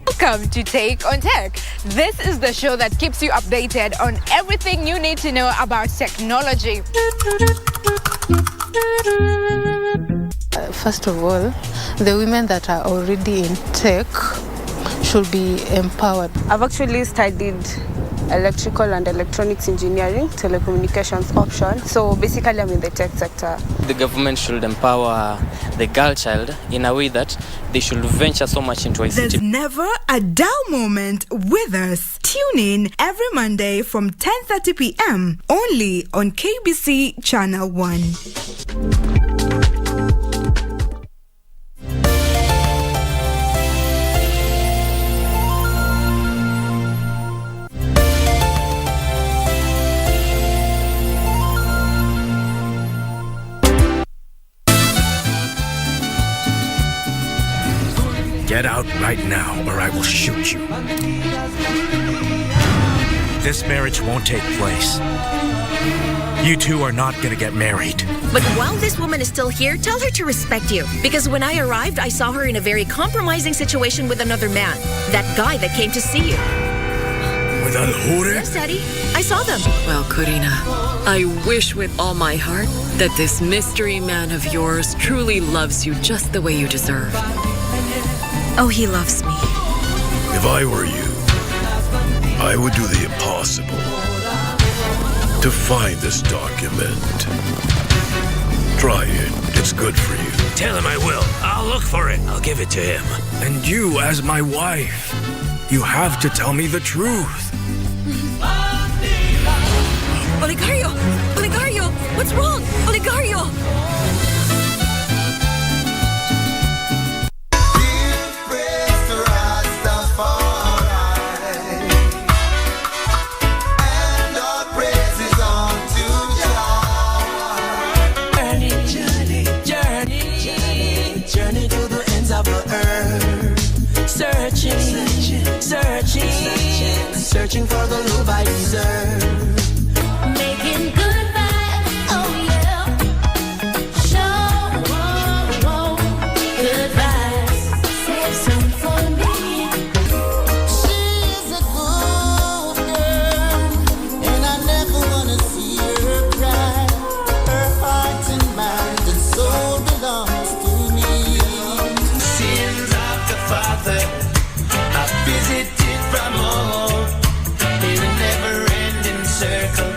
Welcome to Take on Tech. This is the show that keeps you updated on everything you need to know about technology.
First of all, the women that are already in tech should be empowered.
I've actually studied electrical and electronics engineering, telecommunications option. So basically I'm in the tech sector.
The government should empower the girl child in a way that they should venture so much into ICT.
There's never a dull moment with us. Tune in every Monday from 10:30 p.m. only on KBC Channel 1.
Get out right now or I will shoot you. This marriage won't take place. You two are not gonna get married.
But while this woman is still here, tell her to respect you. Because when I arrived, I saw her in a very compromising situation with another man. That guy that came to see you.
When
Yes, Daddy. I saw them.
Well, Corina, I wish with all my heart that this mystery man of yours truly loves you just the way you deserve.
Oh, he loves me.
If I were you, I would do the impossible to find this document. Try it. It's good for you.
Tell him I will. I'll look for it. I'll give it to him. And you, as my wife, you have to tell me the truth.
Olegario! Olegario! What's wrong? Olegario!
Searching for the love I deserve. Making good vibes, oh yeah. Show, good vibes. Save some for me. She's a good girl, and I never wanna see her cry. Her heart and mind and soul belongs to me. Sins of the Father I visited from home. Circle.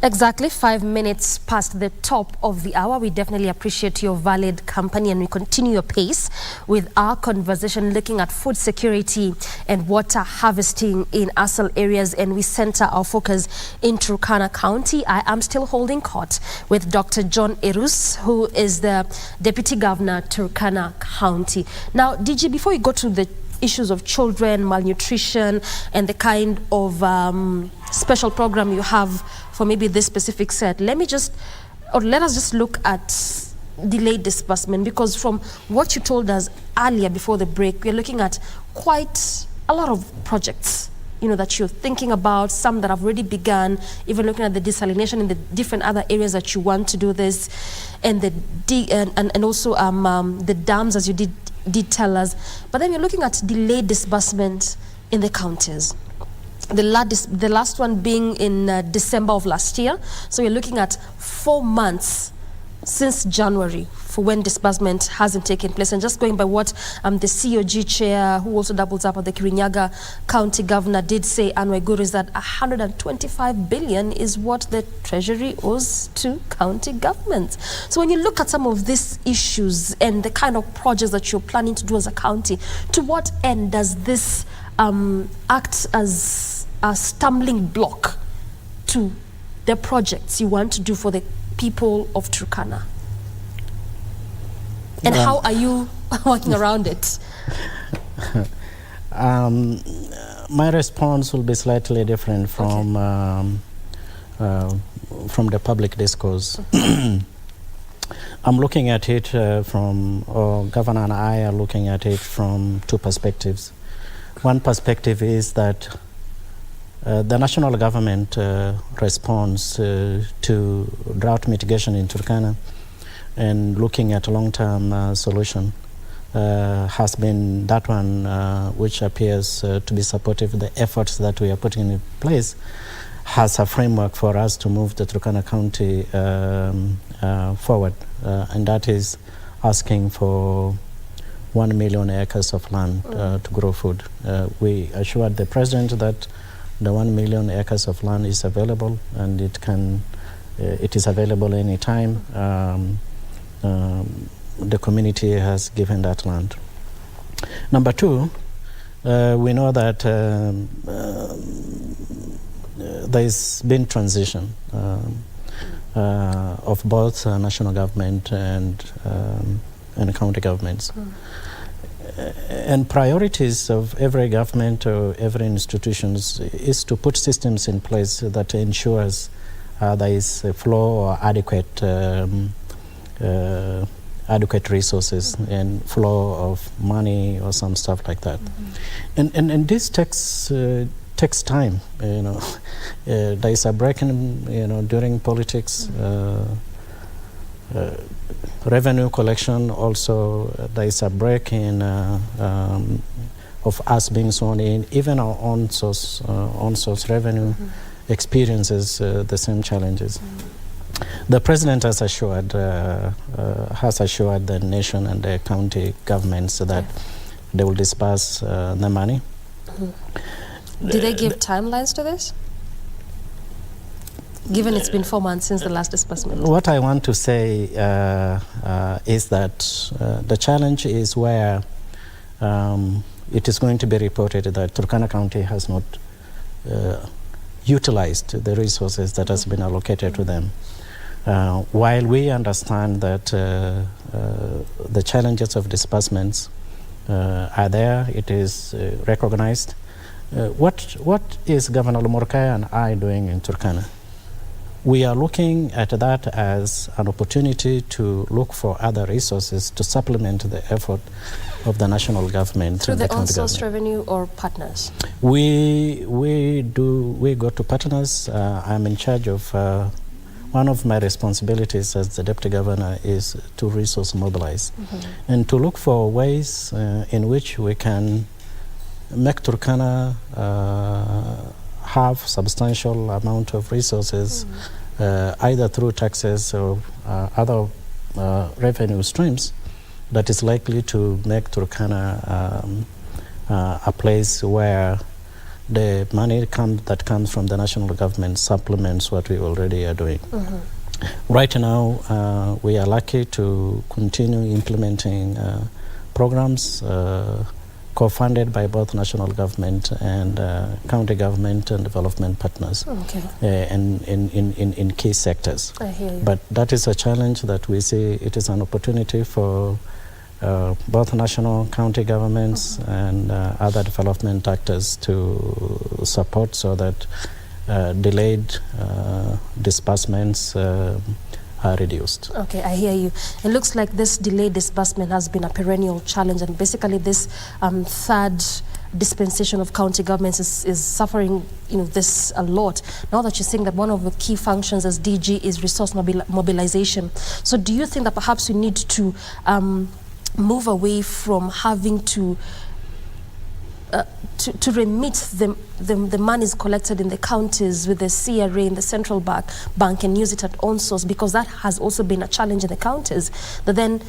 Exactly 5 minutes past the top of the hour. We definitely appreciate your valid company, and we continue your pace with our conversation looking at food security and water harvesting in ASAL areas, and we center our focus in Turkana County. I am still holding court with Dr. John Erus, who is the Deputy Governor, Turkana County. Now, DG, before you go to the issues of children, malnutrition, and the kind of special program you have for maybe this specific set, let us just look at delayed disbursement, because from what you told us earlier before the break, we're looking at quite a lot of projects, that you're thinking about, some that have already begun, even looking at the desalination in the different other areas that you want to do this, and and also the dams, as you did tell us. But then you're looking at delayed disbursement in the counties. The last one being in December of last year. So you're looking at 4 months since January for when disbursement hasn't taken place. And just going by what the COG chair, who also doubles up at the Kirinyaga County Governor, did say, Anwar Guru, is that 125 billion is what the Treasury owes to county governments. So when you look at some of these issues and the kind of projects that you're planning to do as a county, to what end does this act as a stumbling block to the projects you want to do for the people of Turkana? And how are you working around it?
My response will be slightly different from the public discourse. I'm looking at it Governor and I are looking at it from two perspectives. One perspective is that the national government response to drought mitigation in Turkana and looking at a long-term solution has been that one which appears to be supportive of the efforts that we are putting in place, has a framework for us to move the Turkana County forward, and that is asking for 1 million acres of land to grow food. We assured the president that the 1 million acres of land is available, and it is available anytime. The community has given that land. Number two, we know that there's been transition of both national government and county governments. and priorities of every government or every institutions is to put systems in place that ensures there is a flow or adequate adequate resources and flow of money or some stuff like that. And this takes time, you know. There is a break in, you know, during politics. Revenue collection also, there is a break in of us being sworn in. Even our own source revenue experiences the same challenges. The president has assured the nation and the county governments that they will disburse the money.
Did they give timelines to this? Given it's been 4 months since the last disbursement.
What I want to say is that the challenge is where it is going to be reported that Turkana County has not utilized the resources that has been allocated to them. While we understand that the challenges of disbursements are there, it is recognized. What is Governor Lumurkaya and I doing in Turkana? We are looking at that as an opportunity to look for other resources to supplement the effort of the national government.
Through
and
the
county
on-source
government.
revenue or partners?
We go to partners. I'm in charge of, one of my responsibilities as the deputy governor is to resource mobilize and to look for ways in which we can make Turkana have substantial amount of resources, either through taxes or other revenue streams, that is likely to make Turkana a place where the money that comes from the national government supplements what we already are doing. Right now, we are lucky to continue implementing programs co-funded by both national government and county government and development partners and in key sectors.
I hear you.
But that is a challenge that we see. It is an opportunity for both national, county governments and other development actors to support so that delayed disbursements are reduced.
Okay, I hear you. It looks like this delayed disbursement has been a perennial challenge, and basically this third dispensation of county governments is suffering, this a lot. Now that you're saying that one of the key functions as DG is resource mobilization, so do you think that perhaps we need to move away from having to remit the monies collected in the counties with the CRA in the central bank and use it at own source, because that has also been a challenge in the counties, that then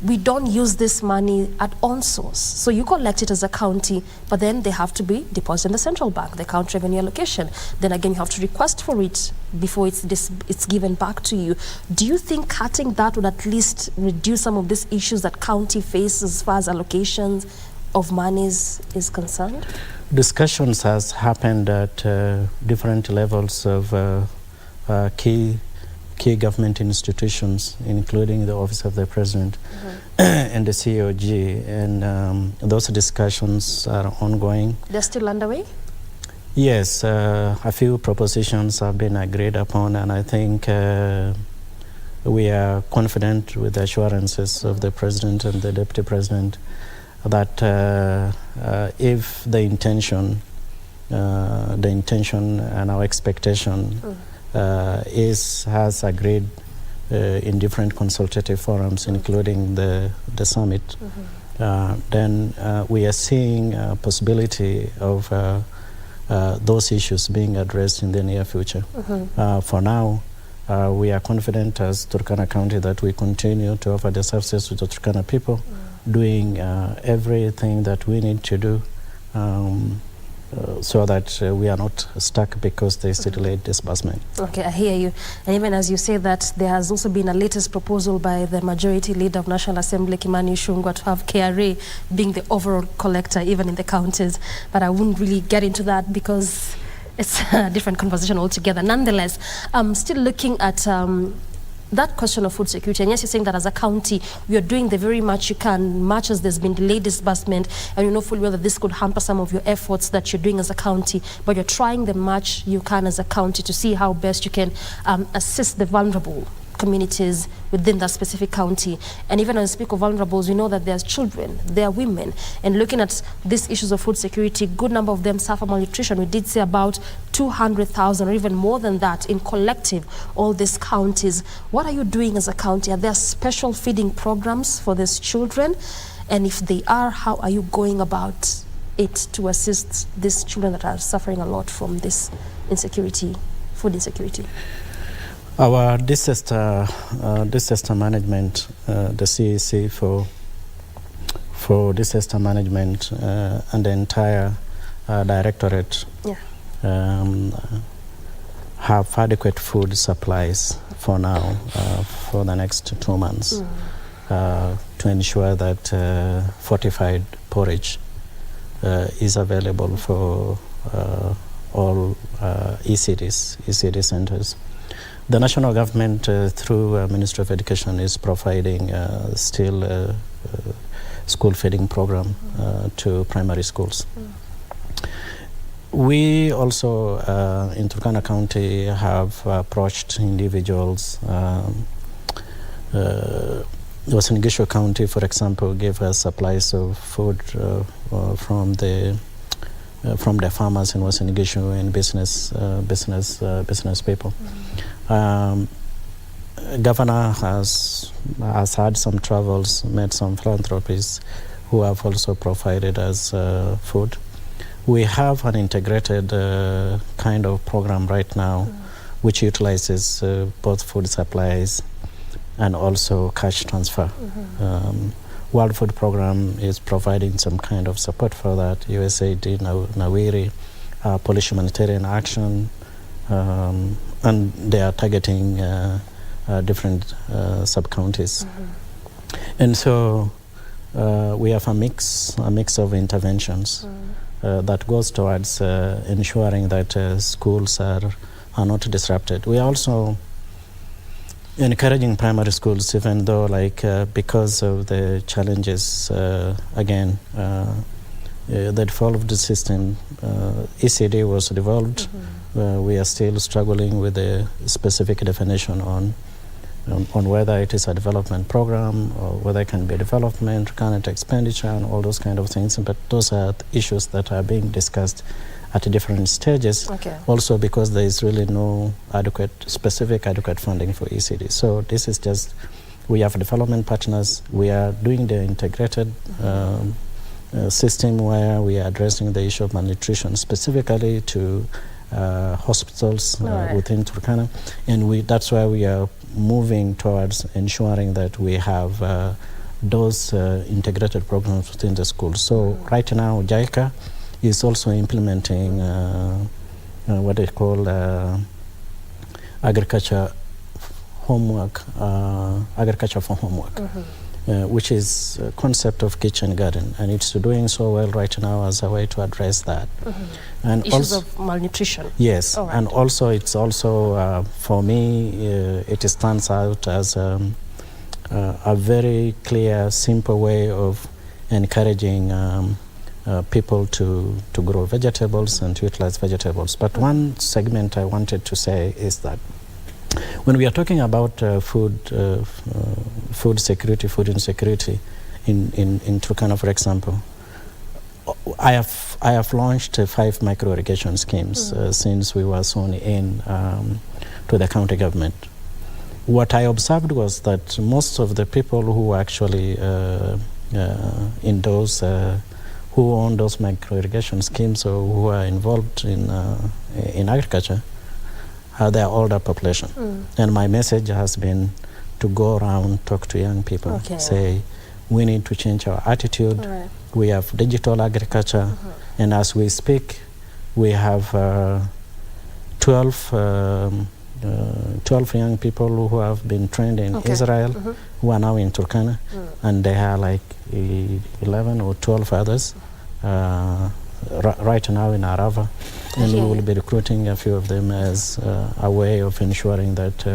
we don't use this money at own source. So you collect it as a county, but then they have to be deposited in the central bank, the county revenue allocation. Then again, you have to request for it before it's given back to you. Do you think cutting that would at least reduce some of these issues that county faces as far as allocations of monies is concerned?
Discussions has happened at different levels of key government institutions, including the Office of the President and the COG, and those discussions are ongoing.
They're still underway?
Yes, a few propositions have been agreed upon, and I think we are confident with the assurances of the President and the Deputy President that if the intention and our expectation has agreed in different consultative forums, including the summit, then we are seeing a possibility of those issues being addressed in the near future. For now, we are confident as Turkana County that we continue to offer the services to the Turkana people, doing everything that we need to do so that we are not stuck because there is a delayed disbursement.
Okay, I hear you. And even as you say that, there has also been a latest proposal by the majority leader of National Assembly, Kimani Ichung'wah, to have KRA being the overall collector, even in the counties. But I wouldn't really get into that because it's a different conversation altogether. Nonetheless, still looking at that question of food security, and yes, you're saying that as a county, we are doing the very much you can, much as there's been delayed disbursement, and you know fully well that this could hamper some of your efforts that you're doing as a county, but you're trying the much you can as a county to see how best you can assist the vulnerable communities within that specific county. And even when we speak of vulnerables, we know that there's children, there are women, and looking at these issues of food security, good number of them suffer malnutrition. We did say about 200,000 or even more than that in collective, all these counties. What are you doing as a county? Are there special feeding programs for these children? And if they are, how are you going about it to assist these children that are suffering a lot from this insecurity, food insecurity?
Our disaster management, the CEC for disaster management and the entire directorate have adequate food supplies for now, for the next 2 months, to ensure that fortified porridge is available for all ECD centers. The national government, through Ministry of Education, is providing still school feeding program to primary schools. We also, in Turkana County, have approached individuals. Western Gishu County, for example, gave us supplies of food from the farmers in Western Gishu and business people. Governor has had some travels, met some philanthropists who have also provided us food. We have an integrated kind of program right now, which utilizes both food supplies and also cash transfer. World Food Program is providing some kind of support for that. USAID, Nawiri, Polish Humanitarian Action, and they are targeting different sub-counties. And so we have a mix of interventions that goes towards ensuring that schools are not disrupted. We are also encouraging primary schools, even though because of the challenges, again, the devolved system, ECD was devolved. We are still struggling with the specific definition on whether it is a development program or whether it can be development, current expenditure, and all those kind of things. But those are issues that are being discussed at different stages. Also because there is really no specific adequate funding for ECD. So this is just, we have development partners. We are doing the integrated system where we are addressing the issue of malnutrition specifically to hospitals within Turkana, and that's why we are moving towards ensuring that we have those integrated programs within the schools. So right now, JICA is also implementing what they call agriculture homework, agriculture for homework. Which is a concept of kitchen garden, and it's doing so well right now as a way to address that. And
issues of malnutrition.
Yes, and also it's also for me it stands out as a very clear, simple way of encouraging people to grow vegetables and to utilize vegetables. But one segment I wanted to say is that when we are talking about food security, food insecurity in Turkana, for example, I have launched 5 micro irrigation schemes since we were sworn in to the county government. What I observed was that most of the people who actually in those who own those micro irrigation schemes or who are involved in agriculture, their older population. And my message has been to go around, talk to young people, say, we need to change our attitude. We have digital agriculture, and as we speak, we have 12 young people who have been trained in Israel, who are now in Turkana, and they are like 11 or 12 others right now in Arava. And we will be recruiting a few of them as a way of ensuring that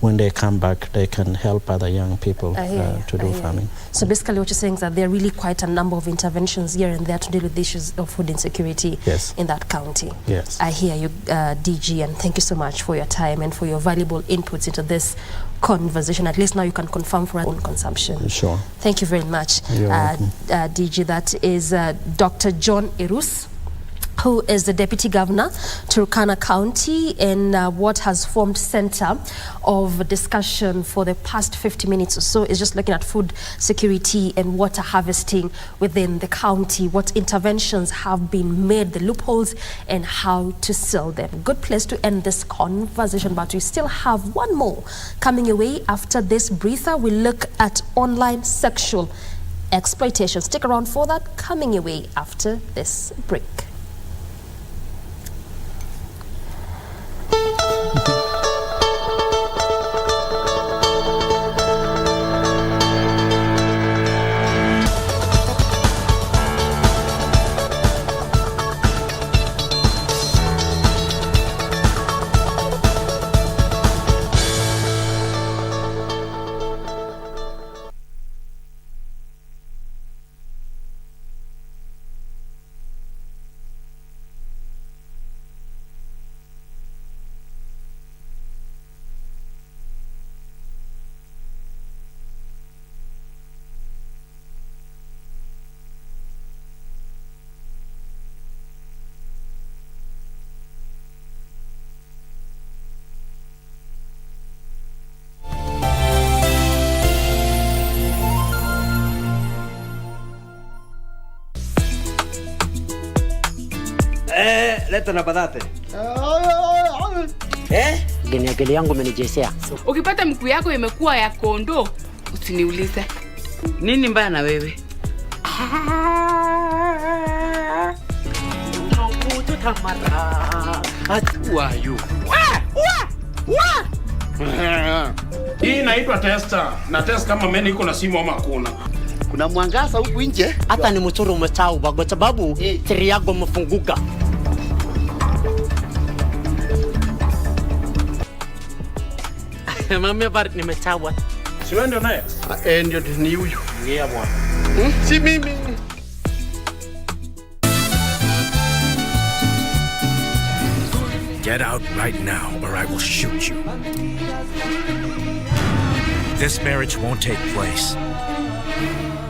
when they come back, they can help other young people to do farming.
So basically what you're saying is that there are really quite a number of interventions here and there to deal with the issues of food insecurity in that county.
Yes.
I hear you, DG, and thank you so much for your time and for your valuable inputs into this conversation. At least now you can confirm for our own consumption.
Sure.
Thank you very much, DG. That is Dr. John Irus, who is the Deputy Governor, Turkana County, and what has formed center of discussion for the past 50 minutes or so is just looking at food security and water harvesting within the county, what interventions have been made, the loopholes, and how to seal them. Good place to end this conversation, but we still have one more coming away after this breather. We look at online sexual exploitation. Stick around for that, coming away after this break.
Leta na badate.
Geni yangu amenijesea.
Ukipata mkuu yako imekuwa ya kondoo, usiniulize.
Nini mbaya na wewe?
Who are you?
Hii inaitwa tester. Na test kama mimi niko na simu ama hakuna.
Kuna mwangaza huku nje. Hata ni mchoro umechau kwa sababu tiri yako mfunguka. Mami habari nimechawa.
Si wewe ndio naye?
Ndio ni huyu.
Ngia bwana. Si mimi.
Get out right now or I will shoot you. This marriage won't take place.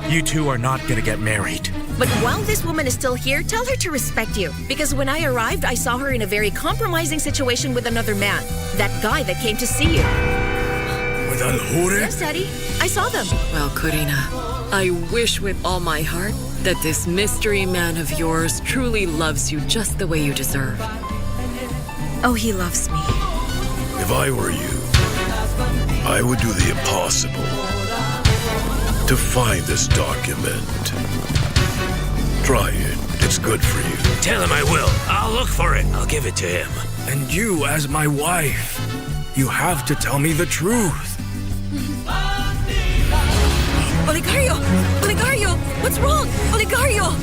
You two are not gonna get married.
But while this woman is still here, tell her to respect you. Because when I arrived, I saw her in a very compromising situation with another man. That guy that came to see you.
With Al-Hore?
Yes, Daddy. I saw them.
Well, Corina, I wish with all my heart that this mystery man of yours truly loves you just the way you deserve.
Oh, he loves me.
If I were you, I would do the impossible to find this document. Try it. It's good for you.
Tell him I will. I'll look for it. I'll give it to him. And you, as my wife, you have to tell me the truth.
Oligario! Oligario! What's wrong? Oligario!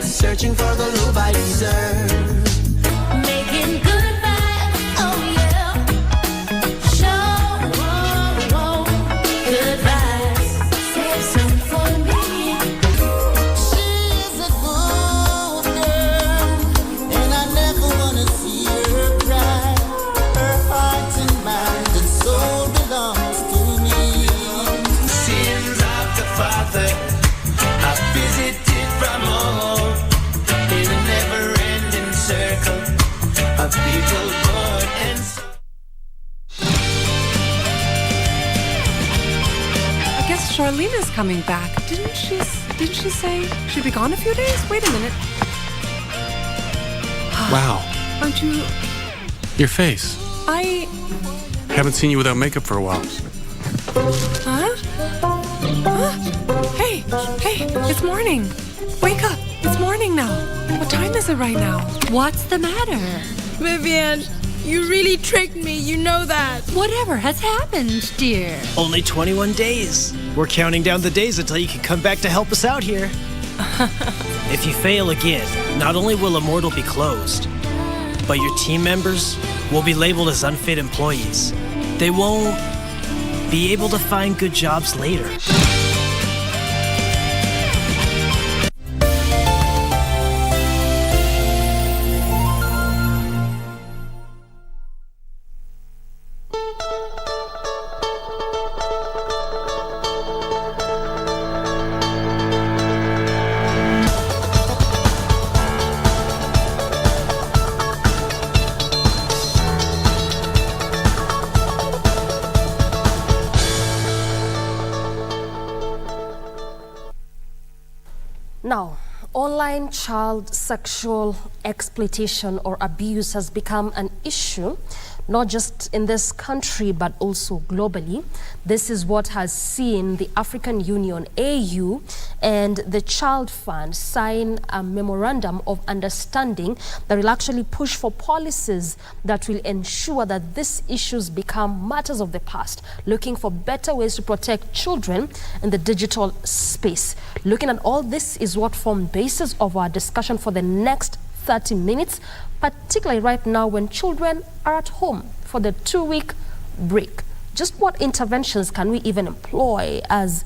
Searching for the love I deserve. Making good vibes, oh yeah. Show, good vibes. Save some for me. She's a good girl, and I never wanna see her cry. Her heart and mind and soul belongs to me. Sins of the Father, I visited from home. Of people born and
I guess Charlena's coming back. Didn't she say she'd be gone a few days? Wait a minute.
Wow.
Aren't you?
Your face.
I
Haven't seen you without makeup for a while.
Huh? Hey, it's morning. Wake up. It's It's morning now. What time is it right now?
What's the matter?
Vivian, you really tricked me, you know that.
Whatever has happened, dear?
Only 21 days. We're counting down the days until you can come back to help us out here. If you fail again, not only will Immortal be closed, but your team members will be labeled as unfit employees. They won't be able to find good jobs later.
Now, online child sexual exploitation or abuse has become an issue, not just in this country, but also globally. This is what has seen the African Union, AU, and the Child Fund sign a memorandum of understanding that will actually push for policies that will ensure that these issues become matters of the past, looking for better ways to protect children in the digital space. Looking at all this is what formed basis of our discussion for the next 30 minutes, particularly right now when children are at home for the 2-week break. Just what interventions can we even employ as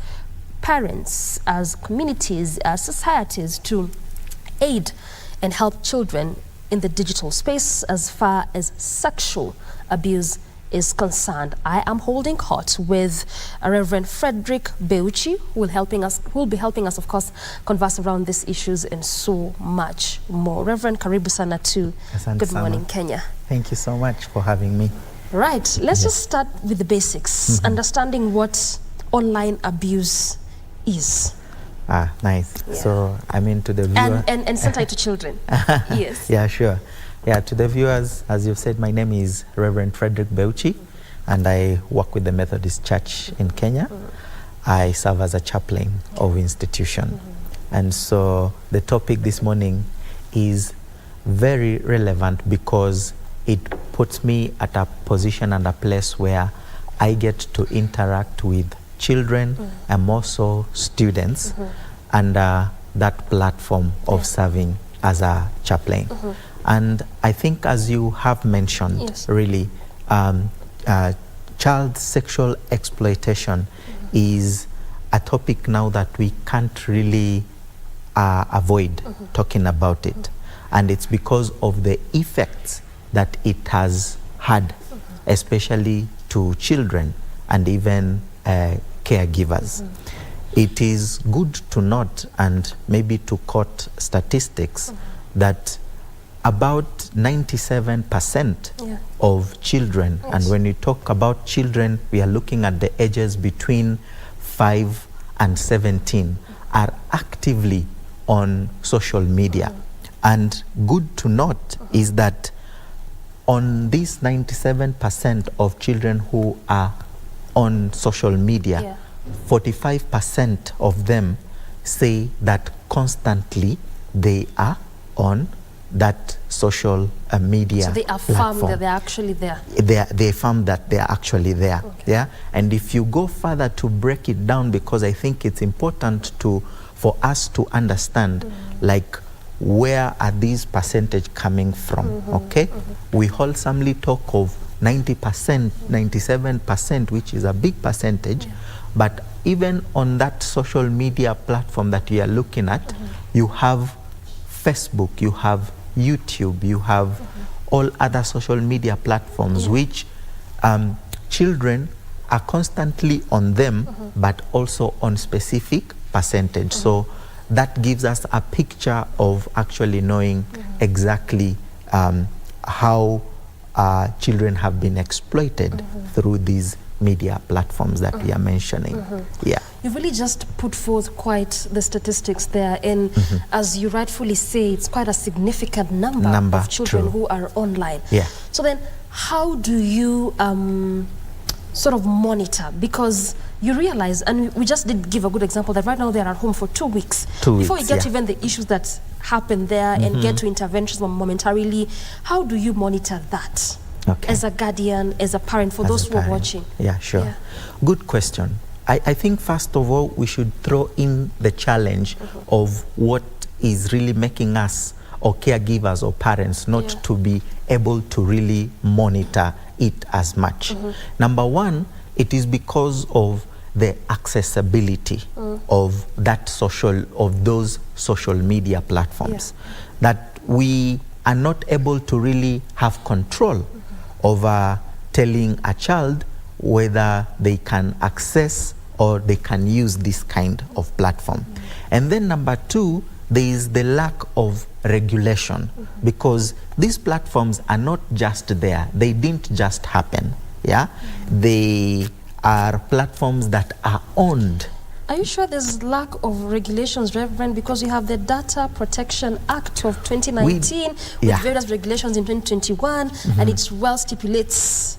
parents, as communities, as societies to aid and help children in the digital space as far as sexual abuse is concerned? I am holding court with Reverend Frederick Beuchi, who will be helping us, of course, converse around these issues and so much more. Reverend, karibu sana to Good Morning Kenya.
Thank you so much for having me.
Right, let's just start with the basics, understanding what online abuse is.
Ah, nice. Yeah. So, I mean, to the viewer...
And center to children. Yes.
Yeah, sure. Yeah, to the viewers, as you've said, my name is Reverend Frederick Beuchi, and I work with the Methodist Church in Kenya. I serve as a chaplain of institution. And so the topic this morning is very relevant because it puts me at a position and a place where I get to interact with children and more so students under that platform of serving as a chaplain. And I think, as you have mentioned, really, child sexual exploitation is a topic now that we can't really avoid talking about it. And it's because of the effects that it has had, especially to children and even caregivers. It is good to note and maybe to quote statistics that about 97% of children, and when we talk about children, we are looking at the ages between 5 and 17, are actively on social media. And good to note is that on these 97% of children who are on social media, 45% of them say that constantly they are on that social media.
So they affirm that they're actually there.
They affirm that they're actually there. Yeah. And if you go further to break it down, because I think it's important for us to understand, like, where are these percentage coming from? Okay. We wholesomely talk of 90%, 97%, which is a big percentage. But even on that social media platform that we are looking at, you have Facebook, you have YouTube, you have all other social media platforms, which children are constantly on them, but also on specific percentage. So that gives us a picture of actually knowing exactly how children have been exploited through these media platforms that we are mentioning. Yeah.
You've really just put forth quite the statistics there, and as you rightfully say, it's quite a significant number of children who are online.
Yeah.
So then, how do you sort of monitor? Because you realize, and we just did give a good example, that right now they are at home for 2 weeks. Before we get to even the issues that happen there and get to interventions momentarily. How do you monitor that as a guardian, as a parent, for those who are watching?
Yeah, sure. Yeah. Good question. I think first of all, we should throw in the challenge of what is really making us or caregivers or parents not to be able to really monitor it as much. Number one, it is because of the accessibility of those social media platforms, that we are not able to really have control over telling a child whether they can access or they can use this kind of platform. And then number two, there is the lack of regulation, because these platforms are not just there. They didn't just happen. They are platforms that are owned.
Are you sure there's lack of regulations, Reverend? Because you have the Data Protection Act of 2019 with various regulations in 2021, and it well stipulates.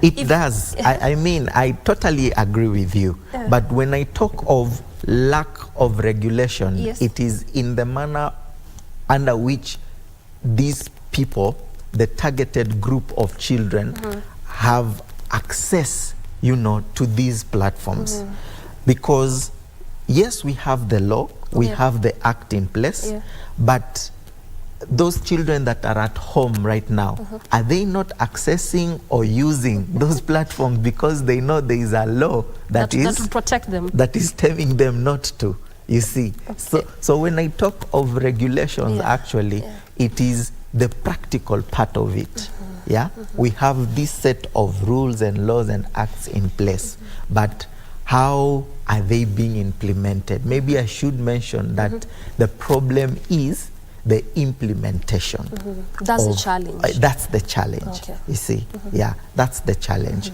It does. I mean, I totally agree with you. But when I talk of lack of regulation, it is in the manner under which these people, the targeted group of children, have access, to these platforms. Because yes, we have the law, we have the act in place, but those children that are at home right now, are they not accessing or using those platforms because they know there is a law that
will protect them,
that is telling them not to, you see? So when I talk of regulations, actually, it is the practical part of it. We have this set of rules and laws and acts in place, but how are they being implemented? Maybe I should mention that the problem is the implementation.
That's the challenge.
That's the challenge, you see. That's the challenge.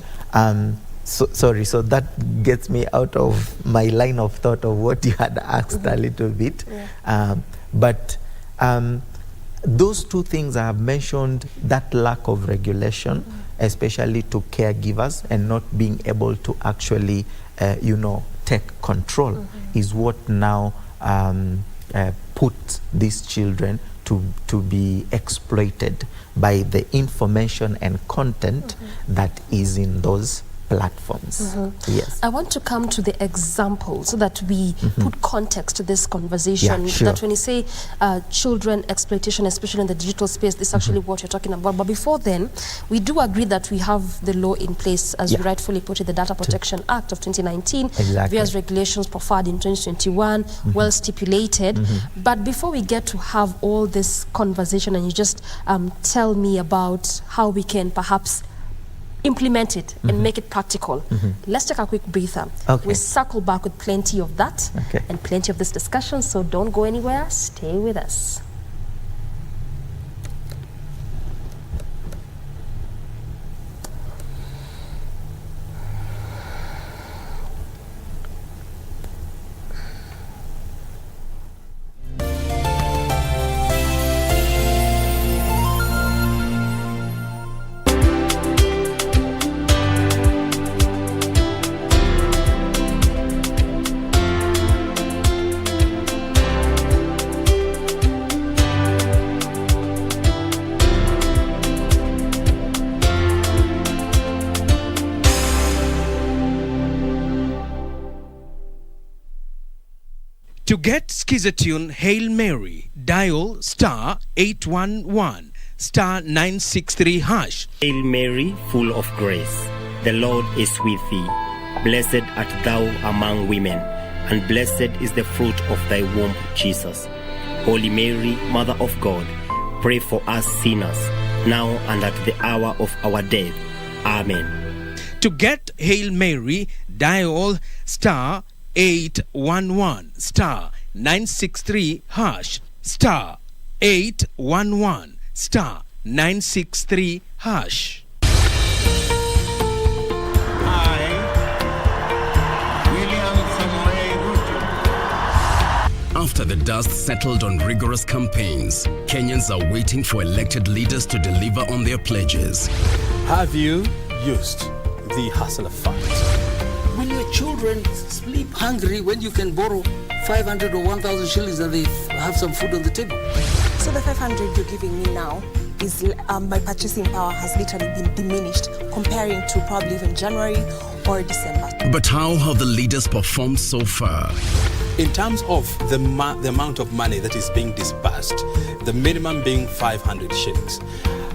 So that gets me out of my line of thought of what you had asked a little bit. But those two things I have mentioned, that lack of regulation, especially to caregivers, and not being able to actually, take control, is what now put these children to be exploited by the information and content that is in those platforms. Yes.
I want to come to the example so that we put context to this conversation. That when you say children exploitation, especially in the digital space, this is actually what you're talking about. But before then, we do agree that we have the law in place, as you rightfully put it, the Data Protection Act of 2019, various regulations preferred in 2021, well stipulated. But before we get to have all this conversation, and you just tell me about how we can perhaps implement it and make it practical. Let's take a quick breather. We circle back with plenty of that and plenty of this discussion, so don't go anywhere. Stay with us.
To get Skizatune Hail Mary, dial *811 *963#.
Hail Mary, full of grace, the Lord is with thee. Blessed art thou among women, and blessed is the fruit of thy womb, Jesus. Holy Mary, Mother of God, pray for us sinners, now and at the hour of our death. Amen.
To get Hail Mary, dial *811 *963#. *811 *963#.
After the dust settled on rigorous campaigns, Kenyans are waiting for elected leaders to deliver on their pledges.
Have you used the hustler fund?
When your children sleep hungry when you can borrow 500 or 1,000 shillings and they have some food on the table.
So the 500 you're giving me now is my purchasing power has literally been diminished comparing to probably even January or December.
But how have the leaders performed so far?
In terms of the amount of money that is being disbursed, the minimum being 500 shillings,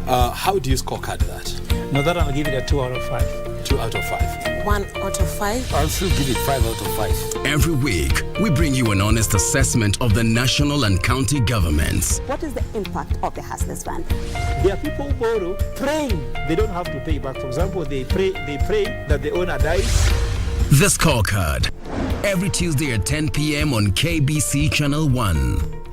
how do you scorecard that?
No, that I'll give it a 2 out of 5.
2 out of 5.
1 out of 5.
I'll still give it 5 out of 5.
Every week, we bring you an honest assessment of the national and county governments.
What is the impact of the Hustlers Fund?
There are people who borrow praying they don't have to pay back. For example, they pray that the owner dies.
The Scorecard. Every Tuesday at 10 p.m. on KBC Channel 1.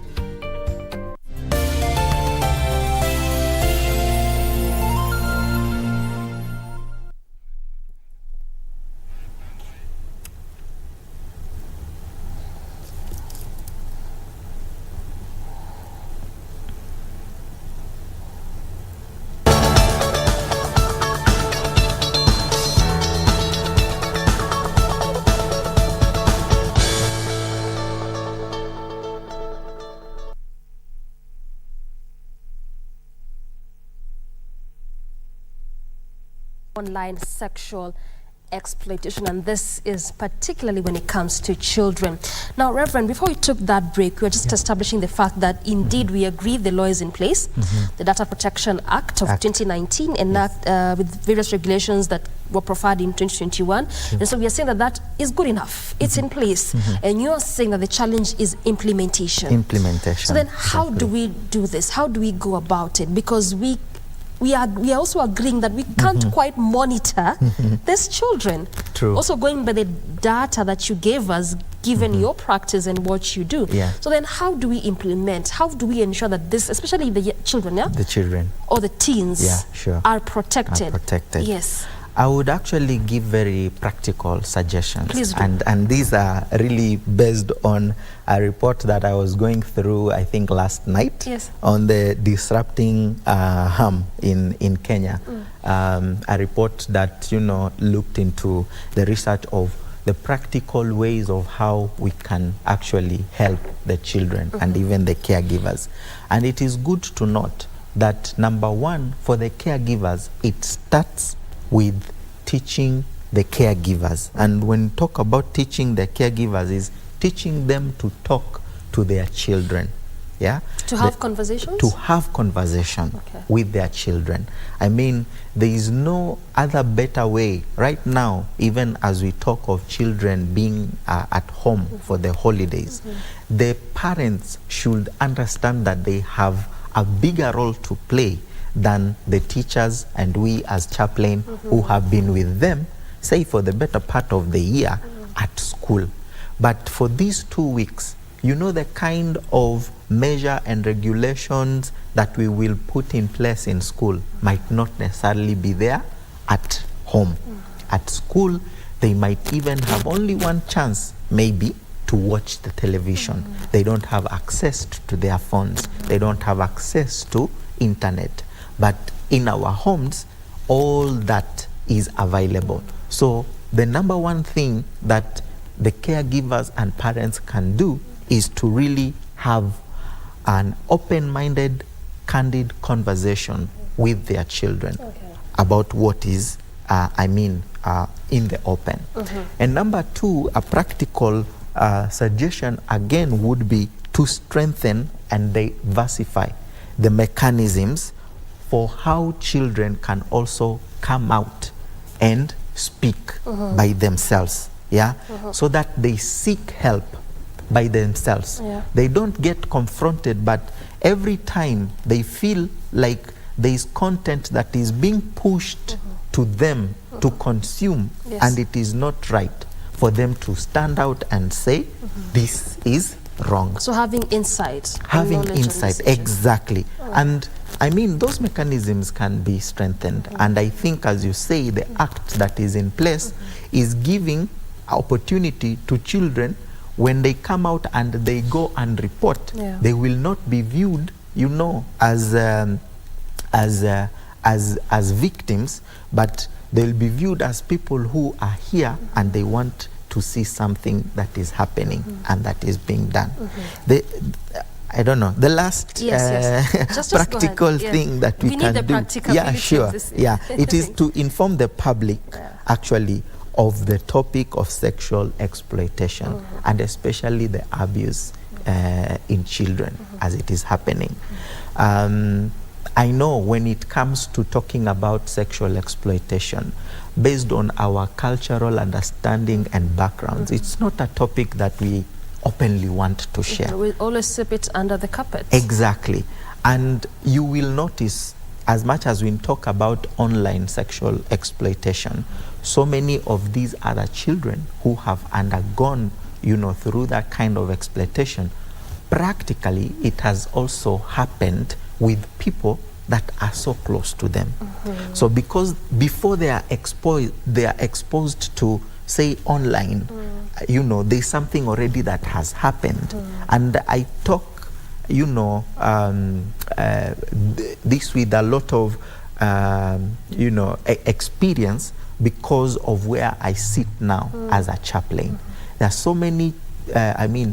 Online sexual exploitation, and this is particularly when it comes to children. Now, Reverend, before we took that break, we were just establishing the fact that indeed we agree the law is in place, the Data Protection Act of 2019, and with various regulations that were proffered in 2021. And so we are saying that that is good enough. It's in place. And you are saying that the challenge is implementation.
Implementation.
So then how do we do this? How do we go about it? Because we are also agreeing that we can't quite monitor these children.
True.
Also going by the data that you gave us, given your practice and what you do.
Yeah.
So then how do we implement? How do we ensure that this, especially the children,
the children
or the teens, are protected?
Are protected.
Yes.
I would actually give very practical suggestions.
Please do.
And these are really based on a report that I was going through, I think, last night on the disrupting harm in Kenya. A report that, looked into the research of the practical ways of how we can actually help the children and even the caregivers. And it is good to note that, number one, for the caregivers, it starts with teaching the caregivers. And when we talk about teaching the caregivers, is teaching them to talk to their children. Yeah?
To have conversations?
To have conversation with their children. I mean, there is no other better way. Right now, even as we talk of children being at home for the holidays, the parents should understand that they have a bigger role to play than the teachers and we as chaplain who have been with them, say, for the better part of the year at school. But for these 2 weeks, the kind of measure and regulations that we will put in place in school might not necessarily be there at home. At school, they might even have only one chance, maybe, to watch the television. They don't have access to their phones. They don't have access to internet. But in our homes, all that is available. So the number one thing that the caregivers and parents can do is to really have an open-minded, candid conversation with their children about what is, in the open. And number two, a practical suggestion again would be to strengthen and diversify the mechanisms for how children can also come out and speak by themselves, so that they seek help by themselves. They don't get confronted, but every time they feel like there is content that is being pushed to them to consume, and it is not right, for them to stand out and say, this is wrong.
So having insight.
Having insight, exactly. And those mechanisms can be strengthened. And I think, as you say, the act that is in place is giving opportunity to children when they come out and they go and report. They will not be viewed, as victims, but they'll be viewed as people who are here and they want to see something that is happening and that is being done. I don't know, the last
Just
practical thing that we can
need the
do.
practicability
Sure.
of this.
It is to inform the public actually of the topic of sexual exploitation and especially the abuse in children as it is happening. I know when it comes to talking about sexual exploitation, based on our cultural understanding and backgrounds, it's not a topic that we openly want to share.
We always sweep it under the carpet.
Exactly. And you will notice, as much as we talk about online sexual exploitation, so many of these other children who have undergone, through that kind of exploitation, practically it has also happened with people that are so close to them. So because before they are exposed to, say, online, there's something already that has happened. And I talk, this with a lot of, experience because of where I sit now as a chaplain. There are so many,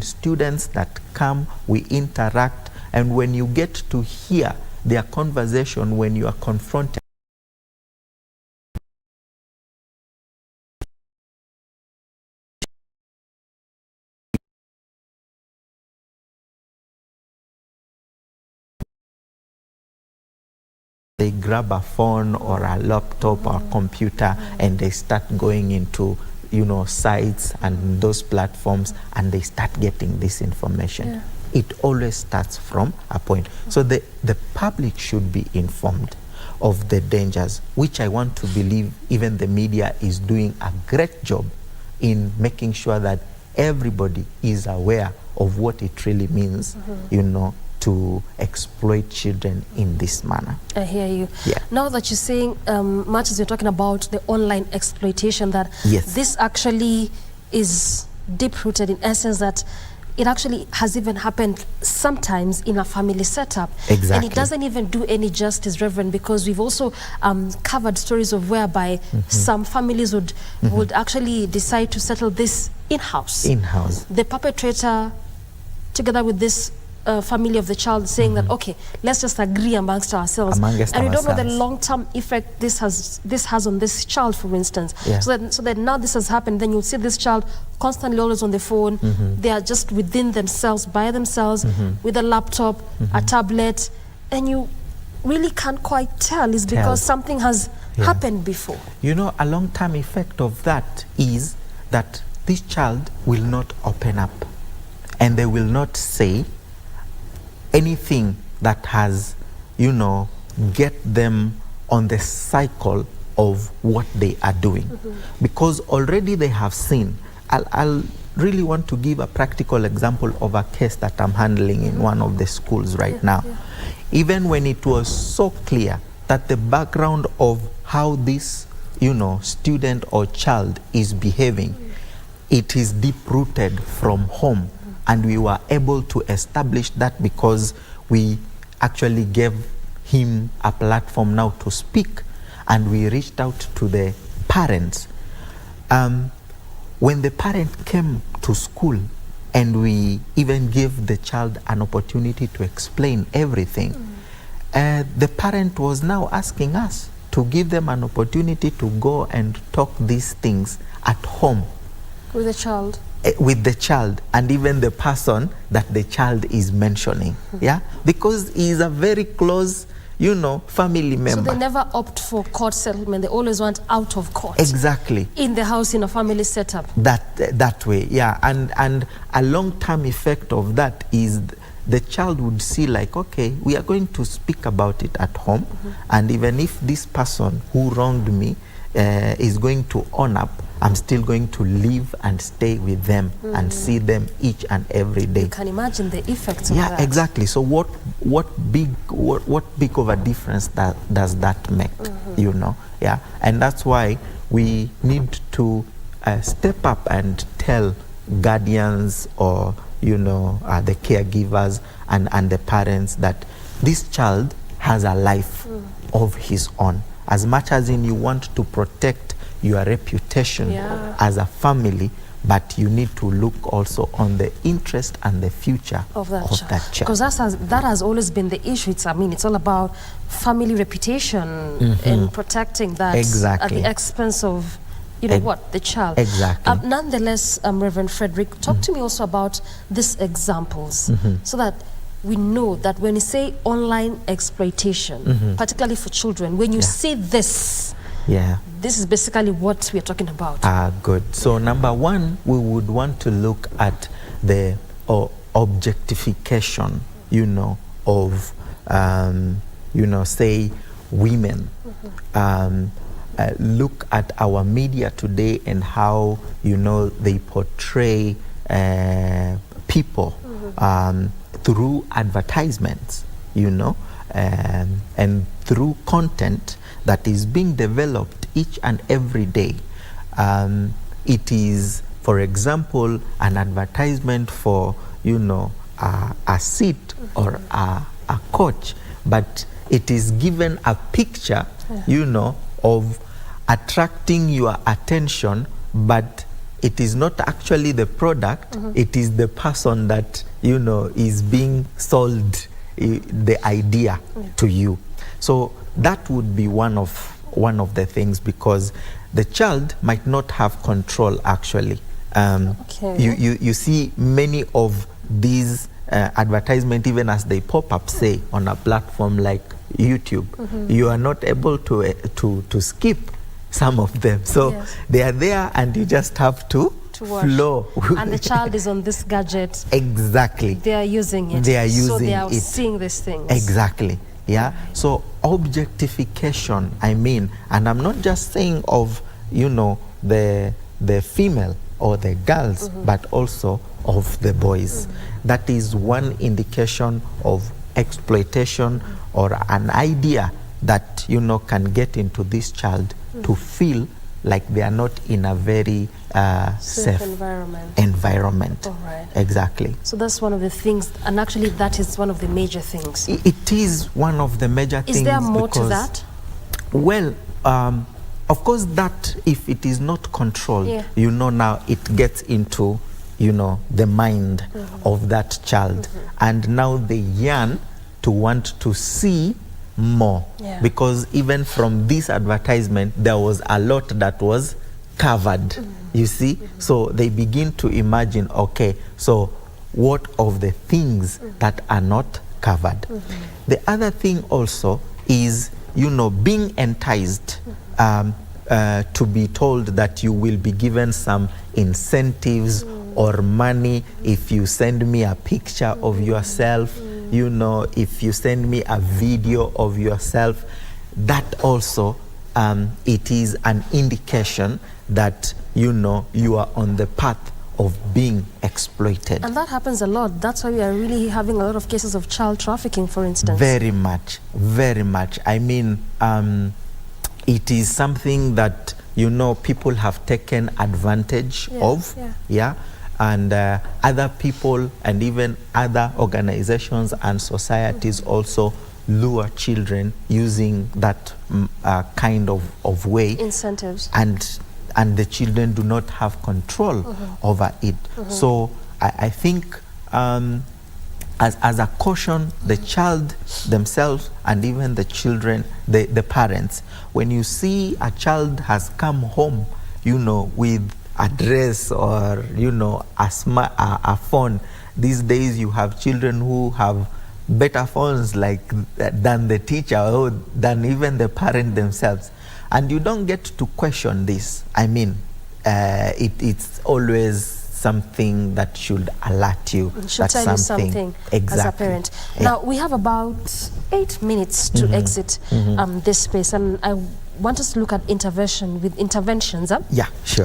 students that come, we interact, and when you get to hear their conversation, when you are confronted, they grab a phone or a laptop or a computer and they start going into sites and those platforms and they start getting this information. It always starts from a point. So the public should be informed of the dangers, which I want to believe even the media is doing a great job in making sure that everybody is aware of what it really means, to exploit children in this manner.
I hear you.
Yeah.
Now that you're saying, much as you're talking about the online exploitation, that this actually is deep-rooted in essence, that it actually has even happened sometimes in a family setup.
Exactly.
And it doesn't even do any justice, Reverend, because we've also covered stories of whereby some families would actually decide to settle this in-house.
In-house.
The perpetrator, together with this family of the child, saying that, okay, let's just agree amongst ourselves. And we don't know the long-term effect this has on this child, for instance. So that now this has happened, then you'll see this child constantly always on the phone. They are just within themselves, by themselves, with a laptop, a tablet, and you really can't quite tell. It's because something has happened before.
A long-term effect of that is that this child will not open up and they will not say anything that has, get them on the cycle of what they are doing. Because already they have seen. I'll really want to give a practical example of a case that I'm handling in one of the schools right now. Even when it was so clear that the background of how this, student or child is behaving, it is deep-rooted from home. And we were able to establish that because we actually gave him a platform now to speak, and we reached out to the parents. When the parent came to school and we even gave the child an opportunity to explain everything, the parent was now asking us to give them an opportunity to go and talk these things at home.
With the child?
With the child and even the person that the child is mentioning. Because he is a very close, family member.
So they never opt for court settlement. They always want out of court.
Exactly.
In the house, in a family setup.
That way, and a long-term effect of that is the child would see like, okay, we are going to speak about it at home, and even if this person who wronged me is going to own up, I'm still going to live and stay with them and see them each and every day.
You can imagine the effects of that.
Yeah, exactly. So what big of a difference does that make? And that's why we need to step up and tell guardians or the caregivers and the parents that this child has a life of his own. As much as you want to protect your reputation as a family, but you need to look also on the interest and the future
of that child.
Because
that has always been the issue. It's all about family reputation and protecting that at the expense of the child.
Exactly.
Nonetheless, Reverend Frederick, talk to me also about these examples so that we know that when you say online exploitation, particularly for children, when you say this, this is basically what we are talking about.
Good. So number one, we would want to look at the objectification, of, say, women. Look at our media today and how, they portray people through advertisements, and through content that is being developed each and every day. It is, for example, an advertisement for, a seat or a coach, but it is given a picture, of attracting your attention, but it is not actually the product, it is the person that, is being sold the idea to you. So that would be one of the things, because the child might not have control actually. You see many of these advertisements, even as they pop up, say, on a platform like YouTube, you are not able to skip some of them. So they are there and you just have to flow.
And the child is on this gadget.
Exactly.
They are using it.
They are using
so they are
it.
seeing these things.
Exactly. Yeah. So objectification, and I'm not just saying of, the female or the girls, but also of the boys. That is one indication of exploitation or an idea that, can get into this child to feel like they are not in a very safe environment.
All right.
Exactly.
So that's one of the things, and actually that is one of the major things.
It is one of the major things.
Is there more to that?
Well, of course, that if it is not controlled, now it gets into, the mind of that child. And now they yearn to want to see more. Because even from this advertisement, there was a lot that was covered, you see. So they begin to imagine, okay, so what of the things that are not covered? The other thing also is, being enticed to be told that you will be given some incentives or money if you send me a picture of yourself, if you send me a video of yourself. That also, it is an indication that, you are on the path of being exploited.
And that happens a lot. That's why we are really having a lot of cases of child trafficking, for instance.
Very much, very much. It is something that, people have taken advantage of. And other people and even other organizations and societies also lure children using that kind of way.
Incentives.
And the children do not have control over it. So I think as a caution, the child themselves and even the children, the parents, when you see a child has come home, with a dress or, a phone. These days you have children who have better phones than the teacher or than even the parent themselves. And you don't get to question this. It's always something that should alert you.
It should tell you something as a parent. Now, we have about 8 minutes to exit this space, and I want us to look at interventions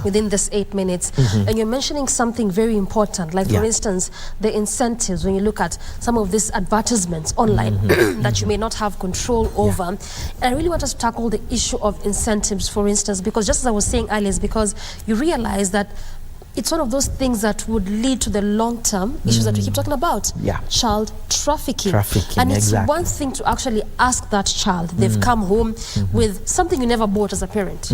within this 8 minutes. And you're mentioning something very important, like for instance, the incentives. When you look at some of these advertisements online that you may not have control over. And I really want us to tackle the issue of incentives, for instance, because just as I was saying earlier, is because you realize that it's one of those things that would lead to the long-term issues that we keep talking about. Child trafficking. And it's one thing to actually ask that child. They've come home with something you never bought as a parent.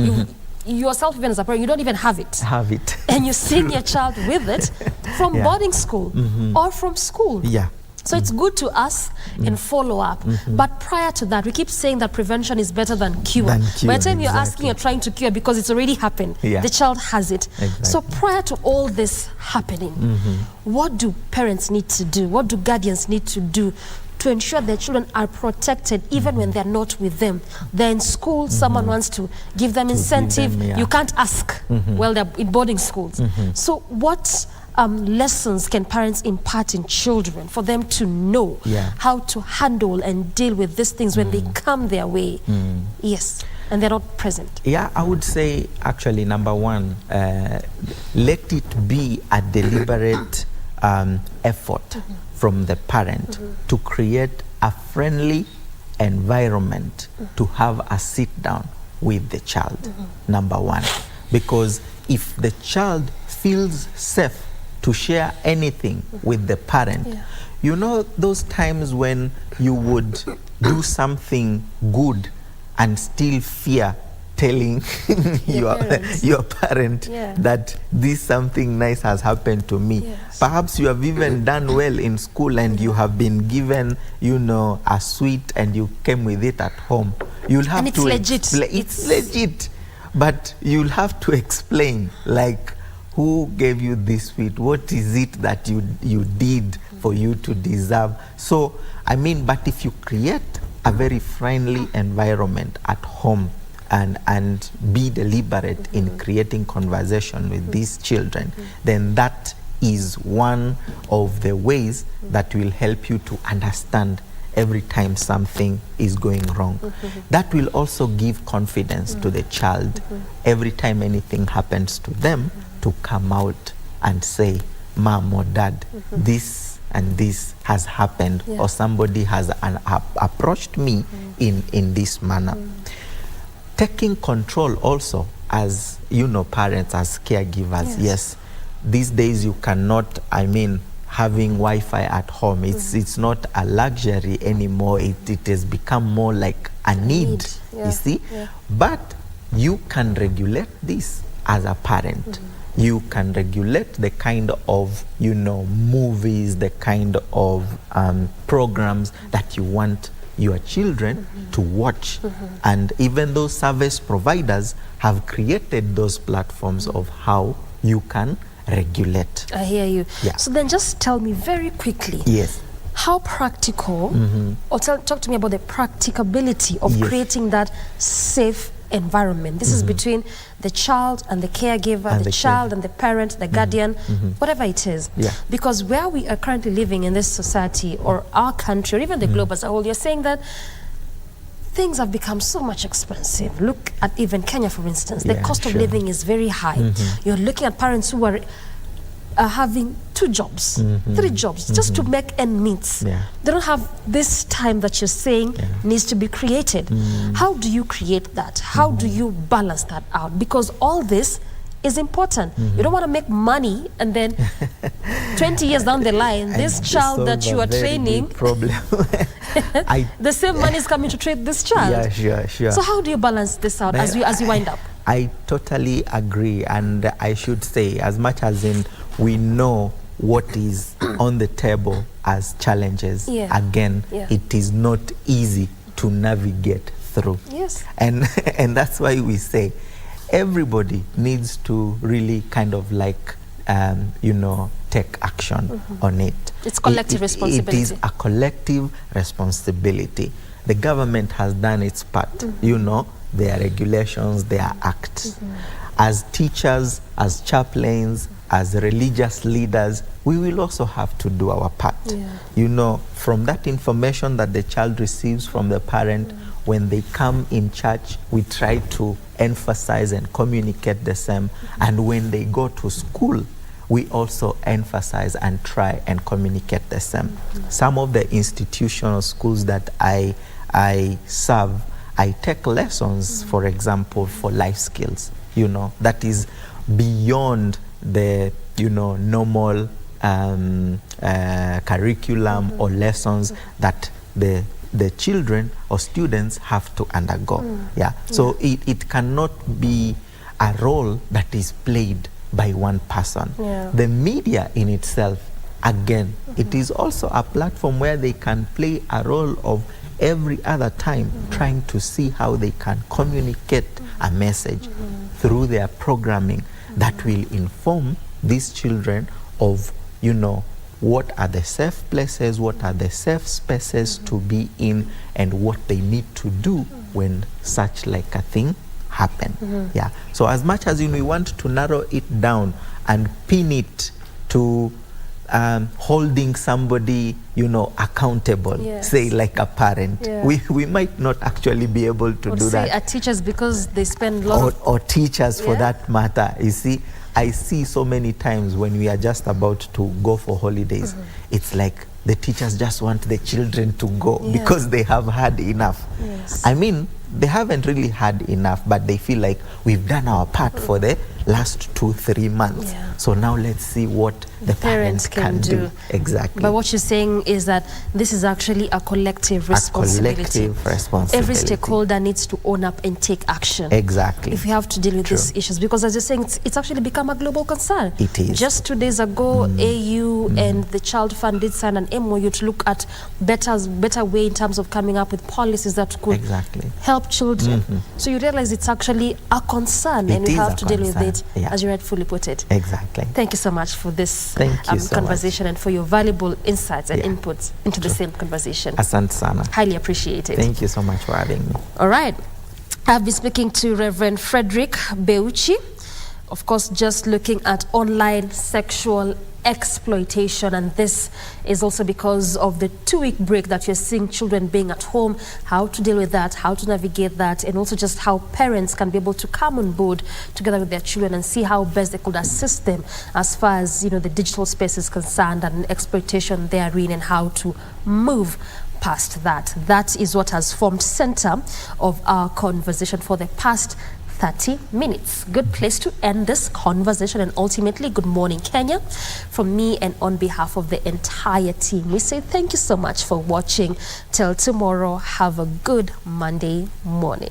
yourself, even as a parent, you don't even have it.
Have it.
And you send your child with it from
Yeah.
boarding school or from school.
Yeah.
So it's good to ask and follow up. But prior to that, we keep saying that prevention is better than cure.
Than
By
cure,
the time you're asking,
exactly.
you're trying to cure because it's already happened.
Yeah.
The child has it.
Exactly.
So prior to all this happening, what do parents need to do? What do guardians need to do to ensure their children are protected even when they're not with them? They're in school, someone wants to give them incentive.
yeah.
You can't ask while they're in boarding schools. So what lessons can parents impart in children for them to know how to handle and deal with these things when they come their way? Yes, and they're not present.
Yeah, I would say actually number one, let it be a deliberate effort from the parent to create a friendly environment to have a sit down with the child, number one. Because if the child feels safe to share anything with the parent, you know those times when you would do something good and still fear telling your parent that this something nice has happened to me. Perhaps you have even done well in school and you have been given, you know, a sweet and you came with it at home. You'll have
And it's
to
legit.
It's legit, but you'll have to explain, like, who gave you this sweet? What is it that you did for you to deserve? So, I mean, but if you create a very friendly environment at home and be deliberate in creating conversation with these children, then that is one of the ways that will help you to understand every time something is going wrong. That will also give confidence to the child every time anything happens to them, to come out and say, Mom or Dad, this and this has happened, or somebody has approached me in this manner. Taking control also, as you know, parents, as caregivers. Yes, these days you cannot, I mean, having Wi-Fi at home, it's not a luxury anymore. It has become more like a need. You see? But you can regulate this as a parent. You can regulate the kind of, you know, movies, the kind of programs that you want your children to watch. And even those service providers have created those platforms of how you can regulate.
I hear you.
Yeah.
So then just tell me very quickly.
Yes.
How practical, or talk to me about the practicability of creating that safe environment. This is between the child and the caregiver, and the child and the parent, the guardian, whatever it is. Because where we are currently living in this society, or our country, or even the globe as a whole, you're saying that things have become so much expensive. Look at even Kenya, for instance. The cost of living is very high. You're looking at parents who are having 2 jobs, 3 jobs, just to make ends meet. They don't have this time that you're saying needs to be created. How do you create that? How do you balance that out? Because all this is important. You don't want to make money and then 20 years down the line, this child that you are training, the same money is coming to train this child.
Sure.
So how do you balance this out as you wind up?
I totally agree, and I should say, as much as in we know what is on the table as challenges, again, it is not easy to navigate through. And that's why we say everybody needs to really kind of like, you know, take action on it.
It's collective responsibility.
It is a collective responsibility. The government has done its part, you know, their regulations, their acts. As teachers, as chaplains, as religious leaders, we will also have to do our part. You know, from that information that the child receives from the parent, when they come in church, we try to emphasize and communicate the same. And when they go to school, we also emphasize and try and communicate the same. Some of the institutional schools that I serve, I take lessons, for example, for life skills, you know, that is beyond the, you know, normal curriculum or lessons that the children or students have to undergo. So it cannot be a role that is played by one person.
Yeah.
The media in itself, again, it is also a platform where they can play a role of every other time trying to see how they can communicate a message through their programming that will inform these children of, you know, what are the safe places, what are the safe spaces to be in, and what they need to do when such like a thing happen. Yeah. So as much as we want to narrow it down and pin it to holding somebody, you know, accountable,
Yes.
say like a parent,
Yeah.
we might not actually be able to
Or
do
say
that.
teachers, because they spend a lot of...
Or teachers for
Yeah.
that matter. You see, I see so many times when we are just about to go for holidays, it's like the teachers just want the children to go
Yeah.
because they have had enough.
Yes.
I mean, they haven't really had enough, but they feel like we've done our part for the last 2-3 months.
Yeah.
So now let's see what the parents can do. Exactly.
But what you're saying is that this is actually a collective responsibility.
collective responsibility.
Every stakeholder needs to own up and take action.
Exactly.
If we have to deal with
True.
these issues, because as you're saying, it's actually become a global concern.
It is.
Just 2 days ago, AU and the Child Fund did sign an MOU to look at better way in terms of coming up with policies that could
Exactly.
help children. So you realize it's actually a concern, and
It
we
is
have
a
to deal with
concern.
it,
Yeah.
as you rightfully put it.
Exactly.
Thank you so much for this
Thank you so
conversation and for your valuable insights and
Yeah.
inputs into the same conversation.
Asante sana.
Highly appreciated.
Thank you so much for having me.
All right. I've been speaking to Reverend Frederick Beuchi, of course, just looking at online sexual exploitation, and this is also because of the 2-week break that you're seeing children being at home, how to deal with that, how to navigate that, and also just how parents can be able to come on board together with their children and see how best they could assist them as far as, you know, the digital space is concerned and exploitation therein, and how to move past that. That is what has formed center of our conversation for the past 30 minutes. Good place to end this conversation, and ultimately, good morning, Kenya. From me and on behalf of the entire team, we say thank you so much for watching. Till tomorrow, have a good Monday morning.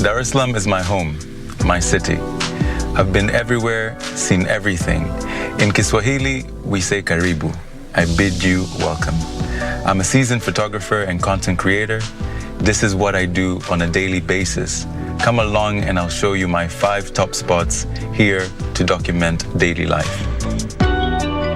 Dar es Salaam is my home, my city. I've been everywhere, seen everything. In Kiswahili, we say karibu. I bid you welcome. I'm a seasoned photographer and content creator. This is what I do on a daily basis. Come along and I'll show you my 5 top spots here to document daily life.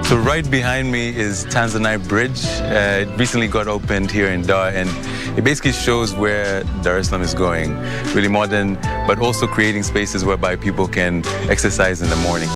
So right behind me is Tanzanite Bridge. It recently got opened here in Dar, and it basically shows where Dar es Salaam is going. Really modern, but also creating spaces whereby people can exercise in the morning.